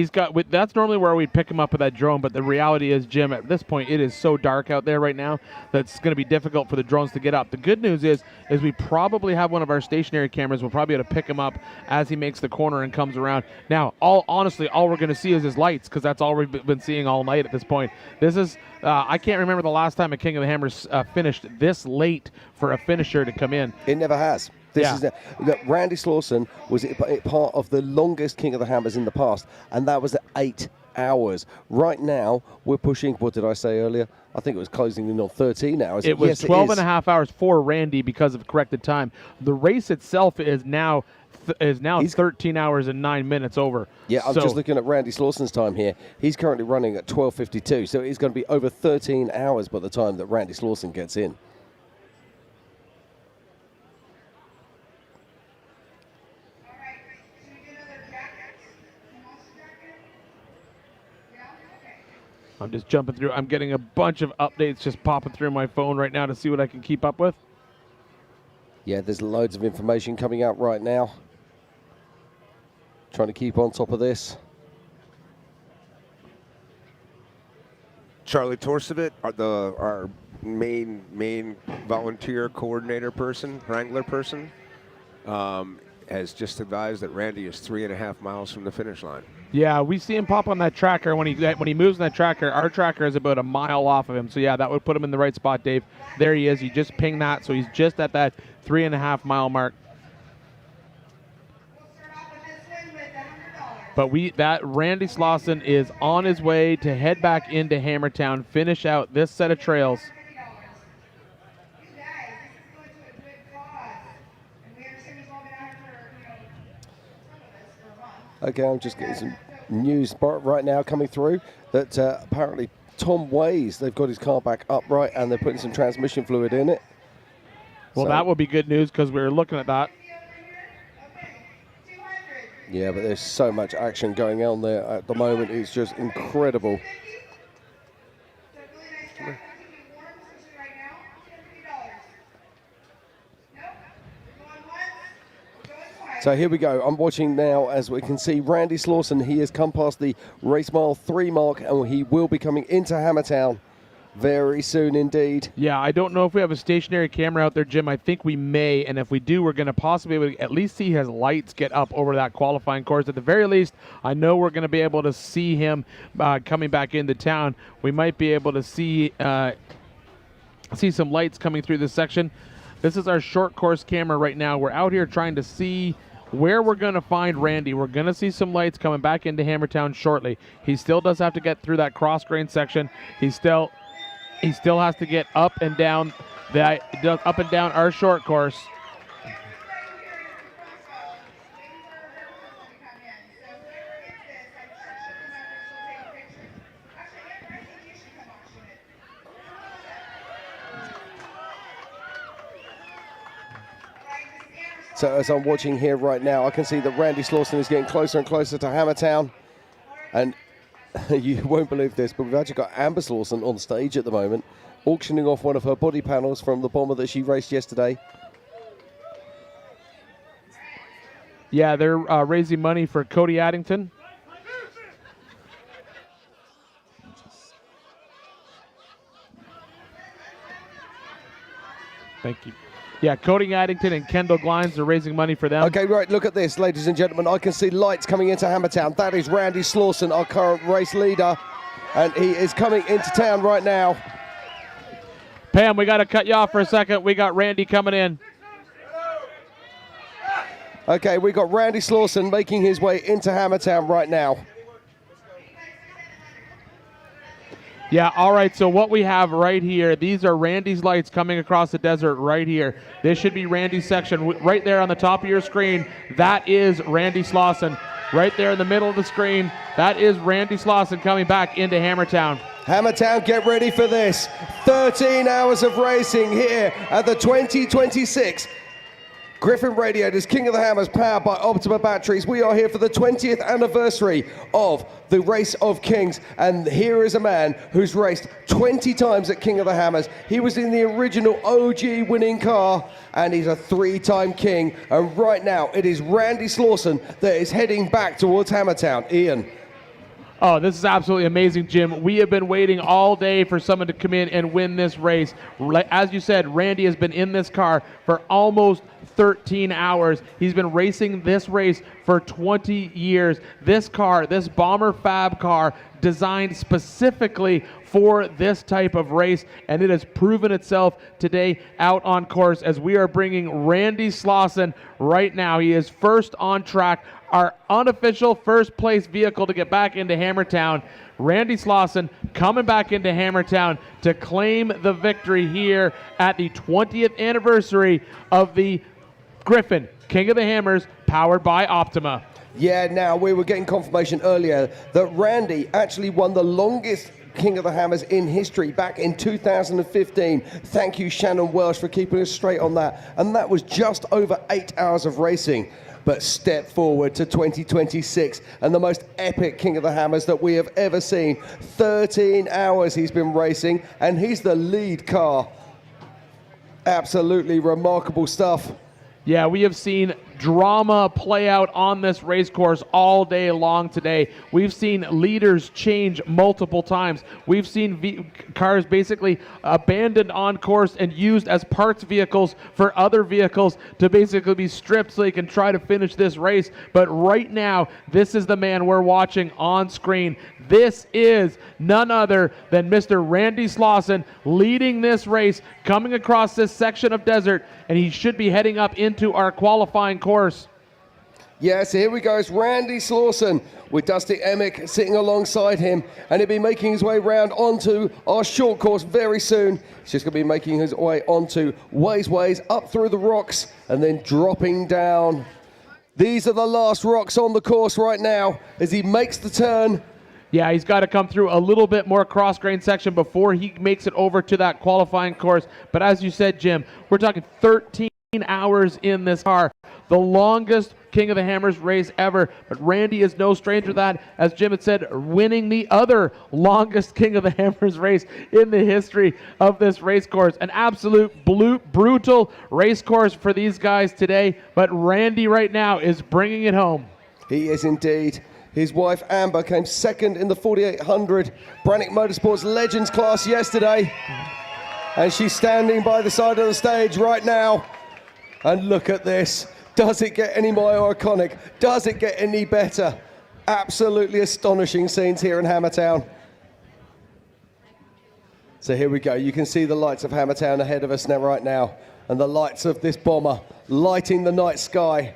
that's normally where we'd pick him up with that drone, but the reality is, Jim, at this point, it is so dark out there right now that it's going to be difficult for the drones to get up. The good news is we probably have one of our stationary cameras. We'll probably be able to pick him up as he makes the corner and comes around. Now, honestly, all we're going to see is his lights, because that's all we've been seeing all night at this point. This is, I can't remember the last time a King of the Hammers finished this late for a finisher to come in. It never has. Randy Slauson was part of the longest King of the Hammers in the past, and that was at 8 hours. Right now, we're pushing, what did I say earlier? I think it was closing in on 13 hours. It was yes, 12 and a half hours for Randy because of corrected time. The race itself is now 13 hours and 9 minutes over. Yeah, I'm just looking at Randy Slauson's time here. He's currently running at 12:52, so it's going to be over 13 hours by the time that Randy Slauson gets in. I'm just jumping through. I'm getting a bunch of updates just popping through my phone right now to see what I can keep up with. Yeah, there's loads of information coming out right now. Trying to keep on top of this. Charlie Torsavit, our main volunteer coordinator person, wrangler person, has just advised that Randy is 3.5 miles from the finish line. Yeah, we see him pop on that tracker. When he moves on that tracker, our tracker is about a mile off of him. So, yeah, that would put him in the right spot, Dave. There he is. He just pinged that, so he's just at that 3.5 mile mark. But Randy Slauson is on his way to head back into Hammertown, finish out this set of trails. Okay, I'm just getting some news right now coming through that apparently Tom Ways, they've got his car back upright and they're putting some transmission fluid in it. Well, that will be good news because we were looking at that. Yeah, but there's so much action going on there at the moment. It's just incredible. So here we go. I'm watching now as we can see Randy Slauson. He has come past the race mile 3 mark and he will be coming into Hammertown very soon indeed. Yeah, I don't know if we have a stationary camera out there, Jim. I think we may, and if we do, we're going to possibly at least see his lights get up over that qualifying course. At the very least, I know we're going to be able to see him coming back into town. We might be able to see some lights coming through this section. This is our short course camera right now. We're out here trying to see where we're going to find Randy. We're going to see some lights coming back into Hammertown shortly. He still does have to get through that cross grain section. He still has to get up and down our short course. So as I'm watching here right now, I can see that Randy Slauson is getting closer and closer to Hammertown. And you won't believe this, but we've actually got Amber Slauson on stage at the moment, auctioning off one of her body panels from the bomber that she raced yesterday. Yeah, they're raising money for Cody Addington. Thank you. Yeah, Cody Addington and Kendall Glines are raising money for them. Okay, right, look at this, ladies and gentlemen. I can see lights coming into Hammertown. That is Randy Slauson, our current race leader, and he is coming into town right now. Pam, we got to cut you off for a second. We got Randy coming in. Okay, we got Randy Slauson making his way into Hammertown right now. Yeah, all right, so what we have right here, these are Randy's lights coming across the desert right here. This should be Randy's section right there on the top of your screen. That is Randy Slauson. Right there in the middle of the screen, that is Randy Slauson coming back into Hammertown. Hammertown, get ready for this. 13 hours of racing here at the 2026 Griffin Radiators King of the Hammers, powered by Optima Batteries. We are here for the 20th anniversary of the Race of Kings. And here is a man who's raced 20 times at King of the Hammers. He was in the original OG winning car, and he's a 3-time king. And right now, it is Randy Slauson that is heading back towards Hammertown. Ian. Oh, this is absolutely amazing, Jim. We have been waiting all day for someone to come in and win this race. As you said, Randy has been in this car for almost 13 hours. He's been racing this race for 20 years. This car, this Bomber Fab car, designed specifically for this type of race, and it has proven itself today out on course as we are bringing Randy Slauson right now. He is first on track, our unofficial first place vehicle to get back into Hammertown. Randy Slauson coming back into Hammertown to claim the victory here at the 20th anniversary of the Griffin King of the Hammers, powered by Optima. Yeah, now we were getting confirmation earlier that Randy actually won the longest King of the Hammers in history back in 2015. Thank you, Shannon Welsh, for keeping us straight on that. And that was just over 8 hours of racing. But step forward to 2026 and the most epic King of the Hammers that we have ever seen. 13 hours he's been racing, and he's the lead car. Absolutely remarkable stuff. Yeah, we have seen drama play out on this race course all day long today. We've seen leaders change multiple times. We've seen cars basically abandoned on course and used as parts vehicles for other vehicles to basically be stripped so they can try to finish this race. But right now, this is the man we're watching on screen. This is none other than Mr. Randy Slauson leading this race, coming across this section of desert, and he should be heading up into our qualifying course. Yes, here we go. It's Randy Slauson with Dusty Emick sitting alongside him, and he'll be making his way round onto our short course very soon. He's just going to be making his way onto ways up through the rocks and then dropping down. These are the last rocks on the course right now as he makes the turn. Yeah, he's got to come through a little bit more cross-grain section before he makes it over to that qualifying course. But as you said, Jim, we're talking 13 hours in this car. The longest King of the Hammers race ever. But Randy is no stranger to that. As Jim had said, winning the other longest King of the Hammers race in the history of this race course. An absolute brutal race course for these guys today. But Randy right now is bringing it home. He is indeed. His wife Amber came second in the 4800 Brannick Motorsports Legends class yesterday. And she's standing by the side of the stage right now. And look at this. Does it get any more iconic? Does it get any better? Absolutely astonishing scenes here in Hammertown. So here we go. You can see the lights of Hammertown ahead of us now, right now. And the lights of this bomber lighting the night sky.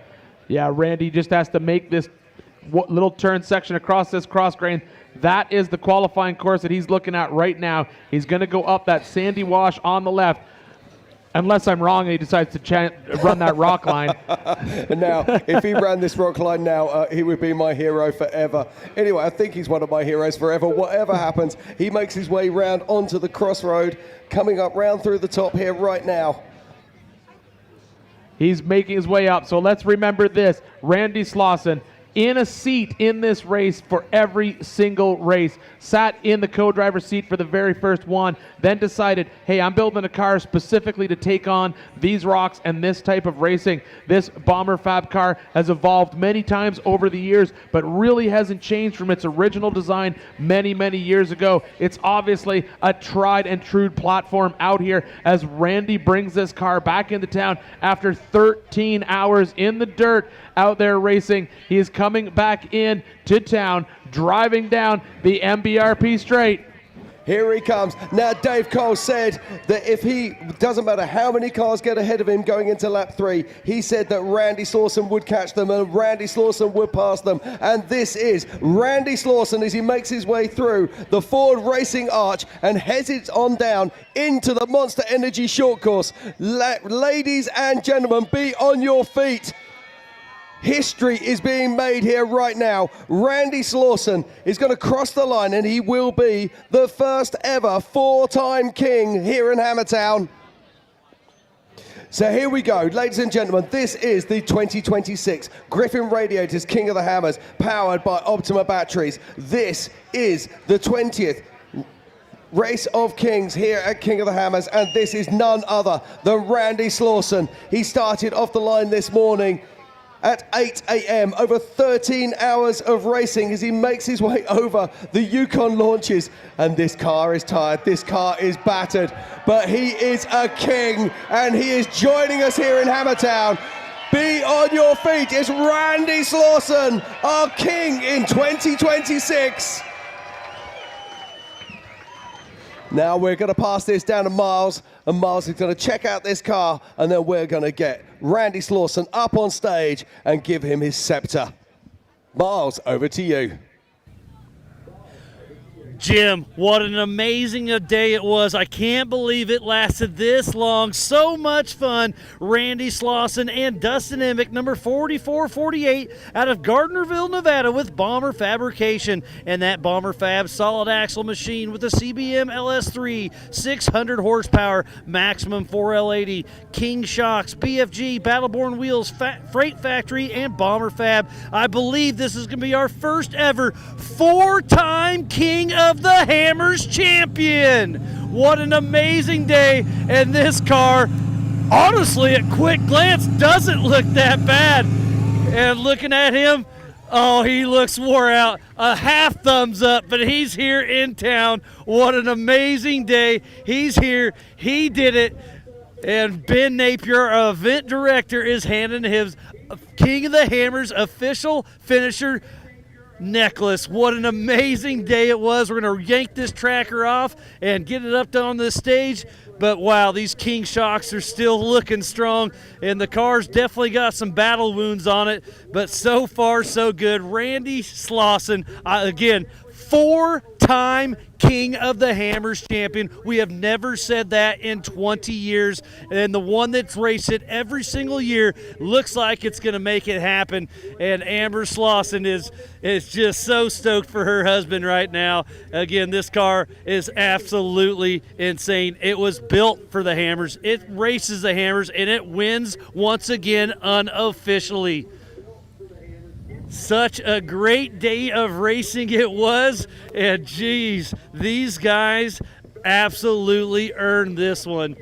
Yeah, Randy just has to make this little turn section across this cross grain. That is the qualifying course that he's looking at right now. He's going to go up that sandy wash on the left. Unless I'm wrong and he decides to run that rock line. Now, if he ran this rock line now, he would be my hero forever. Anyway, I think he's one of my heroes forever. Whatever happens, he makes his way round onto the crossroad, coming up round through the top here right now. He's making his way up. So let's remember this. Randy Slauson in a seat in this race for every single race. Sat in the co-driver's seat for the very first one, then decided, hey, I'm building a car specifically to take on these rocks and this type of racing. This Bomber Fab car has evolved many times over the years, but really hasn't changed from its original design many, many years ago. It's obviously a tried and true platform out here as Randy brings this car back into town after 13 hours in the dirt out there racing. He is coming back in to town, driving down the MBRP straight. Here he comes. Now, Dave Cole said that if he, doesn't matter how many cars get ahead of him going into lap 3, he said that Randy Slauson would catch them and Randy Slauson would pass them. And this is Randy Slauson as he makes his way through the Ford Racing Arch and heads it on down into the Monster Energy short course. Ladies and gentlemen, be on your feet. History is being made here right now. Randy Slauson is going to cross the line and he will be the first ever 4-time king here in Hammertown. So here we go, ladies and gentlemen, this is the 2026 Griffin Radiators King of the Hammers, powered by Optima batteries. This is the 20th Race of Kings here at King of the Hammers, and this is none other than Randy Slauson. He started off the line this morning at 8 a.m. over 13 hours of racing as he makes his way over the Yukon launches. And this car is tired, this car is battered, but he is a king and he is joining us here in Hammertown. Be on your feet, it's Randy Slauson, our king in 2026. Now we're going to pass this down to Miles, and Miles is going to check out this car, and then we're going to get Randy Slauson up on stage and give him his scepter. Miles, over to you. Jim, what an amazing day it was. I can't believe it lasted this long. So much fun. Randy Slauson and Dustin Emick, number 4448, out of Gardnerville, Nevada, with Bomber Fabrication. And that Bomber Fab solid axle machine with a CBM LS3, 600 horsepower, maximum 4L80, King Shocks, BFG, Battleborn Wheels, Freight Factory, and Bomber Fab. I believe this is going to be our first ever 4-time King of the Hammers champion. What an amazing day. And this car, honestly, at quick glance, doesn't look that bad. And looking at him, oh, he looks wore out. A half thumbs up, but he's here in town. What an amazing day. He's here. He did it. And Ben Napier, our event director, is handing his King of the Hammers official finisher necklace. What an amazing day it was. We're going to yank this tracker off and get it up on the stage. But wow, these King Shocks are still looking strong, and the car's definitely got some battle wounds on it, but so far so good. Randy Slauson, again, 4-time King of the Hammers champion. We have never said that in 20 years, and the one that's raced it every single year looks like it's going to make it happen. And Amber Slauson is just so stoked for her husband right now. Again, this car is absolutely insane. It was built for the Hammers. It races the Hammers, and it wins once again unofficially. Such a great day of racing it was, and geez, these guys absolutely earned this one.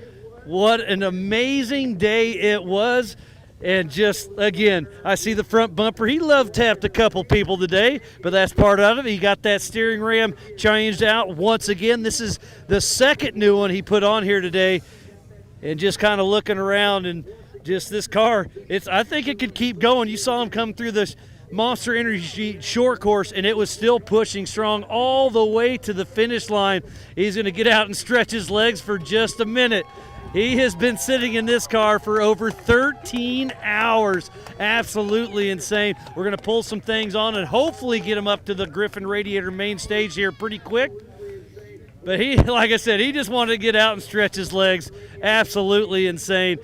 What an amazing day it was. And just, again, I see the front bumper. He love tapped a couple people today, but that's part of it. He got that steering ram changed out once again. This is the second new one he put on here today. And just kind of looking around, and just this car, I think it could keep going. You saw him come through this Monster Energy short course, and it was still pushing strong all the way to the finish line. He's going to get out and stretch his legs for just a minute. He has been sitting in this car for over 13 hours. Absolutely insane. We're going to pull some things on and hopefully get him up to the Griffin Radiator main stage here pretty quick. But he, like I said, he just wanted to get out and stretch his legs. Absolutely insane.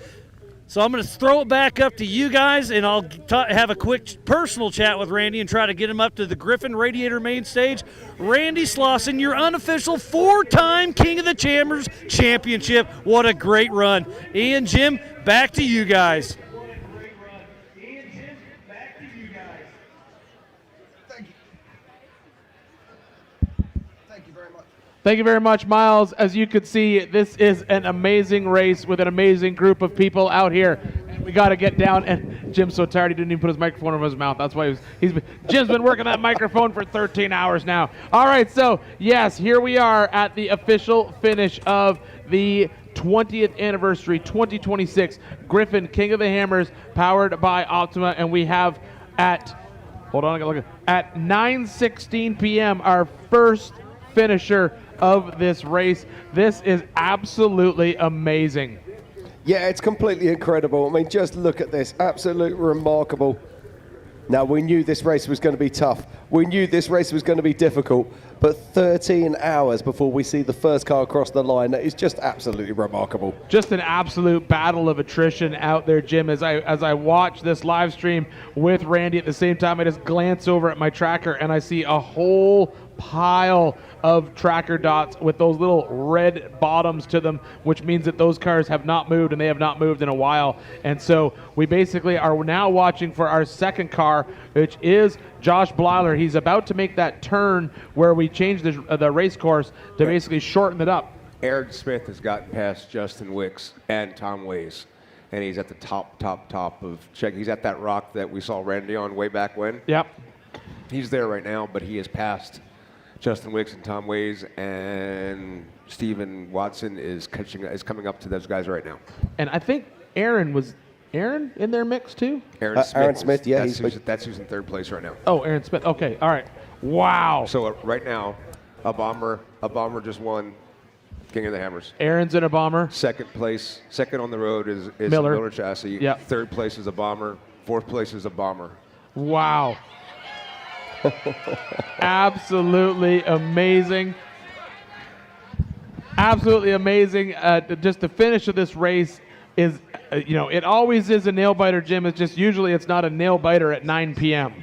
So I'm going to throw it back up to you guys, and I'll have a quick personal chat with Randy and try to get him up to the Griffin Radiator main stage. Randy Slauson, your unofficial 4-time King of the Hammers championship. What a great run. Ian, Jim, back to you guys. Thank you very much, Miles. As you could see, this is an amazing race with an amazing group of people out here. And we got to get down. And Jim's so tired he didn't even put his microphone over his mouth. That's why Jim's been working that microphone for 13 hours now. All right, so yes, here we are at the official finish of the 20th anniversary 2026 Griffin King of the Hammers, powered by Optima, and we have at 9:16 p.m. our first finisher of this race. This is absolutely amazing. Yeah, it's completely incredible. I mean, just look at this. Absolutely remarkable. Now, we knew this race was going to be tough. We knew this race was going to be difficult. But 13 hours before we see the first car across the line, that is just absolutely remarkable. Just an absolute battle of attrition out there, Jim. As I watch this live stream with Randy at the same time, I just glance over at my tracker and I see a whole pile of tracker dots with those little red bottoms to them, which means that those cars have not moved, and they have not moved in a while. And so we basically are now watching for our second car, which is Josh Bler. He's about to make that turn where we change the race course to basically shorten it up. Aaron Smith has gotten past Justin Wicks and Tom Ways, and he's at the top of check. He's at that rock that we saw Randy on way back when. Yep. He's there right now, but he has passed Justin Wicks and Tom Ways, and Steven Watson is coming up to those guys right now. And I think Aaron in their mix too? Aaron Smith, yeah. That's who's in third place right now. Oh, Aaron Smith. Okay, all right. Wow. So right now, a bomber just won King of the Hammers. Aaron's in a bomber. Second place, second on the road is Miller. Miller chassis. Yep. Third place is a bomber. Fourth place is a bomber. Wow. Absolutely amazing. Absolutely amazing. Just the finish of this race is, it always is a nail biter, Jim. It's just usually it's not a nail biter at 9 p.m.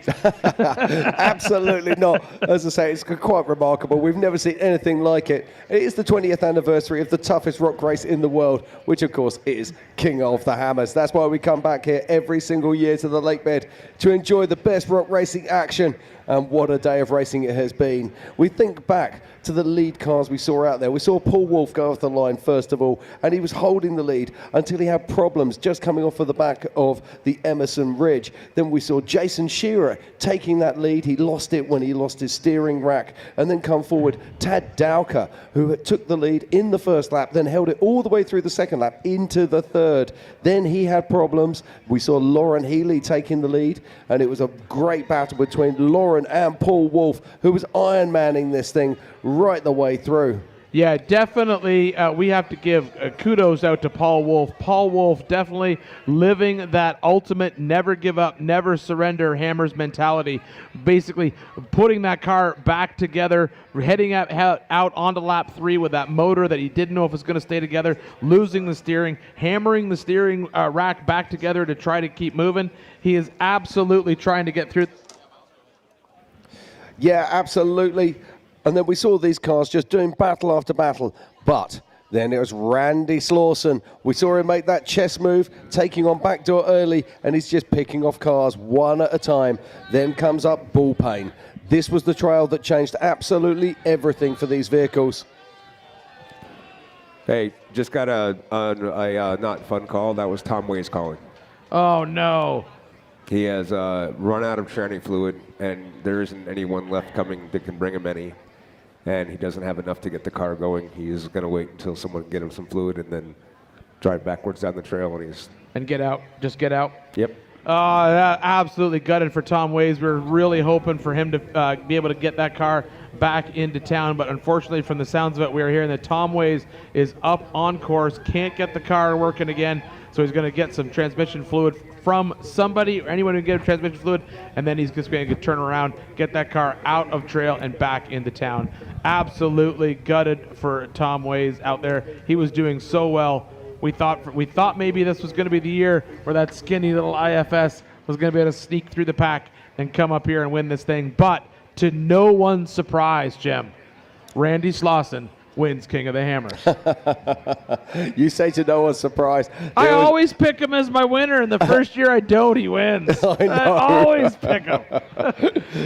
Absolutely not. As I say, it's quite remarkable. We've never seen anything like it. It is the 20th anniversary of the toughest rock race in the world, which of course is King of the Hammers. That's why we come back here every single year to the lake bed to enjoy the best rock racing action. And what a day of racing it has been. We think back to the lead cars we saw out there. We saw Paul Wolf go off the line first of all, and he was holding the lead until he had problems just coming off of the back of the Emerson Ridge. Then we saw Jason Shearer taking that lead. He lost it when he lost his steering rack. And then come forward Tad Dowker, who took the lead in the first lap, then held it all the way through the second lap into the third. Then he had problems. We saw Lauren Healey taking the lead, and it was a great battle between Lauren and Paul Wolf, who was Ironmanning this thing right the way through. Yeah, definitely. We have to give kudos out to Paul Wolf. Paul Wolf definitely living that ultimate never give up, never surrender Hammers mentality. Basically putting that car back together, heading out onto lap 3 with that motor that he didn't know if it was going to stay together, losing the steering, hammering the steering rack back together to try to keep moving. He is absolutely trying to get through. Yeah, absolutely. And then we saw these cars just doing battle after battle. But then it was Randy Slauson. We saw him make that chess move, taking on backdoor early, and he's just picking off cars one at a time. Then comes up Ball Payne. This was the trial that changed absolutely everything for these vehicles. Hey, just got a not fun call. That was Tom Ways calling. Oh, no. He has run out of tranny fluid, and there isn't anyone left coming that can bring him any. And he doesn't have enough to get the car going. He is going to wait until someone can get him some fluid and then drive backwards down the trail. And get out. Just get out. Yep. Absolutely gutted for Tom Ways. We're really hoping for him to be able to get that car back into town. But unfortunately, from the sounds of it, we are hearing that Tom Ways is up on course, can't get the car working again. So he's going to get some transmission fluid from somebody or anyone who can get transmission fluid, and then he's just going to turn around, get that car out of trail and back into town. Absolutely gutted for Tom Ways out there. He was doing so well. We thought maybe this was going to be the year where that skinny little IFS was going to be able to sneak through the pack and come up here and win this thing. But to no one's surprise, Jim, Randy Slauson wins King of the Hammers. You say to no one's surprise. I always pick him as my winner, and the first year I don't, he wins. I always pick him.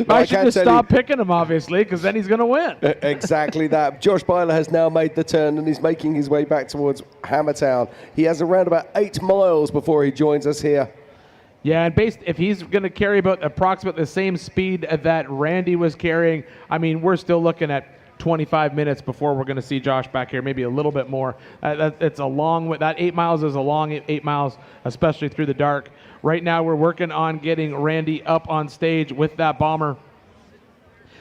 I should just stop picking him, obviously, because then he's going to win. Exactly that. Josh Bler has now made the turn, and he's making his way back towards Hammertown. He has around about 8 miles before he joins us here. Yeah, and if he's going to carry about approximately the same speed that Randy was carrying, I mean, we're still looking at 25 minutes before we're going to see Josh back here, maybe a little bit more. It's a long way. That 8 miles is a long 8 miles, especially through the dark. Right now, we're working on getting Randy up on stage with that bomber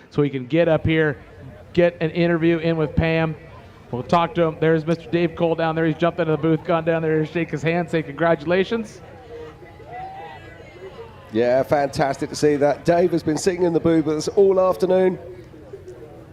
so he can get up here, get an interview in with Pam. We'll talk to him. There's Mr. Dave Cole down there. He's jumped into the booth, gone down there to shake his hand, say congratulations. Yeah, fantastic to see that. Dave has been sitting in the booth with us all afternoon,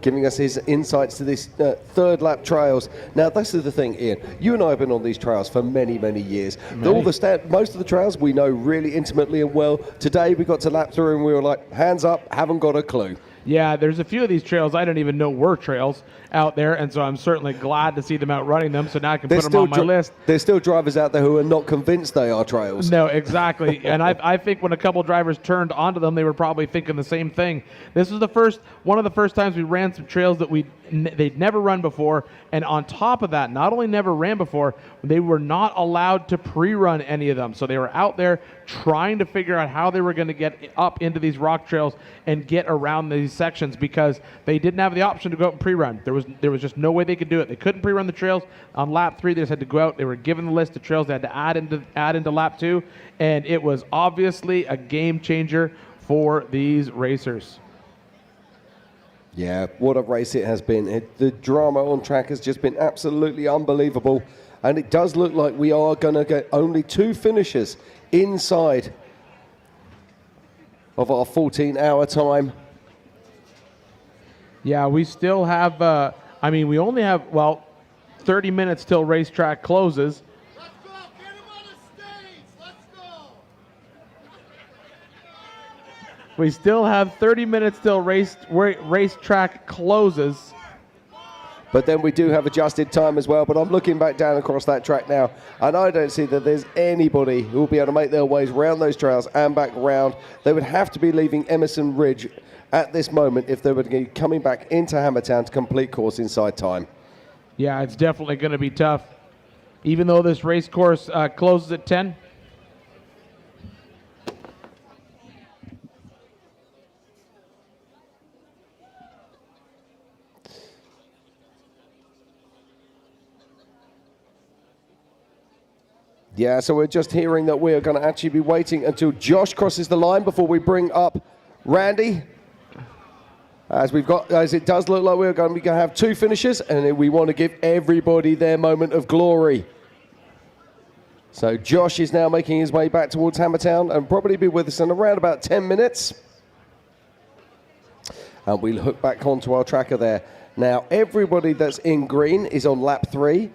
giving us his insights to these third lap trials. Now, this is the thing, Ian. You and I have been on these trials for many, many years. Most of the trials we know really intimately and well. Today we got to lap through and we were like, hands up, haven't got a clue. Yeah, there's a few of these trails I didn't even know were trails out there, and so I'm certainly glad to see them out running them, so now I can put them on my list. There's still drivers out there who are not convinced they are trails. No, exactly. And I think when a couple drivers turned onto them, they were probably thinking the same thing. This was one of the first times we ran some trails that they'd never run before, and on top of that, not only never ran before, they were not allowed to pre-run any of them. So they were out there trying to figure out how they were going to get up into these rock trails and get around these sections because they didn't have the option to go out and pre-run. There was just no way they could do it. They couldn't pre-run the trails. On lap 3, they just had to go out. They were given the list of trails they had to add into lap 2, and it was obviously a game changer for these racers. Yeah, what a race it has been. The drama on track has just been absolutely unbelievable. And it does look like we are going to get only 2 finishers inside of our 14-hour time. Yeah, we still have, we only have, 30 minutes till racetrack closes. We still have 30 minutes till racetrack closes. But then we do have adjusted time as well. But I'm looking back down across that track now, and I don't see that there's anybody who will be able to make their ways around those trails and back round. They would have to be leaving Emerson Ridge at this moment if they were to be coming back into Hammertown to complete course inside time. Yeah, it's definitely going to be tough. Even though this race course closes at 10. Yeah, so we're just hearing that we are going to actually be waiting until Josh crosses the line before we bring up Randy. As it does look like we're going to have 2 finishers, and we want to give everybody their moment of glory. So Josh is now making his way back towards Hammertown and probably be with us in around about 10 minutes. And we'll hook back onto our tracker there. Now, everybody that's in green is on lap 3.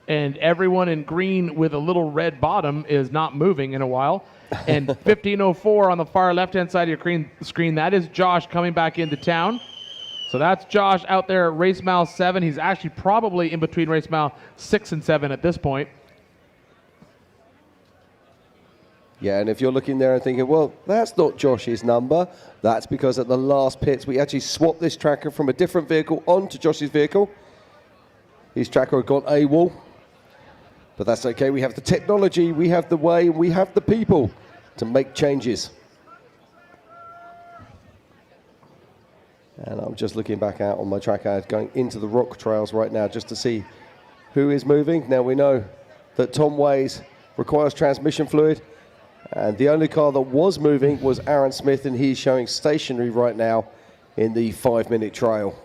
And everyone in green with a little red bottom is not moving in a while. And 15:04 on the far left-hand side of your screen, that is Josh coming back into town. So that's Josh out there at race mile 7. He's actually probably in between race mile 6 and 7 at this point. Yeah, and if you're looking there and thinking, well, that's not Josh's number, that's because at the last pits, we actually swapped this tracker from a different vehicle onto Josh's vehicle. His tracker had gone AWOL. But that's okay. We have the technology, we have the way, and we have the people to make changes. And I'm just looking back out on my tracker, going into the rock trails right now just to see who is moving. Now we know that Tom Ways requires transmission fluid, and the only car that was moving was Aaron Smith, and he's showing stationary right now in the 5-minute trial.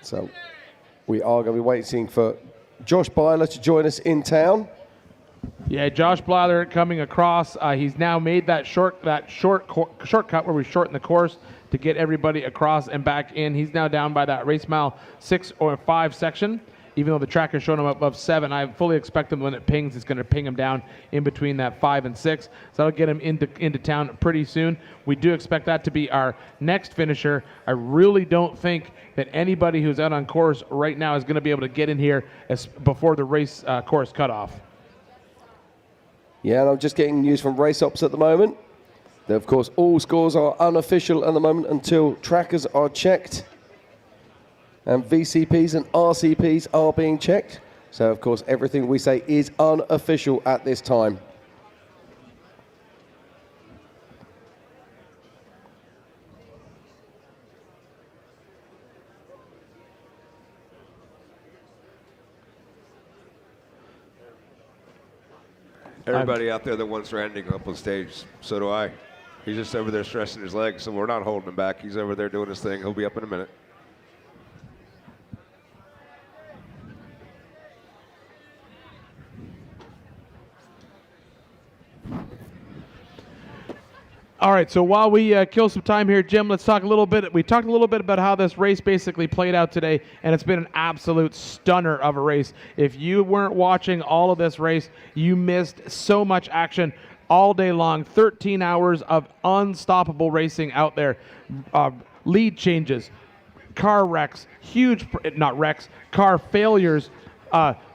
So we are going to be waiting for Josh Bler to join us in town. Yeah, Josh Bler coming across. He's now made that shortcut where we shorten the course to get everybody across and back in. He's now down by that race mile 6 or 5 section. Even though the track is showing him above 7, I fully expect him when it pings, it's going to ping him down in between that 5 and 6. So that'll get him into town pretty soon. We do expect that to be our next finisher. I really don't think that anybody who's out on course right now is going to be able to get in here before the race course cutoff. Yeah, and I'm just getting news from Race Ops at the moment. Of course, all scores are unofficial at the moment until trackers are checked. And VCPs and RCPs are being checked. So, of course, everything we say is unofficial at this time. Everybody out there that wants Randy to go up on stage, so do I. He's just over there stressing his legs, so we're not holding him back. He's over there doing his thing. He'll be up in a minute. All right, so while we kill some time here, Jim, let's talk a little bit. We talked a little bit about how this race basically played out today, and it's been an absolute stunner of a race. If you weren't watching all of this race, you missed so much action all day long. 13 hours of unstoppable racing out there. Lead changes, car wrecks, car failures,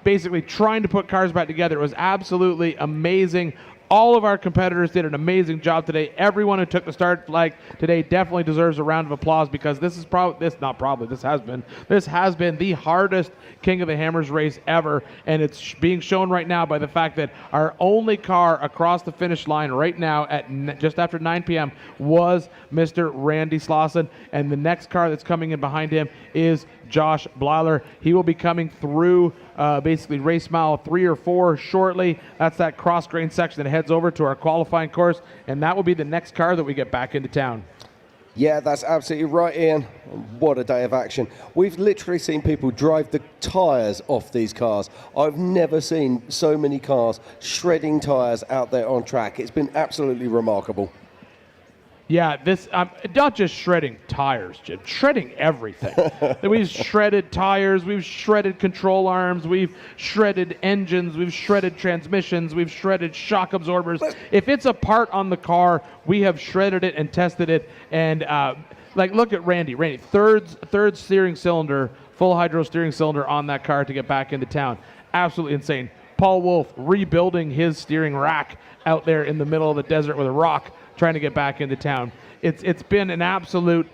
basically trying to put cars back together. It was absolutely amazing. All of our competitors did an amazing job today. Everyone who took the start flag today definitely deserves a round of applause, because this has been the hardest King of the Hammers race ever, and it's being shown right now by the fact that our only car across the finish line right now at just after 9 p.m. was Mr. Randy Slauson, and the next car that's coming in behind him is Josh Bler. He will be coming through basically race mile 3 or 4 shortly. That's that cross grain section that heads over to our qualifying course, and that will be the next car that we get back into town. Yeah, that's absolutely right, Ian. What a day of action. We've literally seen people drive the tyres off these cars. I've never seen so many cars shredding tyres out there on track. It's been absolutely remarkable. Yeah, this not just shredding tires, Jim, shredding everything. We've shredded tires, we've shredded control arms, we've shredded engines, we've shredded transmissions, we've shredded shock absorbers. If it's a part on the car, we have shredded it and tested it. And like, look at Randy. Third steering cylinder, full hydro steering cylinder on that car to get back into town. Absolutely insane. Paul Wolf rebuilding his steering rack out there in the middle of the desert with a rock, trying to get back into town. It's been an absolute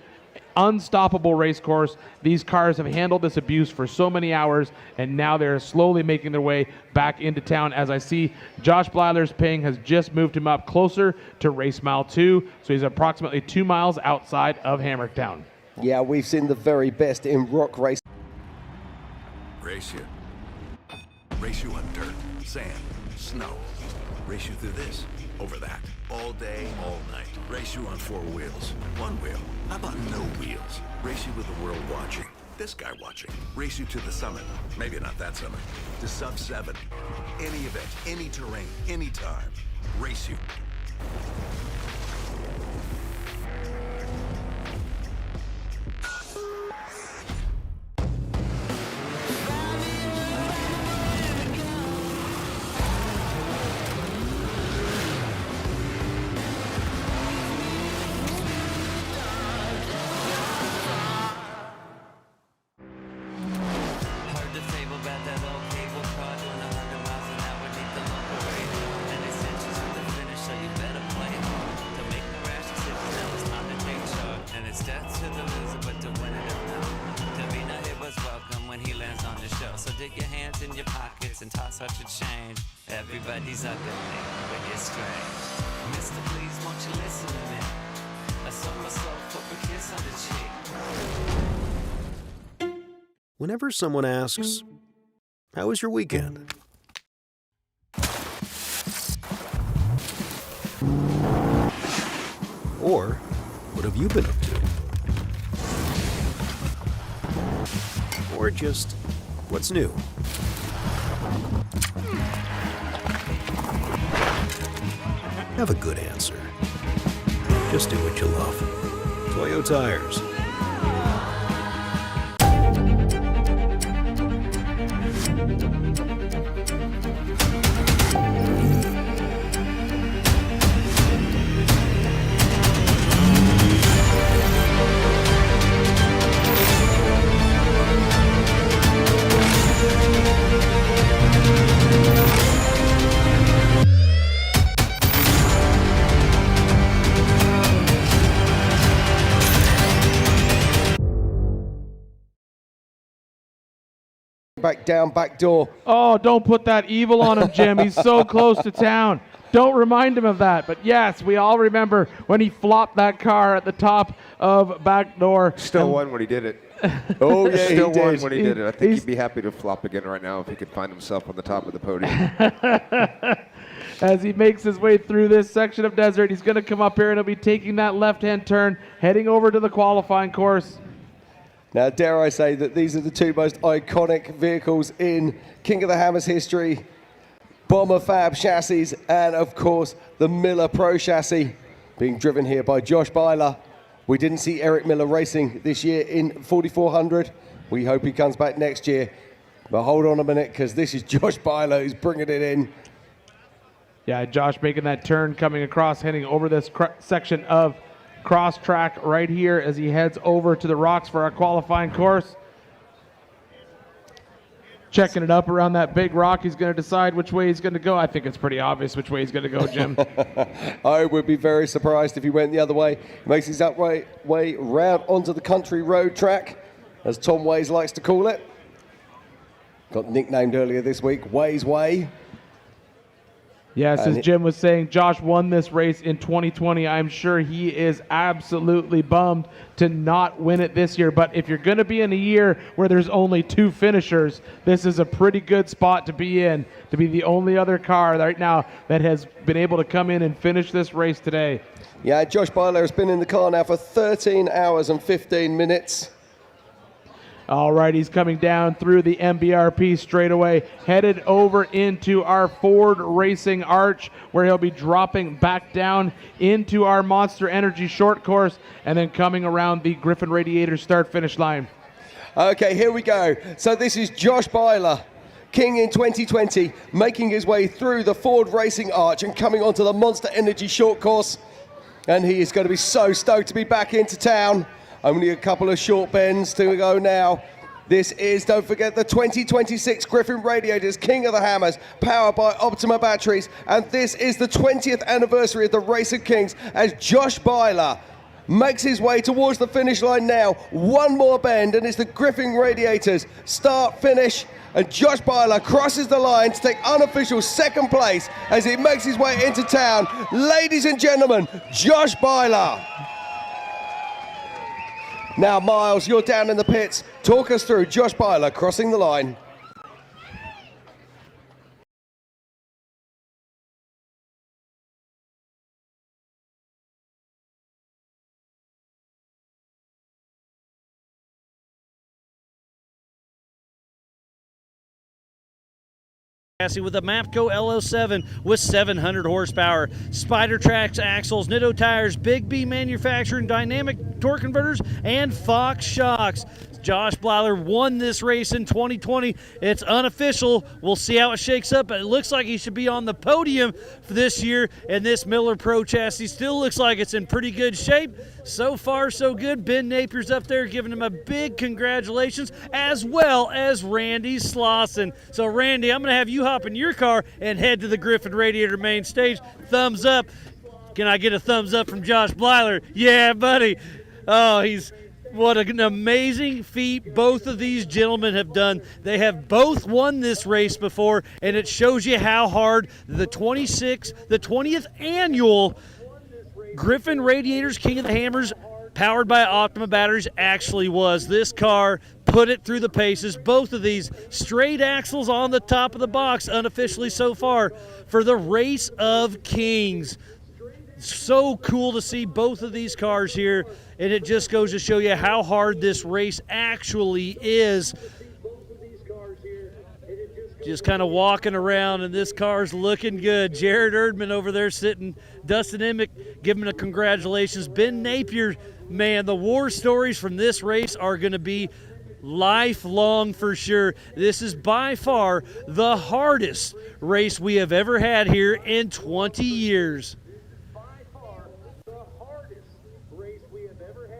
unstoppable race course. These cars have handled this abuse for so many hours, and now they're slowly making their way back into town. As I see, Josh Bleiler's ping has just moved him up closer to race mile 2, so he's approximately 2 miles outside of Hammertown. Yeah, we've seen the very best in rock race. Race you. Race you on dirt, sand, snow. Race you through this, over that, all day, all night. Race you on 4 wheels, 1 wheel. How about no wheels? Race you with the world watching, this guy watching. Race you to the summit, maybe not that summit, to sub 7. Any event, any terrain, anytime. Race you. Everybody's ugly when you're strange. Mister, please, won't you listen to me? I sold my soul for a kiss on the cheek. Whenever someone asks, "How was your weekend?" Or, "What have you been up to?" Or just, "What's new?" Have a good answer. Just do what you love. Toyo Tires. Back down, back door. Oh, don't put that evil on him, Jim. He's so close to town. Don't remind him of that. But yes, we all remember when he flopped that car at the top of back door. Still won when he did it. Oh, yeah, Still he won did. when he did it. I think he'd be happy to flop again right now if he could find himself on the top of the podium. As he makes his way through this section of desert, he's going to come up here and he'll be taking that left-hand turn, heading over to the qualifying course. Now, dare I say that these are the 2 most iconic vehicles in King of the Hammers history. Bomber Fab chassis and, of course, the Miller Pro chassis being driven here by Josh Bleiler. We didn't see Eric Miller racing this year in 4400. We hope he comes back next year. But hold on a minute, because this is Josh Bleiler who's bringing it in. Yeah, Josh making that turn, coming across, heading over this section of cross track right here as he heads over to the rocks for our qualifying course. Checking it up around that big rock. He's going to decide which way he's going to go. I think it's pretty obvious which way he's going to go, Jim. I would be very surprised if he went the other way. He makes his way round onto the country road track, as Tom Ways likes to call it. Got nicknamed earlier this week, Ways Way. Yes, And as Jim was saying, Josh won this race in 2020. I'm sure he is absolutely bummed to not win it this year. But if you're going to be in a year where there's only 2 finishers, this is a pretty good spot to be in, to be the only other car right now that has been able to come in and finish this race today. Yeah, Josh Bler has been in the car now for 13 hours and 15 minutes. All right, he's coming down through the MBRP straightaway, headed over into our Ford Racing Arch, where he'll be dropping back down into our Monster Energy short course, and then coming around the Griffin Radiator start-finish line. Okay, here we go. So this is Josh Bler, King in 2020, making his way through the Ford Racing Arch and coming onto the Monster Energy short course. And he is going to be so stoked to be back into town. Only a couple of short bends to go now. This is, don't forget, the 2026 Griffin Radiators King of the Hammers, powered by Optima batteries. And this is the 20th anniversary of the Race of Kings as Josh Bler makes his way towards the finish line now. One more bend, and it's the Griffin Radiators start, finish. And Josh Bler crosses the line to take unofficial second place as he makes his way into town. Ladies and gentlemen, Josh Bler. Now, Miles, you're down in the pits. Talk us through Josh Bler crossing the line. With a Mapco LO7 with 700 horsepower, Spider Tracks axles, Nitto tires, Big B manufacturing, dynamic torque converters, and Fox shocks. Josh Bler won this race in 2020. It's unofficial. We'll see how it shakes up, but it looks like he should be on the podium for this year, and this Miller Pro chassis still looks like it's in pretty good shape. So far, so good. Ben Napier's up there giving him a big congratulations, as well as Randy Slauson. So, Randy, I'm going to have you hop in your car and head to the Griffin Radiator main stage. Thumbs up. Can I get a thumbs up from Josh Bler? Yeah, buddy. Oh, what an amazing feat both of these gentlemen have done. They have both won this race before, and it shows you how hard the 20th annual Griffin Radiators King of the Hammers, powered by Optima batteries, actually was. This car put it through the paces. Both of these straight axles on the top of the box, unofficially so far, for the Race of Kings. So cool to see both of these cars here, and it just goes to show you how hard this race actually is. Just kind of walking around, and this car's looking good. Jared Erdman over there sitting, Dustin Emick giving a congratulations. Ben Napier, man, the war stories from this race are going to be lifelong for sure. This is by far the hardest race we have ever had here in 20 years.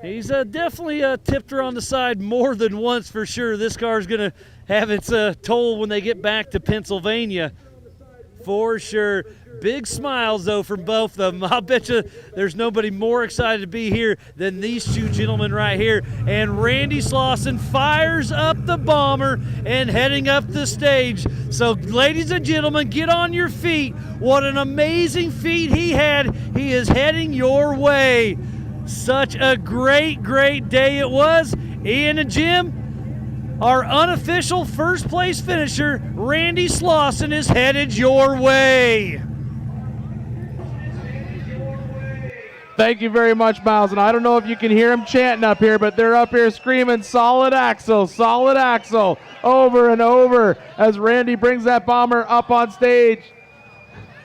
He's definitely tipped her on the side more than once for sure. This car's going to have its toll when they get back to Pennsylvania for sure. Big smiles, though, from both of them. I'll bet you there's nobody more excited to be here than these two gentlemen right here. And Randy Slauson fires up the bomber and heading up the stage. So, ladies and gentlemen, get on your feet. What an amazing feat he had. He is heading your way. Such a great, great day it was. Ian and Jim, our unofficial first place finisher, Randy Slauson, is headed your way. Thank you very much, Miles. And I don't know if you can hear them chanting up here, but they're up here screaming solid axle, over and over as Randy brings that bomber up on stage.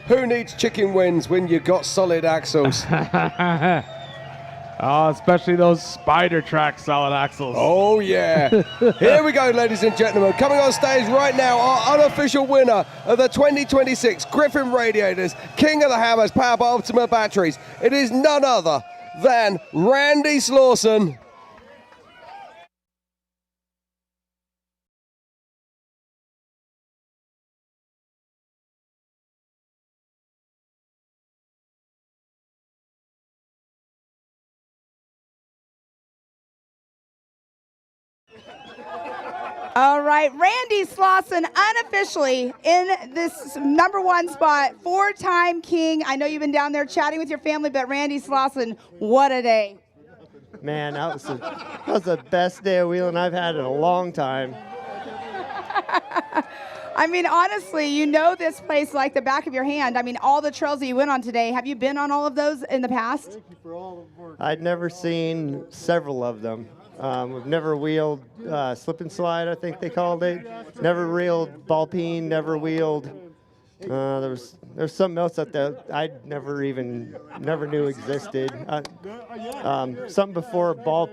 Who needs chicken wings when you got solid axles? Oh, especially those Spider Track solid axles. Oh, yeah. Here we go, ladies and gentlemen. Coming on stage right now, our unofficial winner of the 2026 Griffin Radiators King of the Hammers, powered by Optima batteries. It is none other than Randy Slauson. All right, Randy Slauson unofficially in this #1 spot, 4-time king. I know you've been down there chatting with your family, but Randy Slauson, what a day. Man, that was the best day of wheeling I've had in a long time. I mean, honestly, you know this place like the back of your hand. I mean, all the trails that you went on today, have you been on all of those in the past? I'd never seen several of them. We've never wheeled slip and slide, I think they called it. Never wheeled ball peen, never wheeled. There's something else that I never knew existed. Something before ball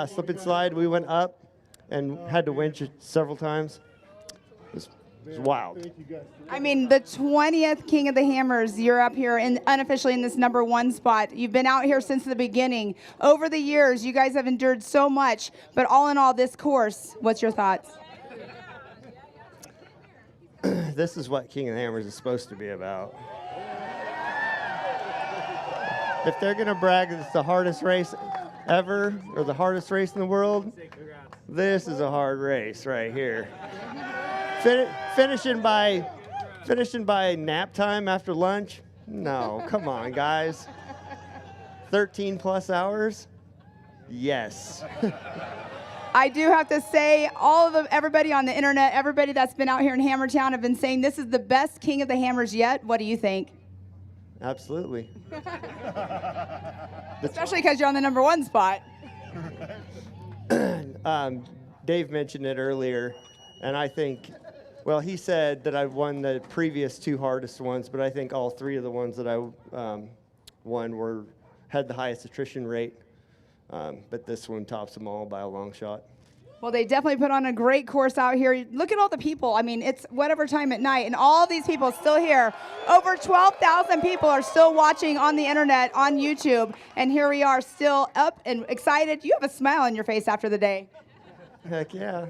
slip and slide, we went up and had to winch it several times. It was wild. I mean, the 20th King of the Hammers, you're up here unofficially in this #1 spot. You've been out here since the beginning. Over the years, you guys have endured so much, but all in all, this course, what's your thoughts? This is what King of the Hammers is supposed to be about. If they're going to brag that it's the hardest race ever, or the hardest race in the world, this is a hard race right here. Finishing by nap time after lunch? No, come on, guys. 13 plus hours? Yes. I do have to say, everybody on the internet, everybody that's been out here in Hammertown have been saying this is the best King of the Hammers yet. What do you think? Absolutely. Especially because you're on the #1 spot. Dave mentioned it earlier, and I think, well, he said that I won the previous 2 hardest ones, but I think all 3 of the ones that I won had the highest attrition rate. But this one tops them all by a long shot. Well, they definitely put on a great course out here. Look at all the people. I mean, it's whatever time at night, and all these people still here. Over 12,000 people are still watching on the internet, on YouTube, and here we are still up and excited. You have a smile on your face after the day. Heck yeah.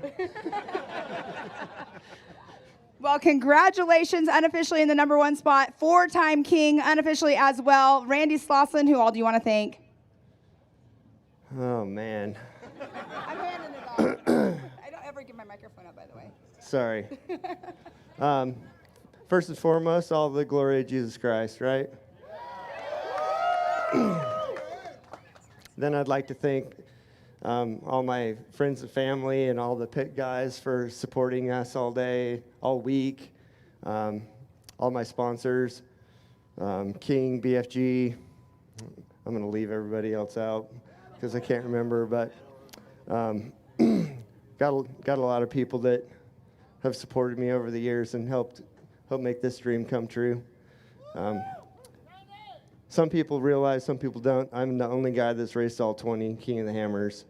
Well, congratulations, unofficially in the #1 spot. 4-time king, unofficially as well. Randy Slauson, who all do you want to thank? Oh, man. I'm handing it off. I don't ever give my microphone up, by the way. Sorry. First and foremost, all the glory of Jesus Christ, right? Then I'd like to thank all my friends and family and all the pit guys for supporting us all day, all week. All my sponsors, King, BFG. I'm going to leave everybody else out because I can't remember, but got a lot of people that have supported me over the years and helped make this dream come true. Some people realize, some people don't. I'm the only guy that's raced all 20 King of the Hammers.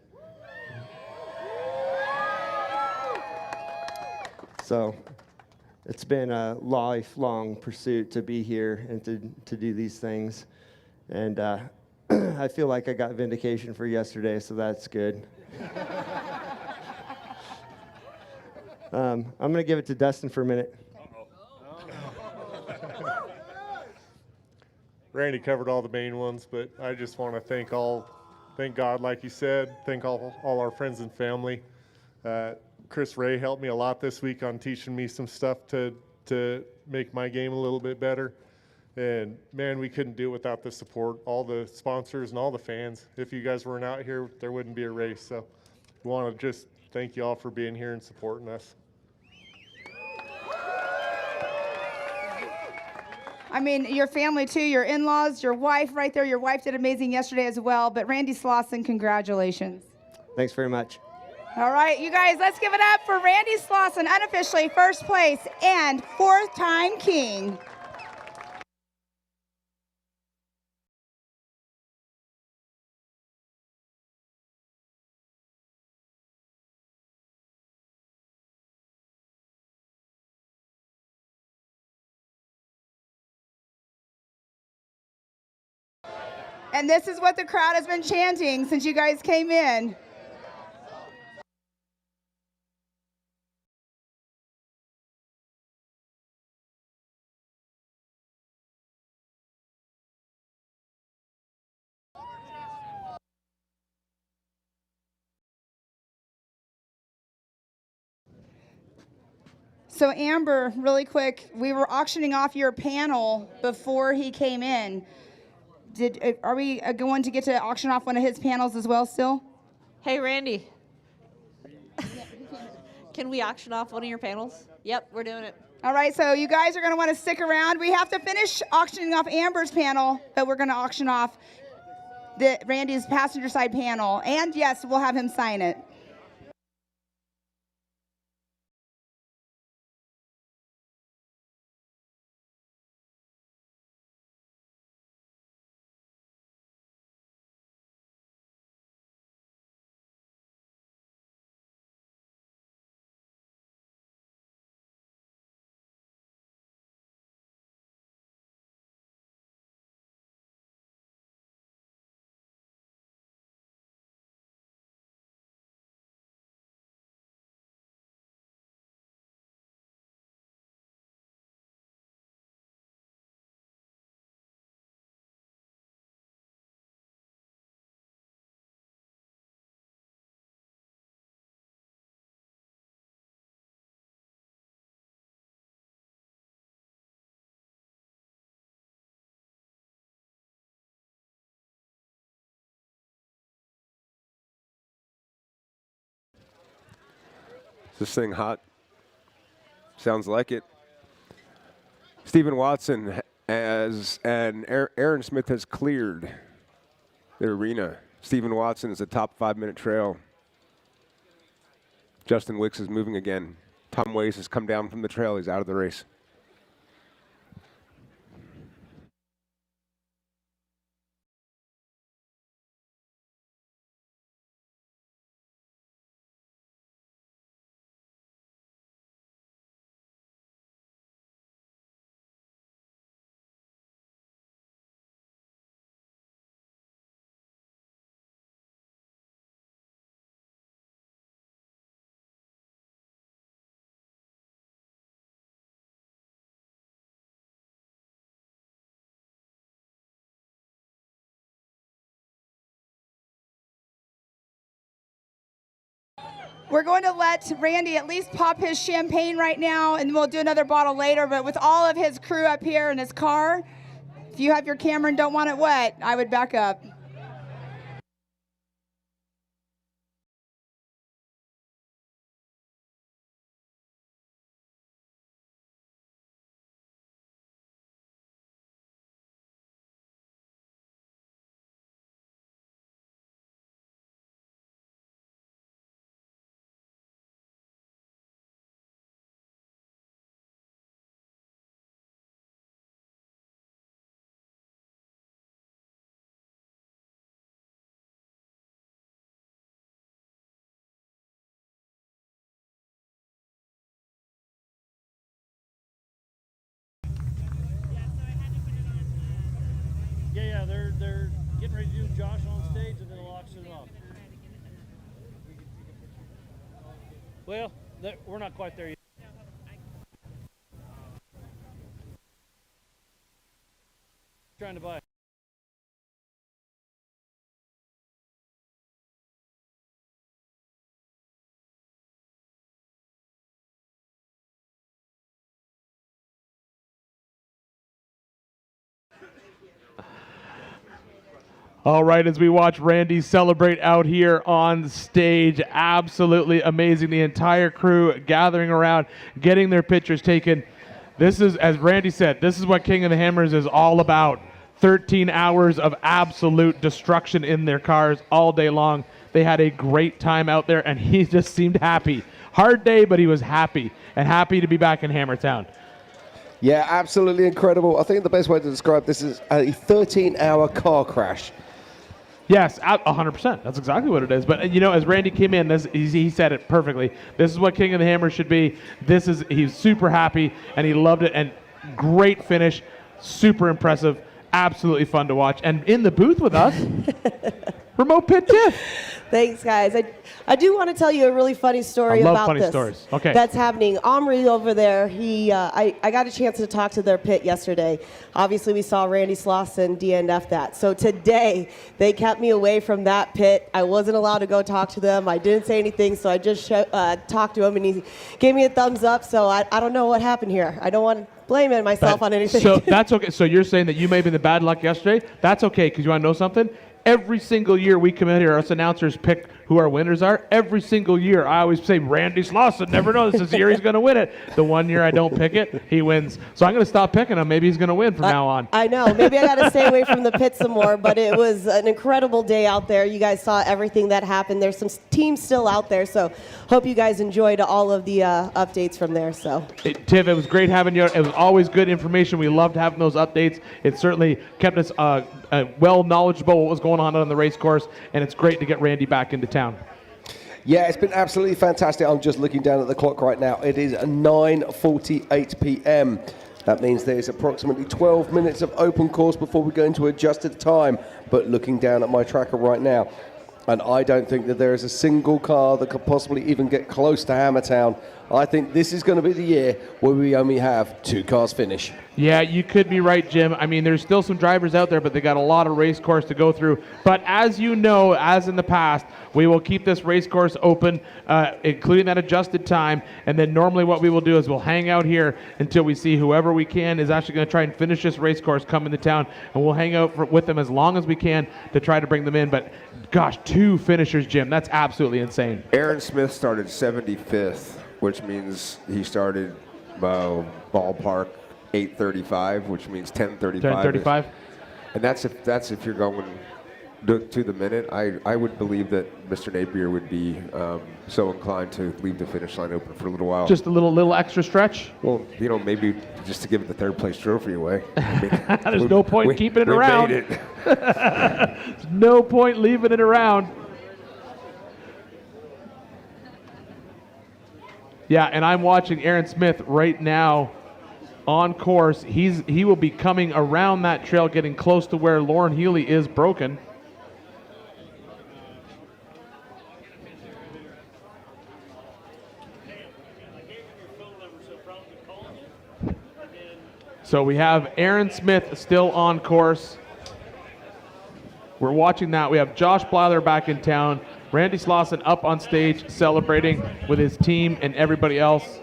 So it's been a lifelong pursuit to be here and to do these things. And I feel like I got vindication for yesterday, so that's good. I'm going to give it to Dustin for a minute. Randy covered all the main ones, but I just want to thank God, like you said, thank all our friends and family. Chris Ray helped me a lot this week on teaching me some stuff to make my game a little bit better. And man, we couldn't do it without the support, all the sponsors and all the fans. If you guys weren't out here, there wouldn't be a race. So we want to just thank you all for being here and supporting us. I mean, your family too, your in-laws, your wife right there. Your wife did amazing yesterday as well. But Randy Slauson, congratulations. Thanks very much. All right, you guys, let's give it up for Randy Slauson, unofficially first place and 4th-time king. And this is what the crowd has been chanting since you guys came in. So Amber, really quick, we were auctioning off your panel before he came in. Are we going to get to auction off one of his panels as well still? Hey, Randy. Can we auction off one of your panels? Yep, we're doing it. All right, so you guys are going to want to stick around. We have to finish auctioning off Amber's panel, but we're going to auction off Randy's passenger side panel. And yes, we'll have him sign it. Is this thing hot? Sounds like it. Stephen Watson and Aaron Smith has cleared the arena. Stephen Watson is a top 5-minute trail. Justin Wicks is moving again. Tom Ways has come down from the trail. He's out of the race. We're going to let Randy at least pop his champagne right now, and we'll do another bottle later. But with all of his crew up here in his car, if you have your camera and don't want it wet, I would back up. Yeah, they're getting ready to do Josh on stage, and then they'll auction it off. Well, we're not quite there yet. Trying to buy. All right, as we watch Randy celebrate out here on stage, absolutely amazing. The entire crew gathering around, getting their pictures taken. This is, as Randy said, this is what King of the Hammers is all about. 13 hours of absolute destruction in their cars all day long. They had a great time out there, and he just seemed happy. Hard day, but he was happy, and happy to be back in Hammertown. Yeah, absolutely incredible. I think the best way to describe this is a 13-hour car crash. Yes, 100%. That's exactly what it is. But, you know, as Randy came in, he said it perfectly. This is what King of the Hammer should be. He's super happy, and he loved it. And great finish, super impressive, absolutely fun to watch. And in the booth with us, Remote Pit Tiff. Thanks, guys. I do want to tell you a really funny story I love about funny this. stories. Okay. That's happening. Omri over there, I got a chance to talk to their pit yesterday. Obviously, we saw Randy Slauson DNF that. So today, they kept me away from that pit. I wasn't allowed to go talk to them. I didn't say anything, so I just talked to him, and he gave me a thumbs up. So I don't know what happened here. I don't want to blame myself on anything. So that's okay. So you're saying that you may have been the bad luck yesterday? That's okay, because you want to know something? Every single year we come in here, us announcers pick who our winners are. Every single year, I always say Randy Slauson. Never know this year he's going to win it. The one year I don't pick it, he wins. So I'm going to stop picking him. Maybe he's going to win from now on. I know. Maybe I got to stay away from the pit some more, but it was an incredible day out there. You guys saw everything that happened. There's some teams still out there, so hope you guys enjoyed all of the updates from there. So, Tiff, it was great having you. It was always good information. We loved having those updates. It certainly kept us well knowledgeable what was going on the race course, and it's great to get Randy back into town. Yeah, it's been absolutely fantastic. I'm just looking down at the clock right now. It is 9:48 p.m. That means there's approximately 12 minutes of open course before we go into adjusted time. But looking down at my tracker right now, and I don't think that there is a single car that could possibly even get close to Hammertown. I think this is going to be the year where we only have 2 cars finish. Yeah, you could be right, Jim. I mean, there's still some drivers out there, but they got a lot of race course to go through. But as you know, as in the past, we will keep this race course open, including that adjusted time. And then normally what we will do is we'll hang out here until we see whoever we can is actually going to try and finish this race course coming to town. And we'll hang out with them as long as we can to try to bring them in. But gosh, 2 finishers, Jim. That's absolutely insane. Aaron Smith started 75th, which means he started ballpark 8:35, which means 10:35. 10:35. And that's if you're going to the minute. I would believe that Mr. Napier would be so inclined to leave the finish line open for a little while. Just a little extra stretch? Well, maybe just to give the 3rd place trophy away. I mean, There's no point keeping it around. Made it. There's no point leaving it around. Yeah, and I'm watching Aaron Smith right now on course. He will be coming around that trail, getting close to where Lauren Healey is broken. So we have Aaron Smith still on course. We're watching that. We have Josh Blather back in town. Randy Slauson up on stage celebrating with his team and everybody else.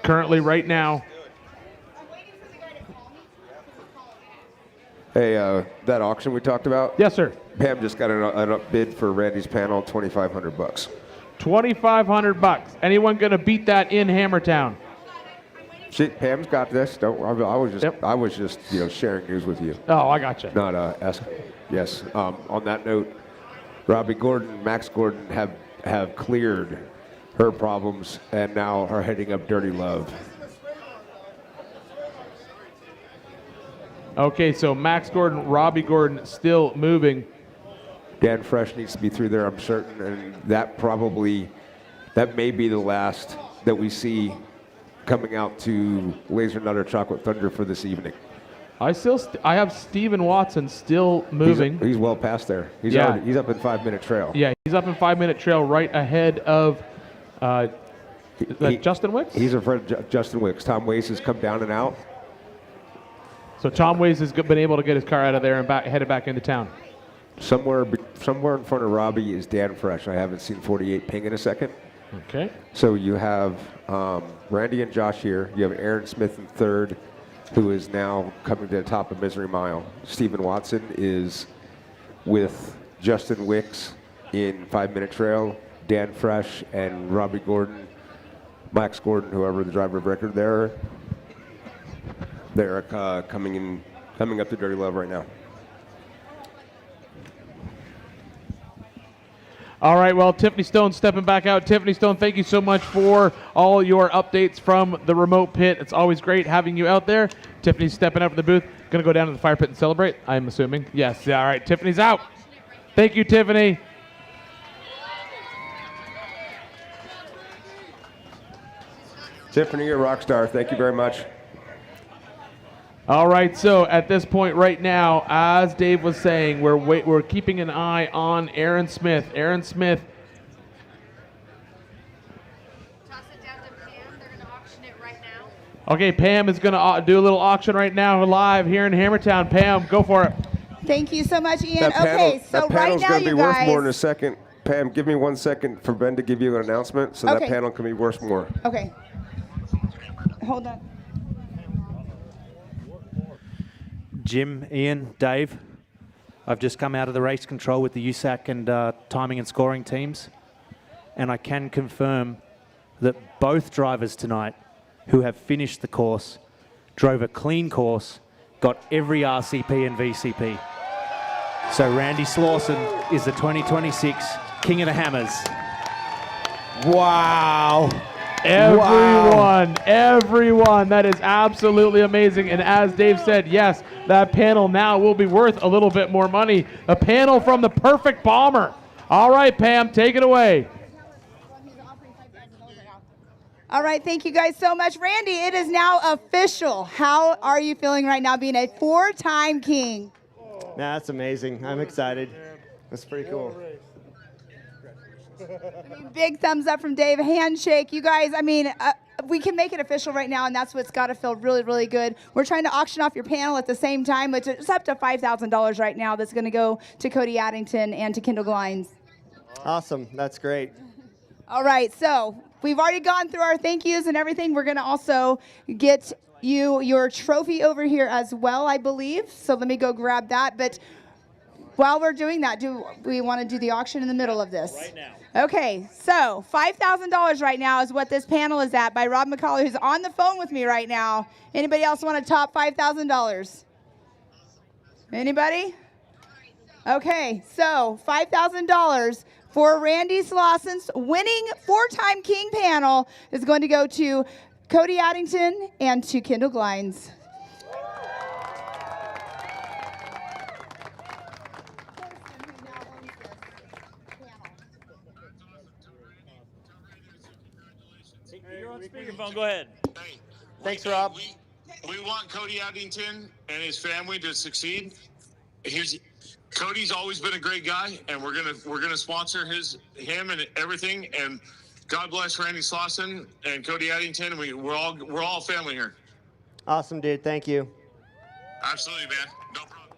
Currently, right now. Hey, that auction we talked about? Yes, sir. Pam just got an bid for Randy's panel, $2,500. $2,500. Anyone gonna beat that in Hammertown? Pam's got this. I was just sharing news with you. Oh, I got you. Not asking. Yes. On that note, Robbie Gordon, Max Gordon have cleared her problems and now are heading up Dirty Love. Okay, so Max Gordon, Robbie Gordon still moving. Dan Fresh needs to be through there, I'm certain, and that may be the last that we see coming out to Laser Nutter Chocolate Thunder for this evening. I have Steven Watson still moving. He's well past there. He's up in 5-minute trail. Yeah, he's up in 5-minute trail right ahead of Justin Wicks? He's in front of Justin Wicks. Tom Wace has come down and out. So Tom Wace has been able to get his car out of there and headed back into town. Somewhere in front of Robbie is Dan Fresh. I haven't seen 48 ping in a second. Okay. So you have Randy and Josh here. You have Aaron Smith in 3rd, who is now coming to the top of Misery Mile. Stephen Watson is with Justin Wicks in 5-minute trail. Dan Fresh and Robbie Gordon, Max Gordon, whoever the driver of record there, they're coming up to Dirty Love right now. All right, well, Tiffany Stone stepping back out. Tiffany Stone, thank you so much for all your updates from the remote pit. It's always great having you out there. Tiffany's stepping up in the booth. Going to go down to the fire pit and celebrate, I'm assuming. Yes, yeah, all right, Tiffany's out. Thank you, Tiffany. Tiffany, you're a rock star. Thank you very much. All right, so at this point right now, as Dave was saying, we're keeping an eye on Aaron Smith. Aaron Smith. Okay, Pam is going to do a little auction right now live here in Hammertown. Pam, go for it. Thank you so much, Ian. That panel, Okay, so that right panel's now, going to be you worth guys. more in a second. Pam, give me 1 second for Ben to give you an announcement, so Okay. that panel can be worth more. Okay. Hold on. Jim, Ian, Dave, I've just come out of the race control with the USAC and timing and scoring teams, and I can confirm that both drivers tonight who have finished the course drove a clean course, got every RCP and VCP. So Randy Slauson is the 2026 King of the Hammers. Wow. Everyone, that is absolutely amazing. And as Dave said, yes, that panel now will be worth a little bit more money. A panel from the Perfect Bomber. All right, Pam, take it away. All right, thank you guys so much. Randy, it is now official. How are you feeling right now being a 4-time king? Nah, that's amazing. I'm excited. That's pretty cool. Big thumbs up from Dave. Handshake. You guys, I mean, we can make it official right now, and that's what's got to feel really, really good. We're trying to auction off your panel at the same time, which is up to $5,000 right now that's going to go to Cody Addington and to Kendall Glines. Awesome. That's great. All right, so we've already gone through our thank yous and everything. We're going to also get you your trophy over here as well, I believe. So let me go grab that. But while we're doing that, do we want to do the auction in the middle of this? Right now. Okay, so $5,000 right now is what this panel is at by Rob McCauley, who's on the phone with me right now. Anybody else want to top $5,000? Anybody? Okay, so $5,000 for Randy Slauson's winning 4-time King panel is going to go to Cody Addington and to Kendall Glines. You're on speakerphone. Go ahead. Hey, thanks, Rob. We want Cody Addington and his family to succeed. Cody's always been a great guy, and we're gonna sponsor him and everything. And God bless Randy Slauson and Cody Addington. We're all family here. Awesome, dude. Thank you. Absolutely, man. No problem.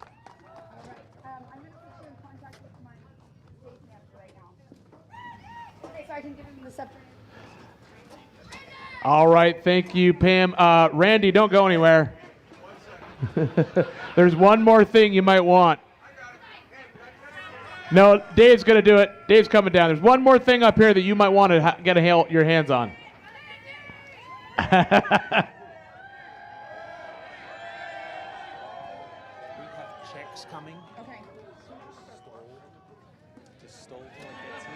Okay, so I can give him the scepter. All right, thank you, Pam. Randy, don't go anywhere. There's one more thing you might want. No, Dave's going to do it. Dave's coming down. There's one more thing up here that you might want to get your hands on. Checks coming. Okay. Just stole till it gets me.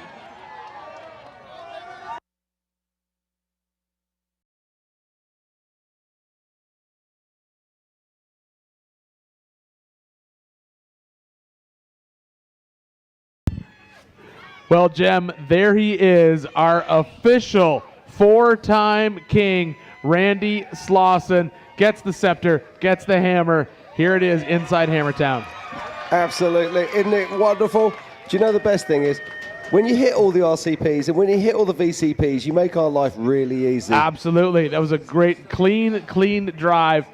Well, Jem, there he is, our official 4-time king, Randy Slauson, gets the scepter, gets the hammer. Here it is inside Hammertown. Absolutely. Isn't it wonderful? Do you know the best thing is, when you hit all the RCPs and when you hit all the VCPs, you make our life really easy. Absolutely. That was a great, clean drive.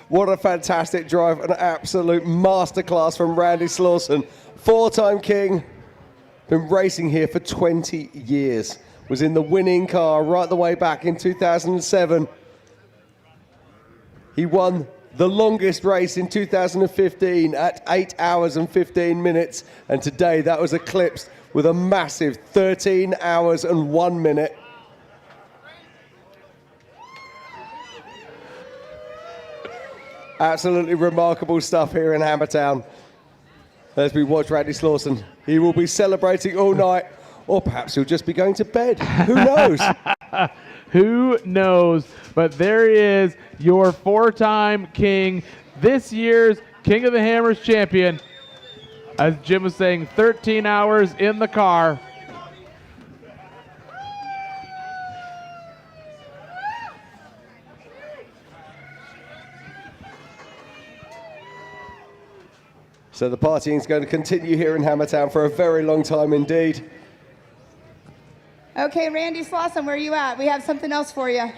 What a fantastic drive. An absolute masterclass from Randy Slauson. 4-time king, been racing here for 20 years. Was in the winning car right the way back in 2007. He won the longest race in 2015 at 8 hours and 15 minutes. And today that was eclipsed with a massive 13 hours and 1 minute. Absolutely remarkable stuff here in Hammertown. As we watch Randy Slauson, he will be celebrating all night, or perhaps he'll just be going to bed. Who knows? Who knows? But there he is, your 4-time king, this year's King of the Hammers champion. As Jim was saying, 13 hours in the car. So the partying is going to continue here in Hammertown for a very long time indeed. Okay, Randy Slauson, where are you at? We have something else for you.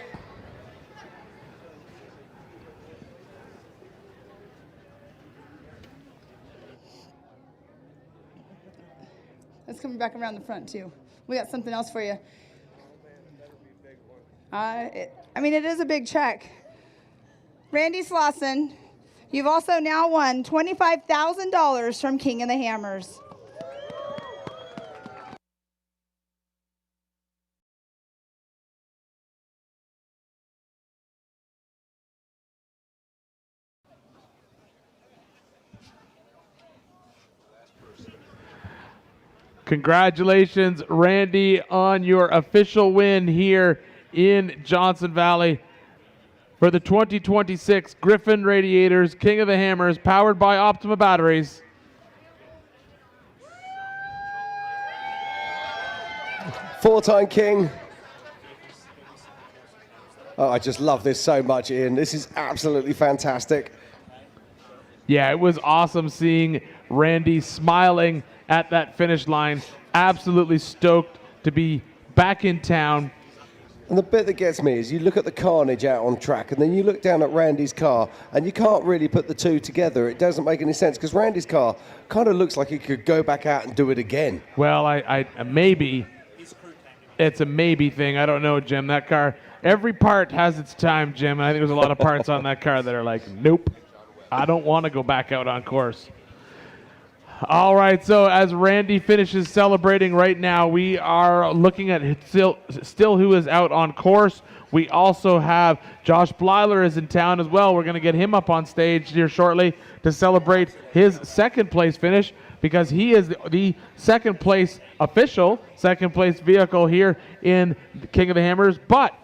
Let's come back around the front too. We got something else for you. I mean, it is a big check. Randy Slauson, you've also now won $25,000 from King of the Hammers. Congratulations, Randy, on your official win here in Johnson Valley for the 2026 Griffin Radiators King of the Hammers, powered by Optima batteries. Four-time king. Oh, I just love this so much, Ian. This is absolutely fantastic. Yeah, it was awesome seeing Randy smiling at that finish line. Absolutely stoked to be back in town. And the bit that gets me is you look at the carnage out on track and then you look down at Randy's car and you can't really put the two together. It doesn't make any sense because Randy's car kind of looks like he could go back out and do it again. Well, I maybe. It's a maybe thing. I don't know, Jim. That car, every part has its time, Jim. And I think there's a lot of parts on that car that are like, nope, I don't want to go back out on course. All right, so as Randy finishes celebrating right now, we are looking at still who is out on course. We also have Josh Bler is in town as well. We're going to get him up on stage here shortly to celebrate his second place finish because he is the second place official, second place vehicle here in King of the Hammers, but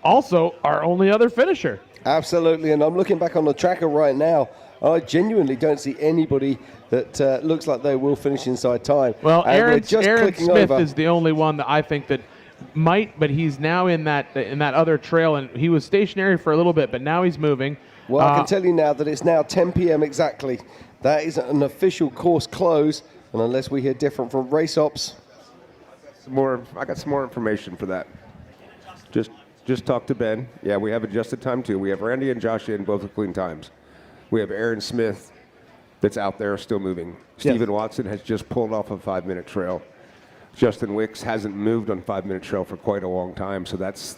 also our only other finisher. Absolutely, and I'm looking back on the tracker right now. I genuinely don't see anybody that looks like they will finish inside time. Well, and Aaron Smith over. is the only one that I think that might, but he's now in that other trail, and he was stationary for a little bit, but now he's moving. Well, I can tell you now that it's now 10 p.m. exactly. That is an official course close, and unless we hear different from race ops. I got some more information for that. Just talk to Ben. Yeah, we have adjusted time too. We have Randy and Josh in both with clean times. We have Aaron Smith that's out there still moving. Stephen Watson has just pulled off a 5-minute trail. Justin Wicks hasn't moved on 5-minute trail for quite a long time, so that's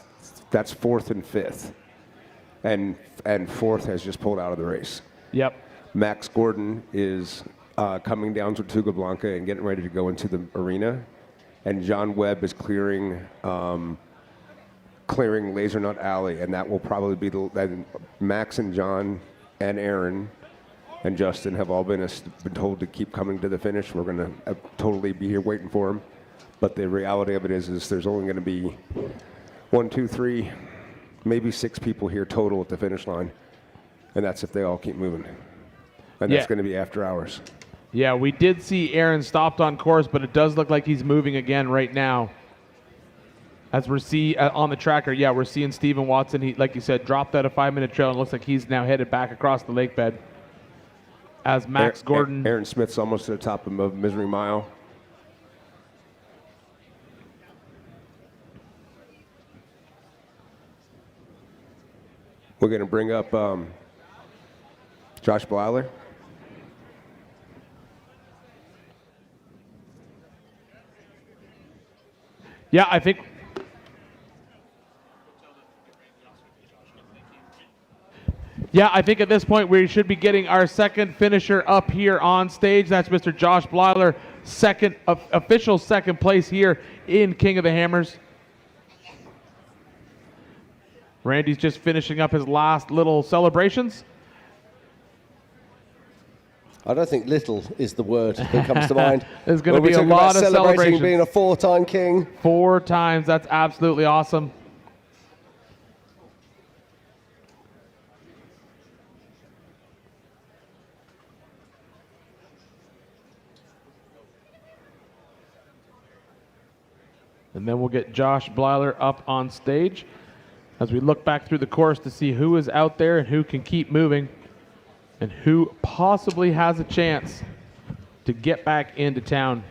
fourth and fifth. And fourth has just pulled out of the race. Yep. Max Gordon is coming down to Tortuga Blanca and getting ready to go into the arena. And John Webb is clearing Laser Nut Alley, and that will probably be Max and John and Aaron and Justin have all been told to keep coming to the finish. We're going to totally be here waiting for them. But the reality of it is there's only going to be 1, 2, 3, maybe 6 people here total at the finish line. And that's if they all keep moving. And that's going to be after hours. Yeah, we did see Aaron stopped on course, but it does look like he's moving again right now. As we're seeing on the tracker, we're seeing Stephen Watson, he, like you said, dropped out a 5-minute trail and looks like he's now headed back across the lake bed. As Max Gordon. Aaron Smith's almost at the top of Misery Mile. We're going to bring up Josh Bler. Yeah, I think. Yeah, I think at this point we should be getting our second finisher up here on stage. That's Mr. Josh Bler, official second place here in King of the Hammers. Randy's just finishing up his last little celebrations. I don't think little is the word that comes to mind. There's going to be a lot of celebrations. Being a 4-time king. 4 times. That's absolutely awesome. And then we'll get Josh Bler up on stage as we look back through the course to see who is out there and who can keep moving and who possibly has a chance to get back into town.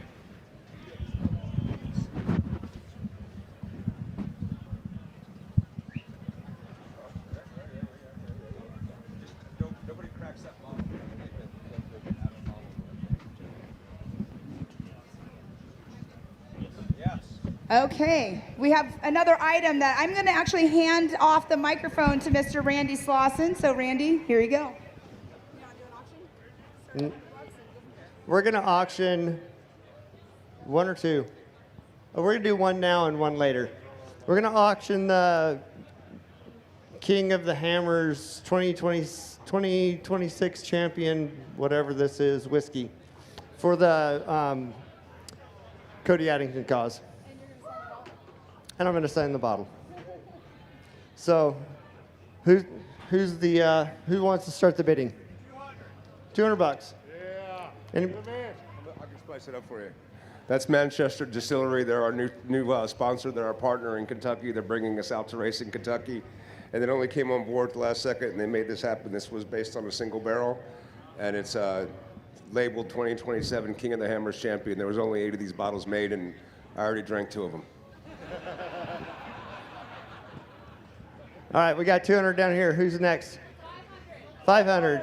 Okay, we have another item that I'm going to actually hand off the microphone to Mr. Randy Slauson. So Randy, here you go. We're going to auction one or two. Oh, we're going to do one now and one later. We're going to auction the King of the Hammers 2026 champion, whatever this is, whiskey, for the Cody Addington cause. And I'm going to sign the bottle. So, who wants to start the bidding? $200. Yeah. I can spice it up for you. That's Manchester Distillery. They're our new sponsor. They're our partner in Kentucky. They're bringing us out to race in Kentucky. And they only came on board at the last second, and they made this happen. This was based on a single barrel, and it's labeled 2027 King of the Hammers Champion. There was only 8 of these bottles made, and I already drank 2 of them. All right, we got 200 down here. Who's next? 500.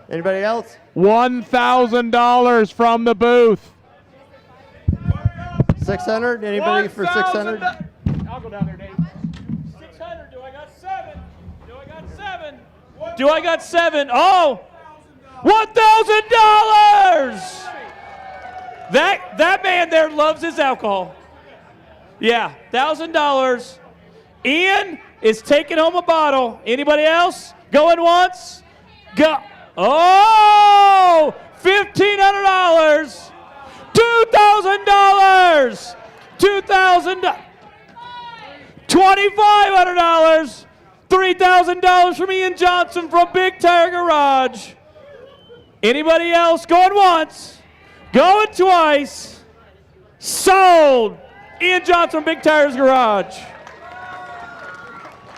Anybody else? $1,000 from the booth. 600. Anybody for 600? I'll go down there, Dave. 600. Do I got 7? Do I got 7? Do I got 7? Oh! $1,000! That man there loves his alcohol. Yeah, $1,000. Ian is taking home a bottle. Anybody else? Going once? Go. Oh! $1,500. $2,000. $2,000. $2,500. $3,000 from Ian Johnson from Big Tire Garage. Anybody else? Going once? Going twice. Sold. Ian Johnson from Big Tires Garage.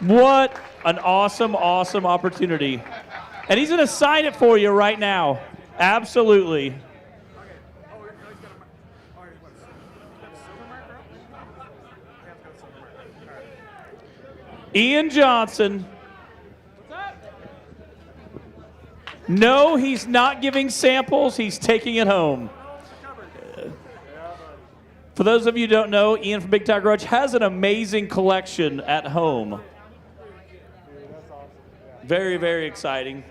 What an awesome, awesome opportunity. And he's going to sign it for you right now. Absolutely. Ian Johnson. No, he's not giving samples. He's taking it home. For those of you who don't know, Ian from Big Tire Garage has an amazing collection at home. Very, very exciting.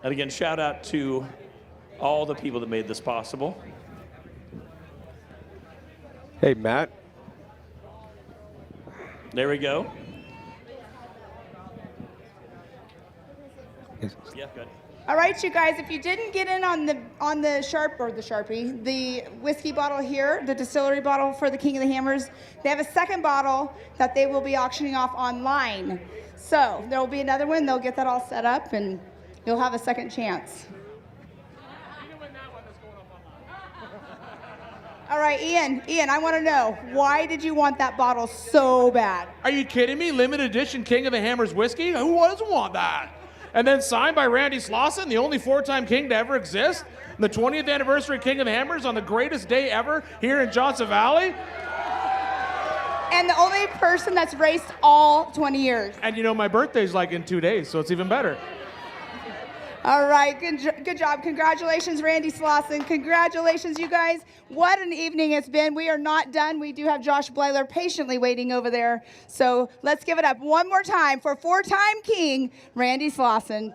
And again, shout out to all the people that made this possible. Hey, Matt. There we go. Yeah, good. All right, you guys, if you didn't get in on the Sharpie, the whiskey bottle here, the distillery bottle for the King of the Hammers, they have a second bottle that they will be auctioning off online. So there will be another one. They'll get that all set up, and you'll have a second chance. All right, Ian, I want to know, why did you want that bottle so bad? Are you kidding me? Limited edition King of the Hammers whiskey? Who doesn't want that? And then signed by Randy Slauson, the only 4-time king to ever exist. The 20th anniversary King of the Hammers on the greatest day ever here in Johnson Valley. And the only person that's raced all 20 years. And you know, my birthday's like in 2 days, so it's even better. All right, good job. Congratulations, Randy Slauson. Congratulations, you guys. What an evening it's been. We are not done. We do have Josh Bler patiently waiting over there. So let's give it up one more time for 4-time king, Randy Slauson.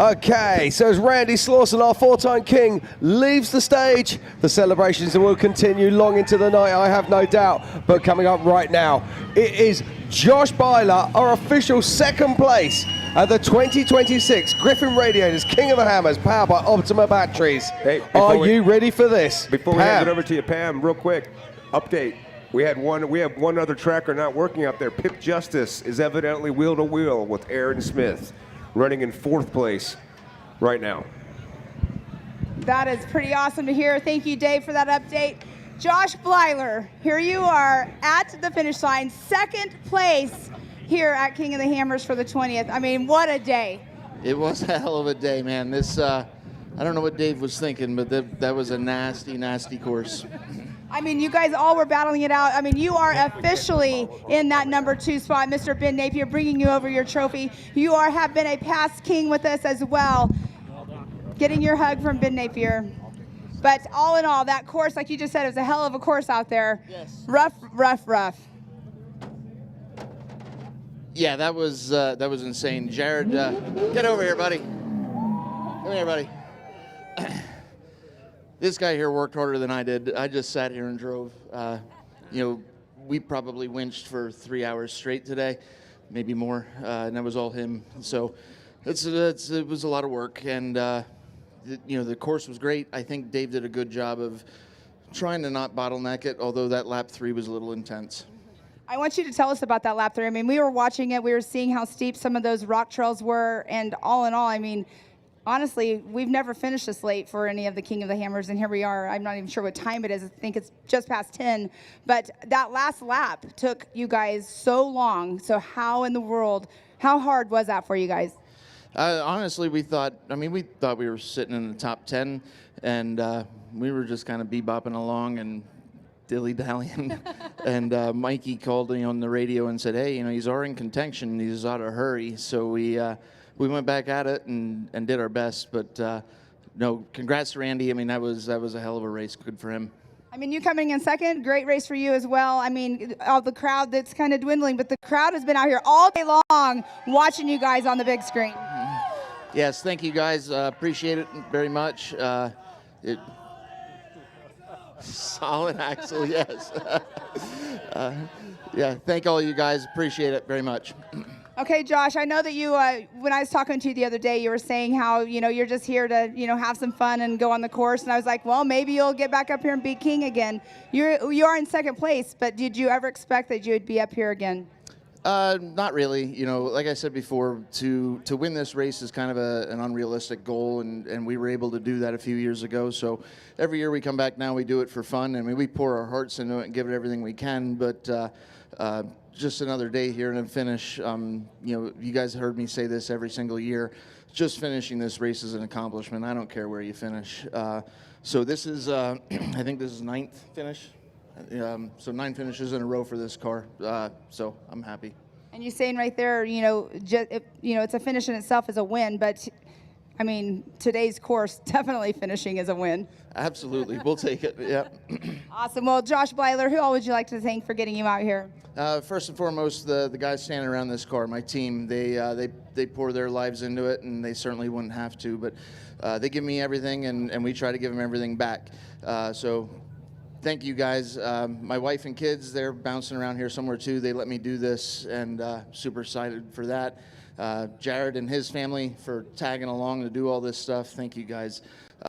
Okay, so as Randy Slauson, our 4-time king, leaves the stage, the celebrations will continue long into the night, I have no doubt. But coming up right now, it is Josh Bler, our official second place at the 2026 Griffin Radiators King of the Hammers, powered by Optima Batteries. Hey, are you ready for this? Before we hand it over to you, Pam, real quick, update. We have one other tracker not working out there. Pip Justice is evidently wheel to wheel with Aaron Smith, running in 4th place right now. That is pretty awesome to hear. Thank you, Dave, for that update. Josh Bler, here you are at the finish line, 2nd place here at King of the Hammers for the 20th. I mean, what a day. It was a hell of a day, man. This, I don't know what Dave was thinking, but that was a nasty, nasty course. I mean, you guys all were battling it out. I mean, you are officially in that number 2 spot. Mr. Ben Napier bringing you over your trophy. You have been a past king with us as well. Getting your hug from Ben Napier. But all in all, that course, like you just said, it was a hell of a course out there. Yes. Rough, rough, rough. Yeah, that was insane. Jared, get over here, buddy. Come here, buddy. This guy here worked harder than I did. I just sat here and drove. We probably winched for 3 hours straight today, maybe more, and that was all him. So it was a lot of work, and the course was great. I think Dave did a good job of trying to not bottleneck it, although that lap 3 was a little intense. I want you to tell us about that lap 3. I mean, we were watching it. We were seeing how steep some of those rock trails were, and all in all, I mean, honestly, we've never finished this late for any of the King of the Hammers, and here we are. I'm not even sure what time it is. I think it's just past 10. But that last lap took you guys so long. So how in the world, how hard was that for you guys? Honestly, we thought we were sitting in the top 10, and we were just kind of bebopping along and dilly-dallying. And Mikey called me on the radio and said, hey, he's already in contention. He's out of hurry. So we went back at it and did our best. But no, congrats to Randy. I mean, that was a hell of a race. Good for him. I mean, you coming in second, great race for you as well. I mean, all the crowd that's kind of dwindling, but the crowd has been out here all day long watching you guys on the big screen. Yes, thank you guys. Appreciate it very much. Solid axle, yes. Yeah, thank all you guys. Appreciate it very much. Okay, Josh, I know that you, when I was talking to you the other day, you were saying how, you're just here to, have some fun and go on the course. And I was like, well, maybe you'll get back up here and be king again. You are in second place, but did you ever expect that you would be up here again? Not really. Like I said before, to win this race is kind of an unrealistic goal, and we were able to do that a few years ago. So every year we come back now, we do it for fun. I mean, we pour our hearts into it and give it everything we can, but just another day here and finish. You guys heard me say this every single year. Just finishing this race is an accomplishment. I don't care where you finish. So this is, I think this is 9th finish. So 9 finishes in a row for this car. So I'm happy. And you're saying right there, it's a finish in itself is a win, but I mean, today's course, definitely finishing is a win. Absolutely. We'll take it. Yeah. Awesome. Well, Josh Bler, who all would you like to thank for getting you out here? First and foremost, the guys standing around this car, my team, they pour their lives into it, and they certainly wouldn't have to, but they give me everything, and we try to give them everything back. So thank you guys. My wife and kids, they're bouncing around here somewhere too. They let me do this, and super excited for that. Jared and his family for tagging along to do all this stuff. Thank you guys.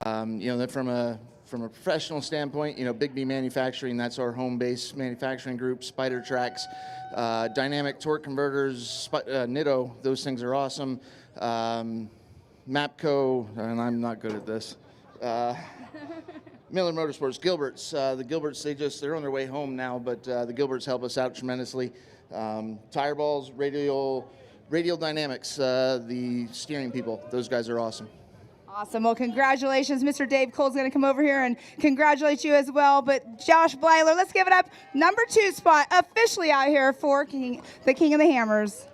That from a professional standpoint, Big B Manufacturing, that's our home base manufacturing group. Spider Tracks, Dynamic Torque Converters, Nitto, those things are awesome. Mapco, and I'm not good at this. Miller Motorsports, Gilbert's. The Gilberts, they're on their way home now, but the Gilberts help us out tremendously. Tire balls, Radial Dynamics, the steering people, those guys are awesome. Awesome. Well, congratulations. Mr. Dave Cole's going to come over here and congratulate you as well. But Josh Bler, let's give it up. Number 2 spot officially out here for the King of the Hammers.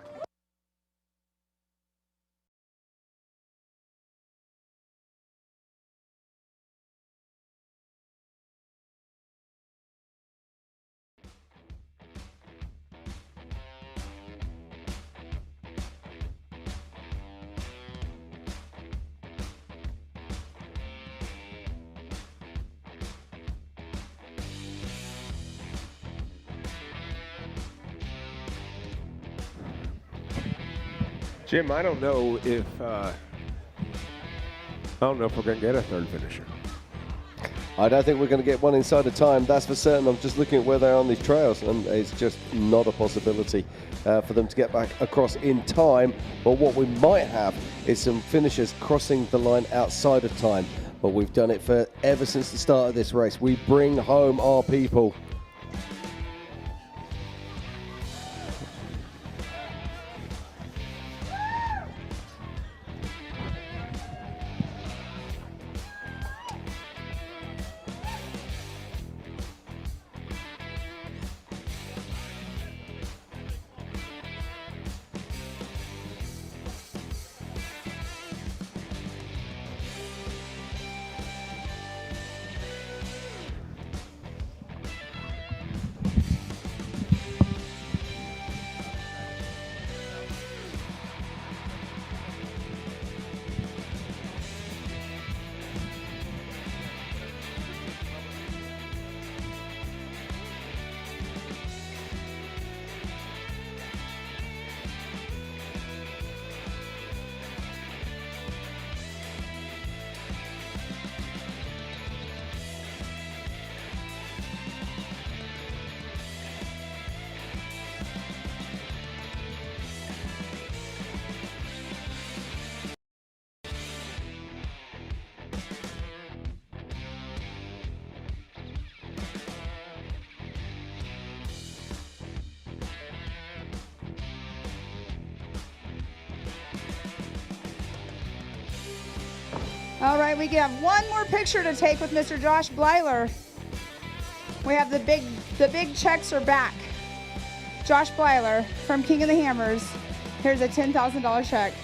Jim, I don't know if we're going to get a third finisher. I don't think we're going to get one inside of time, that's for certain. I'm just looking at where they are on these trails, and it's just not a possibility for them to get back across in time. But what we might have is some finishers crossing the line outside of time. But we've done it for ever since the start of this race. We bring home our people. All right, we have one more picture to take with Mr. Josh Bler. We have the big checks are back. Josh Bler from King of the Hammers. Here's a $10,000 check.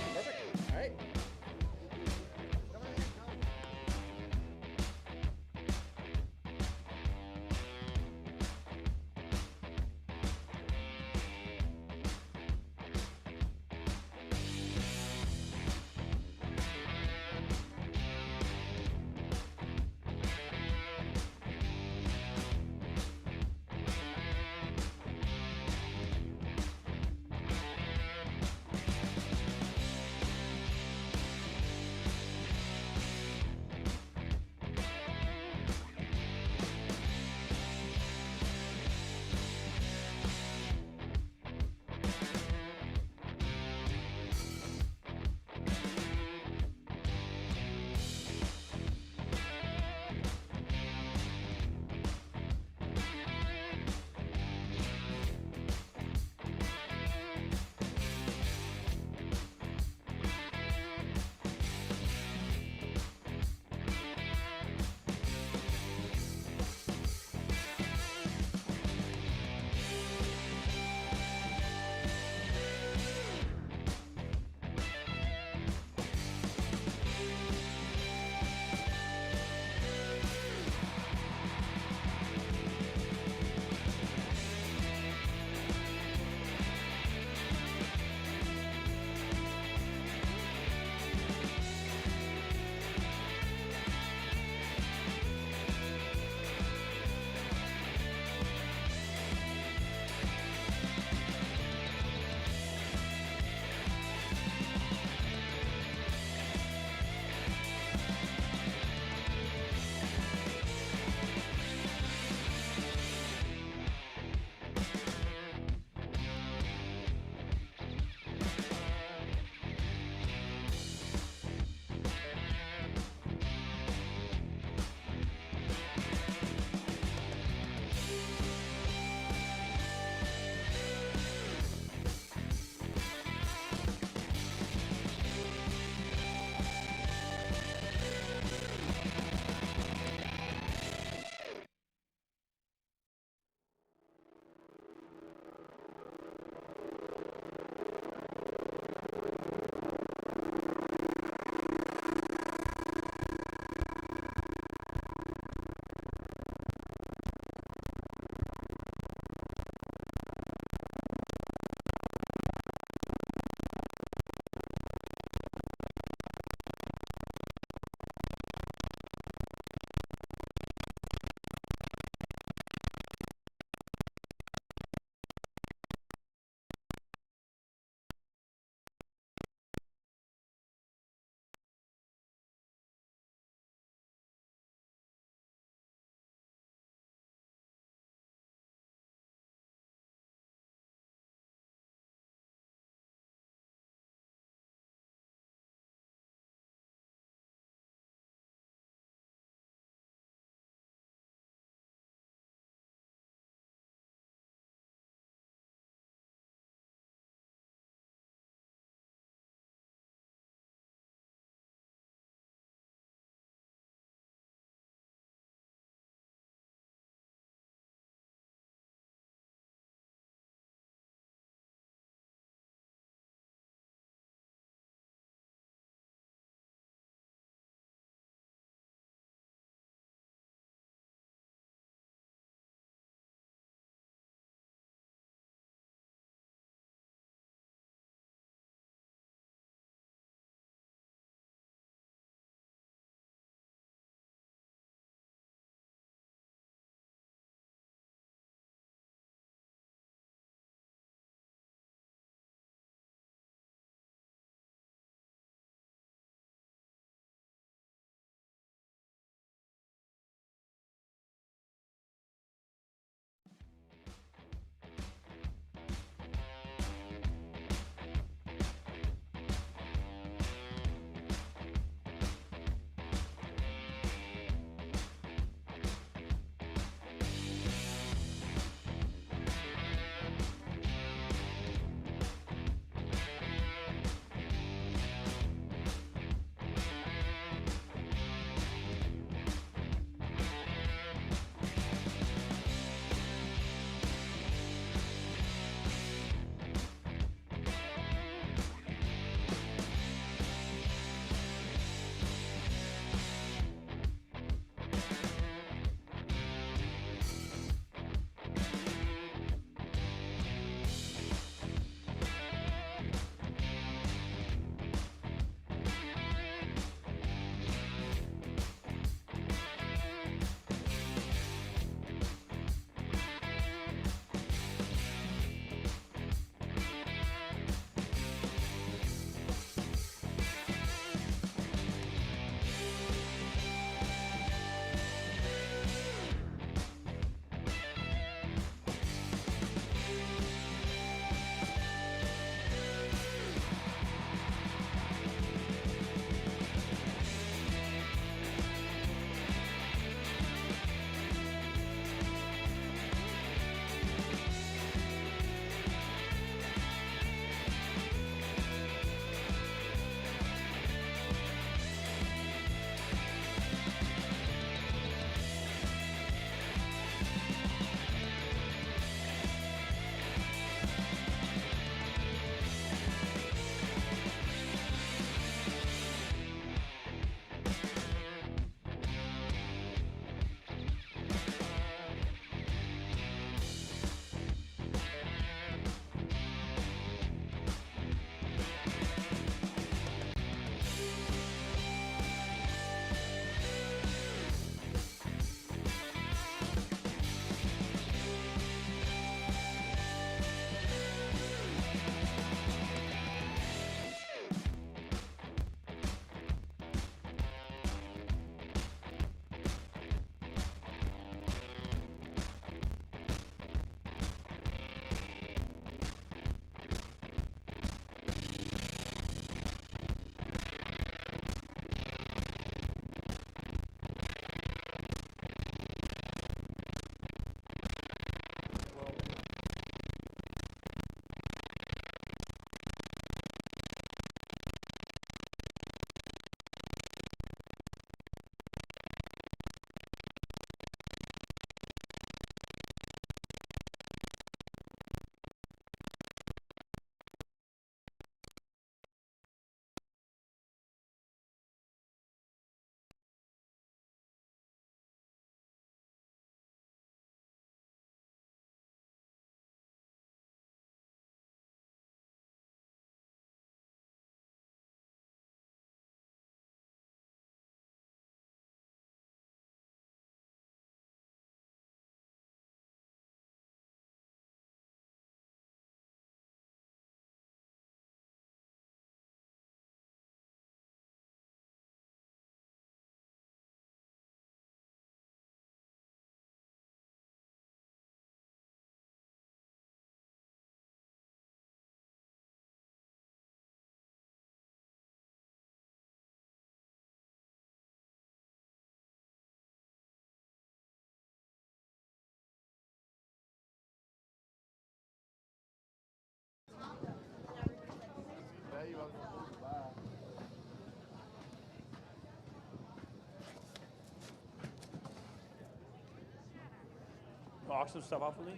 auction stuff off with me?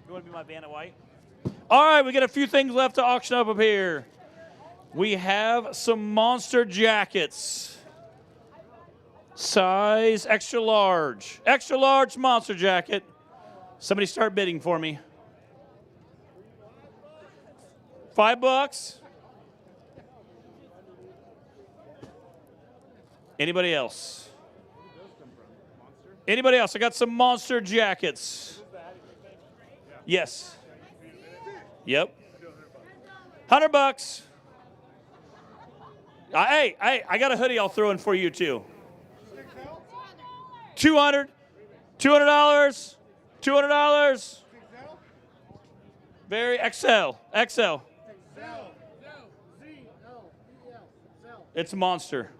You want to be my Vanna White? All right, we got a few things left to auction up here. We have some monster jackets. Size extra large. Extra large monster jacket. Somebody start bidding for me. $5. Anybody else? Anybody else? I got some monster jackets. Yes. Yep. $100. Hey, I got a hoodie I'll throw in for you too. $200. $200. $200. Very XL. XL. It's a monster.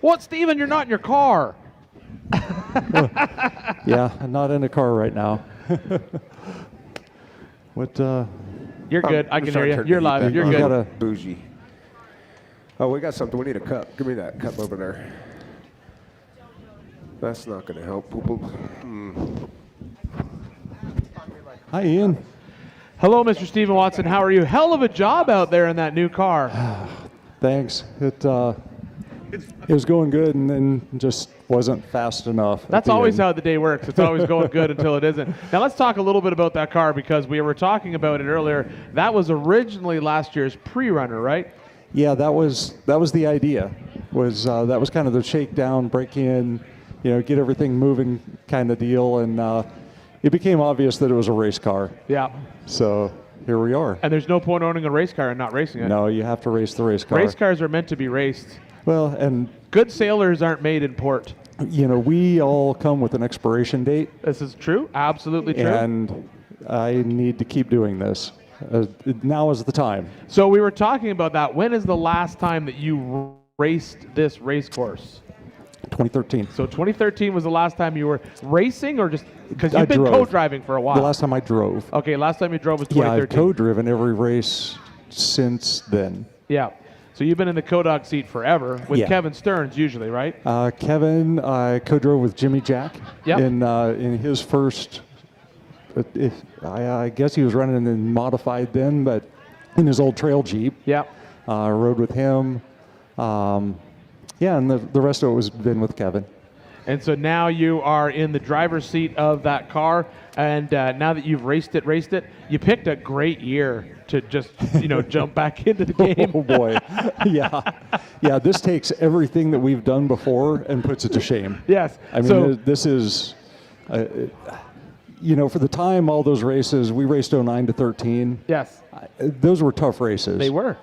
What, Steven? You're not in your car. Yeah, I'm not in a car right now. What? You're good. I can hear you. You're live. You're good. Bougie. Oh, we got something. We need a cup. Give me that cup over there. That's not going to help. Hi, Ian. Hello, Mr. Stephen Watson. How are you? Hell of a job out there in that new car. Thanks. It was going good, and then just wasn't fast enough. That's always how the day works. It's always going good until it isn't. Now let's talk a little bit about that car, because we were talking about it earlier. That was originally last year's pre-runner, right? Yeah, that was the idea. That was kind of the shakedown, break in, get everything moving kind of deal, and it became obvious that it was a race car. Yeah. So here we are. And there's no point owning a race car and not racing it. No, you have to race the race car. Race cars are meant to be raced. Well, and good sailors aren't made in port. We all come with an expiration date. This is true. Absolutely true. And I need to keep doing this. Now is the time. So we were talking about that. When is the last time that you raced this race course? 2013. So 2013 was the last time you were racing, or just because you've been co-driving for a while? The last time I drove. Okay, last time you drove was 2013. Yeah, I've co-driven every race since then. Yeah. So you've been in the co-dog seat forever with Kevin Stearns usually, right? Kevin, I co-drove with Jimmy Jack in his first, I guess he was running in modified then, but in his old trail Jeep. Yeah. Rode with him. And the rest of it was been with Kevin. And so now you are in the driver's seat of that car, and now that you've raced it, you picked a great year to just, jump back into the game. Oh, boy. Yeah, this takes everything that we've done before and puts it to shame. Yes. I mean, this is, you know, for the time, all those races, we raced 09 to 13. Yes. Those were tough races. They were.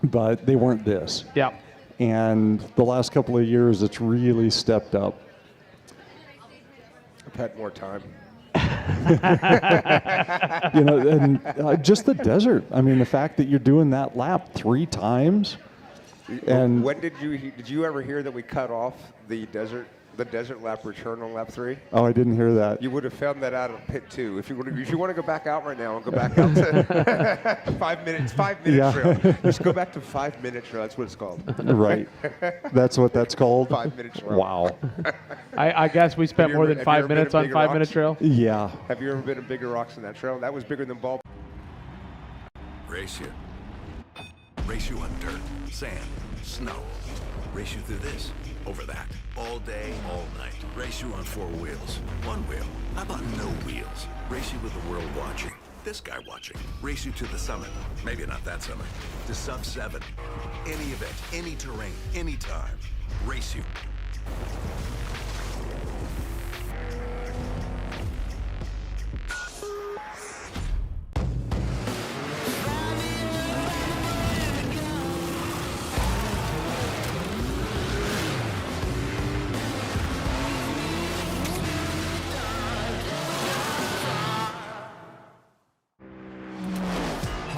But they weren't this. Yeah. And the last couple of years, it's really stepped up. I've had more time. You know, and just the desert. I mean, the fact that you're doing that lap 3 times. And when did you ever hear that we cut off the desert lap return on lap 3? Oh, I didn't hear that. You would have found that out of pit 2. If you want to go back out right now and go back out to 5 minutes Yeah. trail. Just go back to 5 minute trail. That's what it's called. Right. That's what that's called? 5 minute trail. Wow. I guess we spent more than 5 minutes on 5 minute trail. Yeah. Have you ever been in bigger rocks than that trail? That was bigger than ball. Race you. Race you on dirt, sand, snow. Race you through this, over that, all day, all night. Race you on 4 wheels. 1 wheel. How about no wheels? Race you with the world watching. This guy watching. Race you to the summit. Maybe not that summit. To sub 7. Any event, any terrain, anytime. Race you.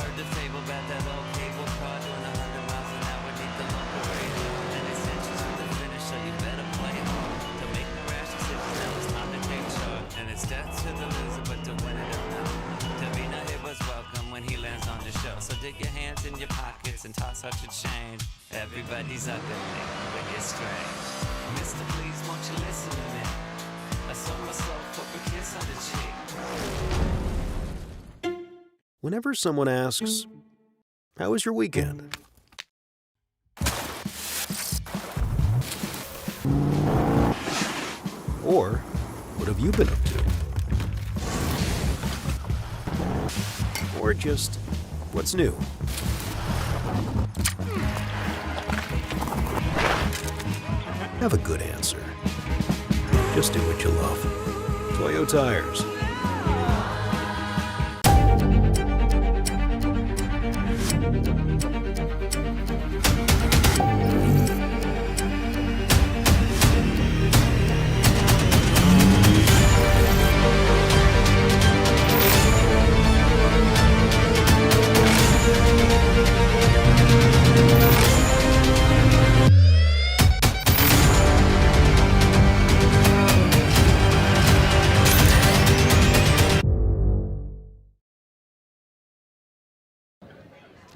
Heard the fable about that old cable car doing 100 miles an hour beneath the local radar. And it's inches to the finish, so you better play hard. To make the rash decisions, now it's time to take charge. And it's death to the loser, but to win it or not. To be not here was welcome when he lands on the show. So dig your hands in your pockets and toss out your change. Everybody's ugly, but you're strange. Mister, please, won't you listen to me? I sold my soul for a kiss on the cheek. Whenever someone asks, "How was your weekend?" Or, "What have you been up to?" Or just, "What's new?" Have a good answer. Just do what you love. Toyo Tires.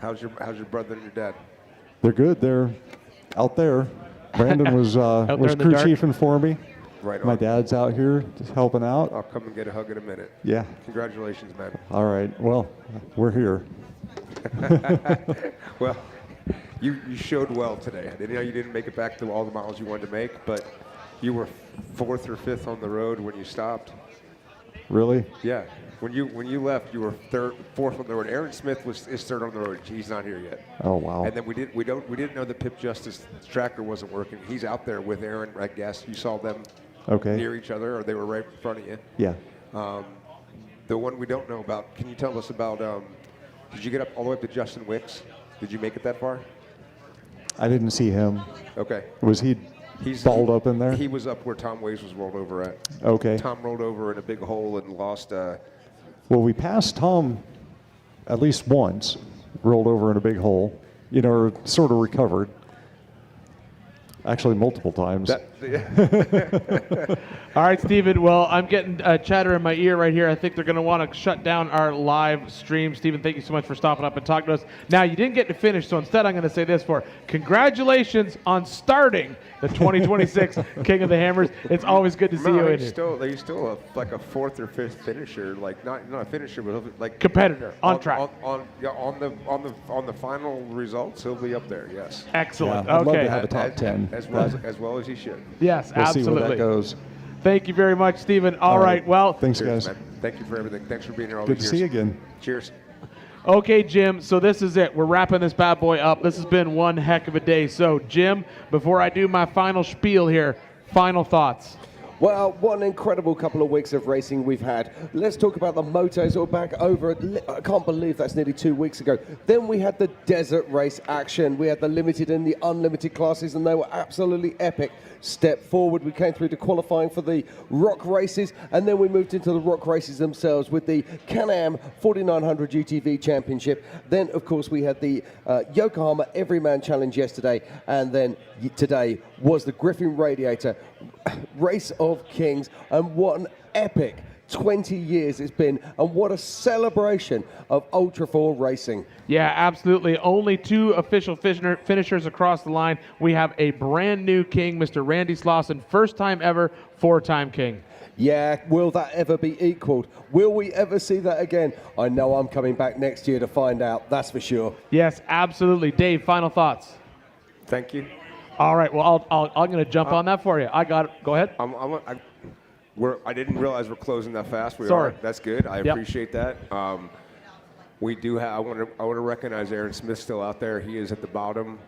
How's your brother and your dad? They're good. They're out there. Brandon was there was in the crew dark? chiefing for me. Right My on. dad's out here just helping out. I'll come and get a hug in a minute. Yeah. Congratulations, man. All right. Well, we're here. Well, you showed well today. I didn't know you didn't make it back to all the miles you wanted to make, but you were 4th or 5th on the road when you stopped. Really? Yeah. When you left, you were 4th on the road. Aaron Smith is 3rd on the road. He's not here yet. Oh wow. And then we didn't know the Pip Justice tracker wasn't working. He's out there with Aaron. I guess you saw them Okay. near each other, or they were right in front of you. Yeah. The one we don't know about. Can you tell us about? Did you get up all the way up to Justin Wicks? Did you make it that far? I didn't see him. Okay. Was he balled up in there? He was up where Tom Ways was rolled over at. Okay. Tom rolled over in a big hole and lost. Well, we passed Tom at least once, rolled over in a big hole, you know, or sort of recovered. Actually, multiple times. All right, Steven. Well, I'm getting chatter in my ear right here. I think they're going to want to shut down our live stream. Steven, thank you so much for stopping up and talking to us. Now, you didn't get to finish, so instead I'm going to say this for congratulations on starting the 2026 King of the Hammers. It's always good to see you in here. He's still like a 4th or 5th finisher, like not a finisher, but like competitor on track. On the final results, he'll be up there. Yes. Excellent. Yeah, I'd love okay. to have a top 10. As well as he should. Yes, we'll absolutely. see where that goes. Thank you very much, Steven. All right. Well, thanks, Cheers, guys. man. Thank you for everything. Thanks for being here all Good these to years. see you again. Cheers. Okay, Jim, so this is it. We're wrapping this bad boy up. This has been one heck of a day. So, Jim, before I do my final spiel here, final thoughts. Well, what an incredible couple of weeks of racing we've had. Let's talk about the motos. We're back over, I can't believe that's nearly 2 weeks ago. Then we had the desert race action. We had the limited and the unlimited classes, and they were absolutely epic. Step forward, we came through to qualifying for the rock races, and then we moved into the rock races themselves with the Can-Am 4900 UTV Championship. Then, of course, we had the Yokohama Everyman Challenge yesterday, and then today was the Griffin Radiator Race of Kings, and what an epic 20 years it's been, and what a celebration of Ultra 4 racing. Yeah, absolutely. Only 2 official finishers across the line. We have a brand new king, Mr. Randy Slauson, first time ever, 4-time king. Yeah, will that ever be equaled? Will we ever see that again? I know I'm coming back next year to find out, that's for sure. Yes, absolutely. Dave, final thoughts? Thank you. All right, well, I'm going to jump on that for you. I got it. Go ahead. I didn't realize we're closing that fast. We Sorry. are. That's good. I appreciate that. We do have. I want to recognize Aaron Smith still out there. He is at the bottom.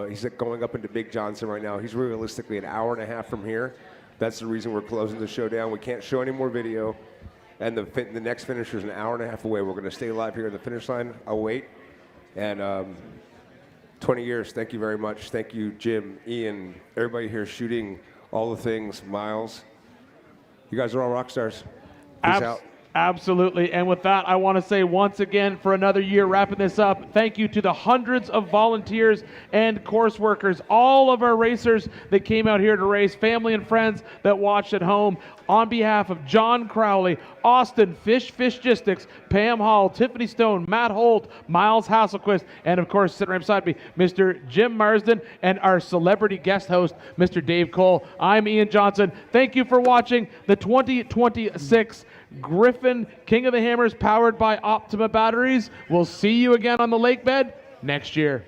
He's going up into Big Johnson right now. He's realistically an hour and a half from here. That's the reason we're closing the show down. We can't show any more video, and the next finisher is an hour and a half away. We're going to stay live here at the finish line. I'll wait. And 20 years. Thank you very much. Thank you, Jim, Ian, everybody here shooting all the things. Miles. You guys are all rock stars. Peace out. Absolutely. And with that, I want to say once again, for another year, wrapping this up, thank you to the hundreds of volunteers and course workers, all of our racers that came out here to race, family and friends that watched at home. On behalf of John Crowley, Austin Fishgistics, Pam Hall, Tiffany Stone, Matt Holt, Miles Hasselquist, and of course, sitting right beside me, Mr. Jim Marsden, and our celebrity guest host, Mr. Dave Cole. I'm Ian Johnson. Thank you for watching the 2026 Griffin King of the Hammers powered by Optima batteries. We'll see you again on the lake bed next year.